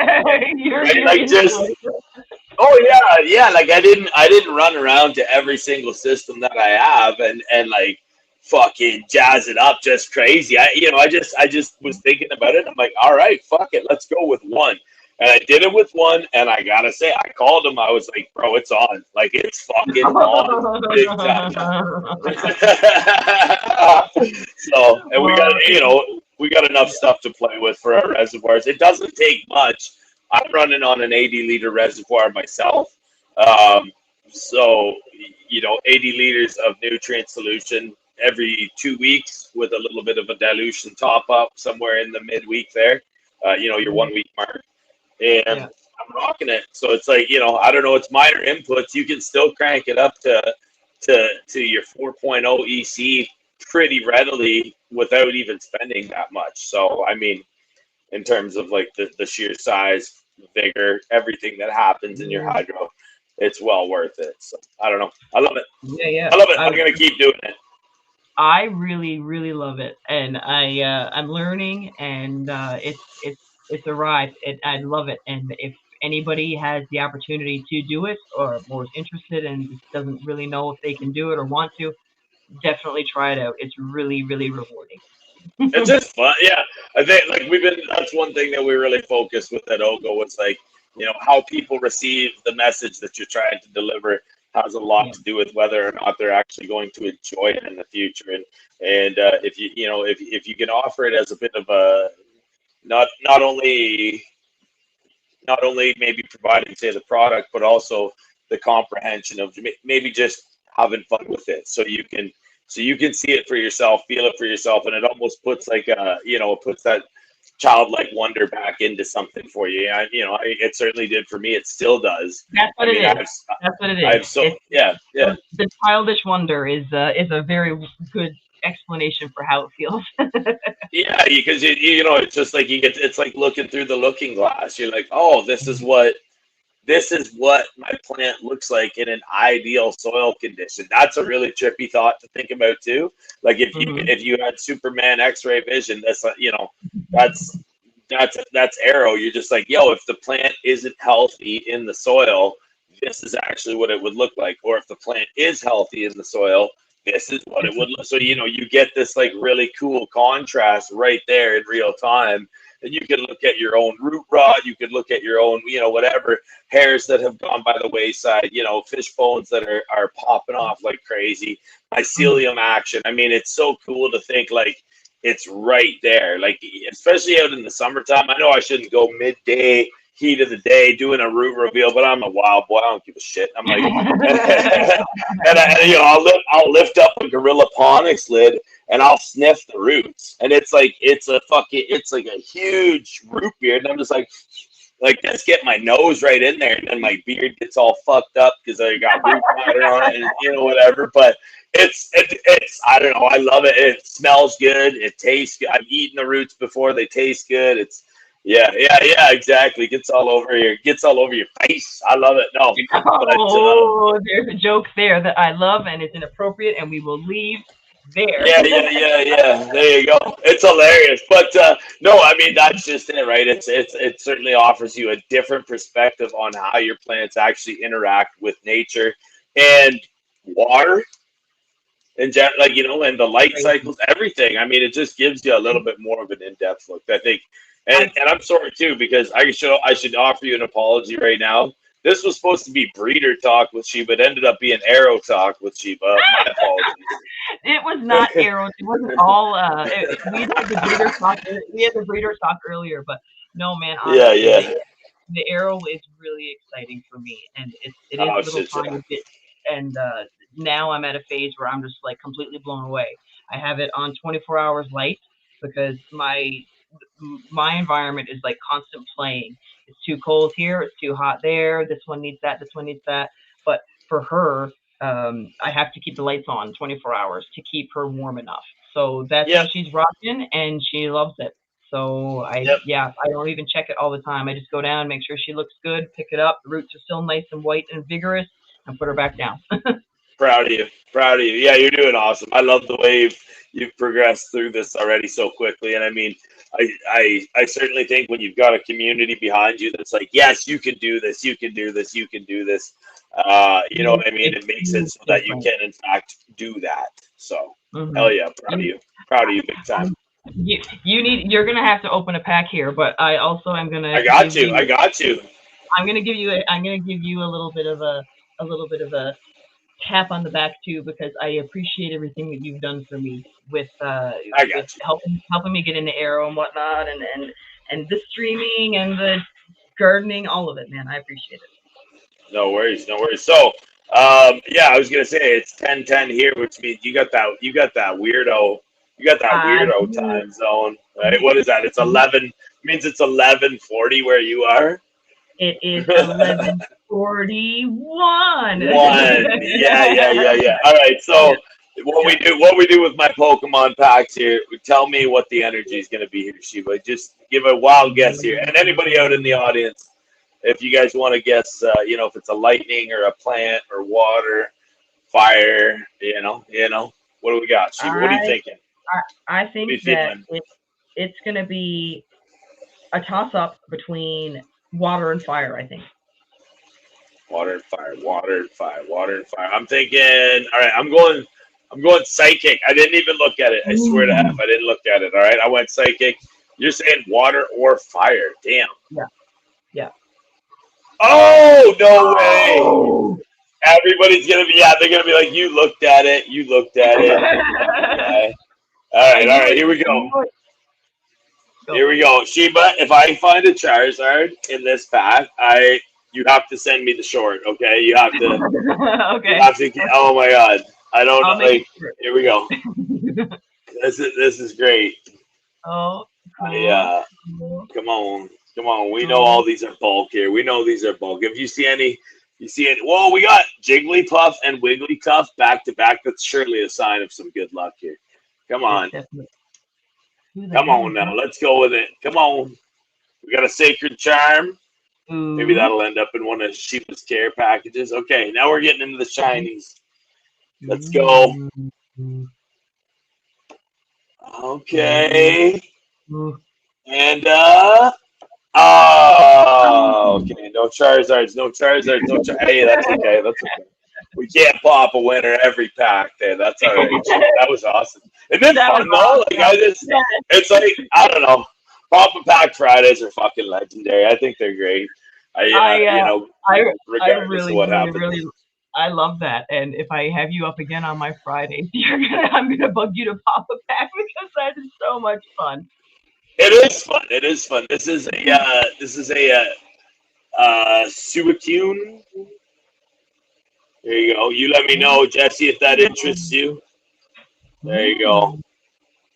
Yeah. Like I didn't run around to every single system that I have and like fucking jazz it up just crazy. I just was thinking about it. I'm like, all right, fuck it, let's go with one. And I did it with one, and I gotta say, I called him. I was like, bro, it's on. Like, it's fucking on big time. So, and we got enough stuff to play with for our reservoirs. It doesn't take much. I'm running on an 80-liter reservoir myself. So, 80 liters of nutrient solution every 2 weeks with a little bit of a dilution top up somewhere in the midweek there, your 1 week mark. And I'm rocking it. So it's like, I don't know, it's minor inputs. You can still crank it up to your 4.0 EC pretty readily without even spending that much. So, I mean, in terms of like the sheer size, vigor, everything that happens in your hydro, it's well worth it. So I don't know. I love it. Yeah. I love it. I'm going to keep doing it. I really, really love it. And I'm learning, and it's a ride. I love it. And if anybody has the opportunity to do it or is interested and just doesn't really know if they can do it or want to, definitely try it out. It's really, really rewarding. It's just fun. Yeah. I think that's one thing that we really focused with at Ogo was like, how people receive the message that you're trying to deliver has a lot to do with whether or not they're actually going to enjoy it in the future. And if you can offer it as a bit of a, not only maybe providing, say, the product, but also the comprehension of maybe just having fun with it. So you can see it for yourself, feel it for yourself. And it almost puts like, it puts that childlike wonder back into something for you. It certainly did for me. It still does. That's what it is. That's what it is. The childish wonder is a very good explanation for how it feels. Yeah, because it's just like it's like looking through the looking glass. You're like, oh, this is what my plant looks like in an ideal soil condition. That's a really trippy thought to think about too. Like if you had Superman X-ray vision, that's arrow. You're just like, yo, if the plant isn't healthy in the soil, this is actually what it would look like. Or if the plant is healthy in the soil, this is what it would look. So, you know, you get this like really cool contrast right there in real time. And you can look at your own root rot. You can look at your own, you know, whatever hairs that have gone by the wayside, you know, fish bones that are popping off like crazy, mycelium action. I mean, it's so cool to think like it's right there. Like, especially out in the summertime. I know I shouldn't go midday, heat of the day, doing a root reveal, but I'm a wild boy. I don't give a shit. I'm like, and you know, I'll lift up a Gorilla Ponics lid and I'll sniff the roots, and it's like it's like a huge root beard, and I'm just like just get my nose right in there, and then my beard gets all fucked up because I got root matter on it, and you know, whatever. But it's I don't know. I love it. It smells good. It tastes good. I've eaten the roots before. They taste good. It's yeah, exactly. Gets all over your face. I love it. No, but, there's a joke there that I love, and it's inappropriate, and we will leave there. Yeah. There you go. It's hilarious, but no, I mean that's just it, right? It certainly offers you a different perspective on how your plants actually interact with nature and water, and like, you know, and the light cycles, everything. I mean, it just gives you a little bit more of an in-depth look, I think. And I'm sorry too, because I should offer you an apology right now. This was supposed to be breeder talk with Sheba. It ended up being arrow talk with Sheba. My apologies. It was not arrows. It wasn't all. We had the breeder talk. We had the breeder talk earlier, but no, man. Honestly, Yeah. The arrow is really exciting for me, and it is Oh, a little shit, tiny bit. And now I'm at a phase where I'm just like completely blown away. I have it on 24 hours light because my environment is like constant playing. It's too cold here, it's too hot there, this one needs that, this one needs that. But for her, I have to keep the lights on 24 hours to keep her warm enough. So that's what she's rocking, and she loves it. So I don't even check it all the time. I just go down, make sure she looks good, pick it up, the roots are still nice and white and vigorous, and put her back down. Proud of you. Yeah, you're doing awesome. I love the way you've progressed through this already so quickly. And I mean, I certainly think when you've got a community behind you that's like, yes, you can do this, you can do this, you can do this. You know what I mean? It makes it so that you can in fact do that. So hell yeah, proud of you big time. You're gonna have to open a pack here, but I also am gonna. I got you. I'm gonna give you a little bit of a tap on the back too, because I appreciate everything that you've done for me with helping me get into arrow and whatnot, and the streaming and the gardening, all of it, man. I appreciate it. No worries. So I was gonna say it's 10:10 here, which means you got that weirdo time zone, right? What is that? It's 11. It means it's 11:40 where you are. It is 11:41. Yeah. All right. So what we do with my Pokemon packs here, tell me what the energy is going to be here, Sheba. Just give a wild guess here, and anybody out in the audience, if you guys want to guess, if it's a lightning or a plant or water, fire, what do we got, Sheba? What are you thinking? I think that it's going to be a toss-up between water and fire, I think. Water and fire. I'm thinking, all right, I'm going psychic. I didn't even look at it. I swear to F, I didn't look at it. All right, I went psychic. You're saying water or fire. Damn. Yeah. Oh, no way. Everybody's going to be, they're going to be like, you looked at it. Okay. All right, here we go. Sheba, if I find a Charizard in this pack, you have to send me the short, okay? You have to. Okay. You have to. Oh my God, I don't know. Like, here we go. This is great. Oh. Cool. Yeah. Come on. We know all these are bulk here. If you see any. Whoa, we got Jigglypuff and Wigglytuff back to back. That's surely a sign of some good luck here. Come on. Come on now, let's go with it. Come on. We got a Sacred Charm. Maybe that'll end up in one of Sheba's care packages. Okay, now we're getting into the shinies. Let's go. Okay. And Oh, okay. No Charizards. Hey, that's okay. That's okay. We can't pop a winner every pack. Then that's all right. That was awesome. Isn't it That was fun though? Like awesome. it's like I don't know. Pop a pack Fridays are fucking legendary. I think they're great. I Regardless of really, what really, happens. really, I love that. And if I have you up again on my Fridays, I'm gonna bug you to pop a pack because that is so much fun. It is fun. It is fun. This is a Suicune. There you go. You let me know, Jesse, if that interests you. There you go.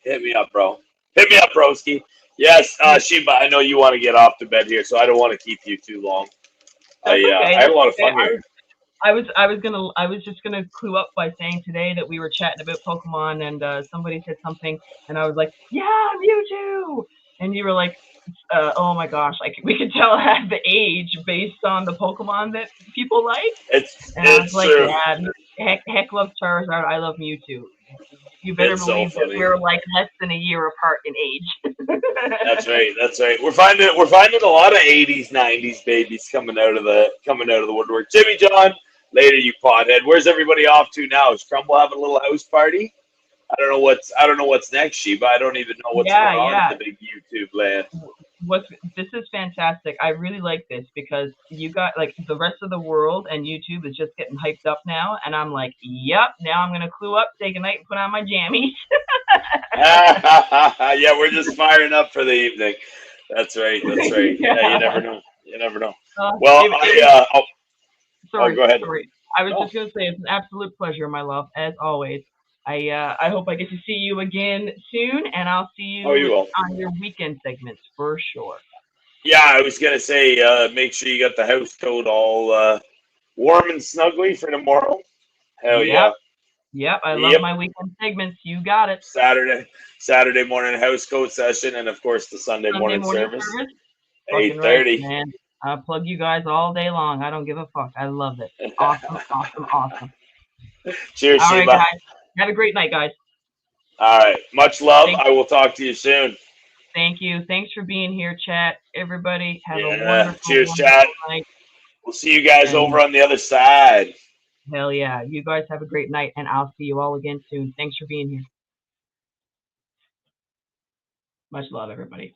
Hit me up, bro. Hit me up, broski. Yes, Sheba, I know you want to get off to bed here, so I don't want to keep you too long. That's okay. I had a lot of fun here. I was just gonna clue up by saying today that we were chatting about Pokemon and somebody said something and I was like, yeah, Mewtwo, and you were like, oh my gosh, like we could tell the age based on the Pokemon that people like. It's And I was like, true. yeah, Heck loves Charizard. I love Mewtwo. You better It's believe so that funny. we're like less than a year apart in age. That's right. That's right. We're finding a lot of 80s, 90s babies coming out of the woodwork. Jimmy John, later you pothead. Where's everybody off to now? Is Crumble having a little house party? I don't know what's next, Sheba. I don't even know what's going on in the big YouTube land. This is fantastic. I really like this because you got like the rest of the world and YouTube is just getting hyped up now, and I'm like, yep. Now I'm gonna clue up, take a night, and put on my jammies. Yeah, we're just firing up for the evening. That's right. That's right. Yeah, you never know. You never know. Well, sorry, go ahead. Sorry. I was just gonna say it's an absolute pleasure, my love, as always. I hope I get to see you again soon, and I'll see you on your weekend segments for sure. Yeah, I was gonna say, make sure you got the house coat all warm and snuggly for tomorrow. Hell yeah. Yep, I love my weekend segments. You got it. Saturday morning house coat session, and of course the Sunday morning service. 8:30. Right, man. I'll plug you guys all day long. I don't give a fuck. I love it. Awesome, awesome, awesome. Cheers, all Sheba. Right, guys. Have a great night, guys. All right. Much love. I will talk to you soon. Thank you. Thanks for being here, chat. Everybody, have a wonderful, cheers, wonderful chat. night. We'll see you guys over on the other side. Hell yeah. You guys have a great night, and I'll see you all again soon. Thanks for being here. Much love, everybody.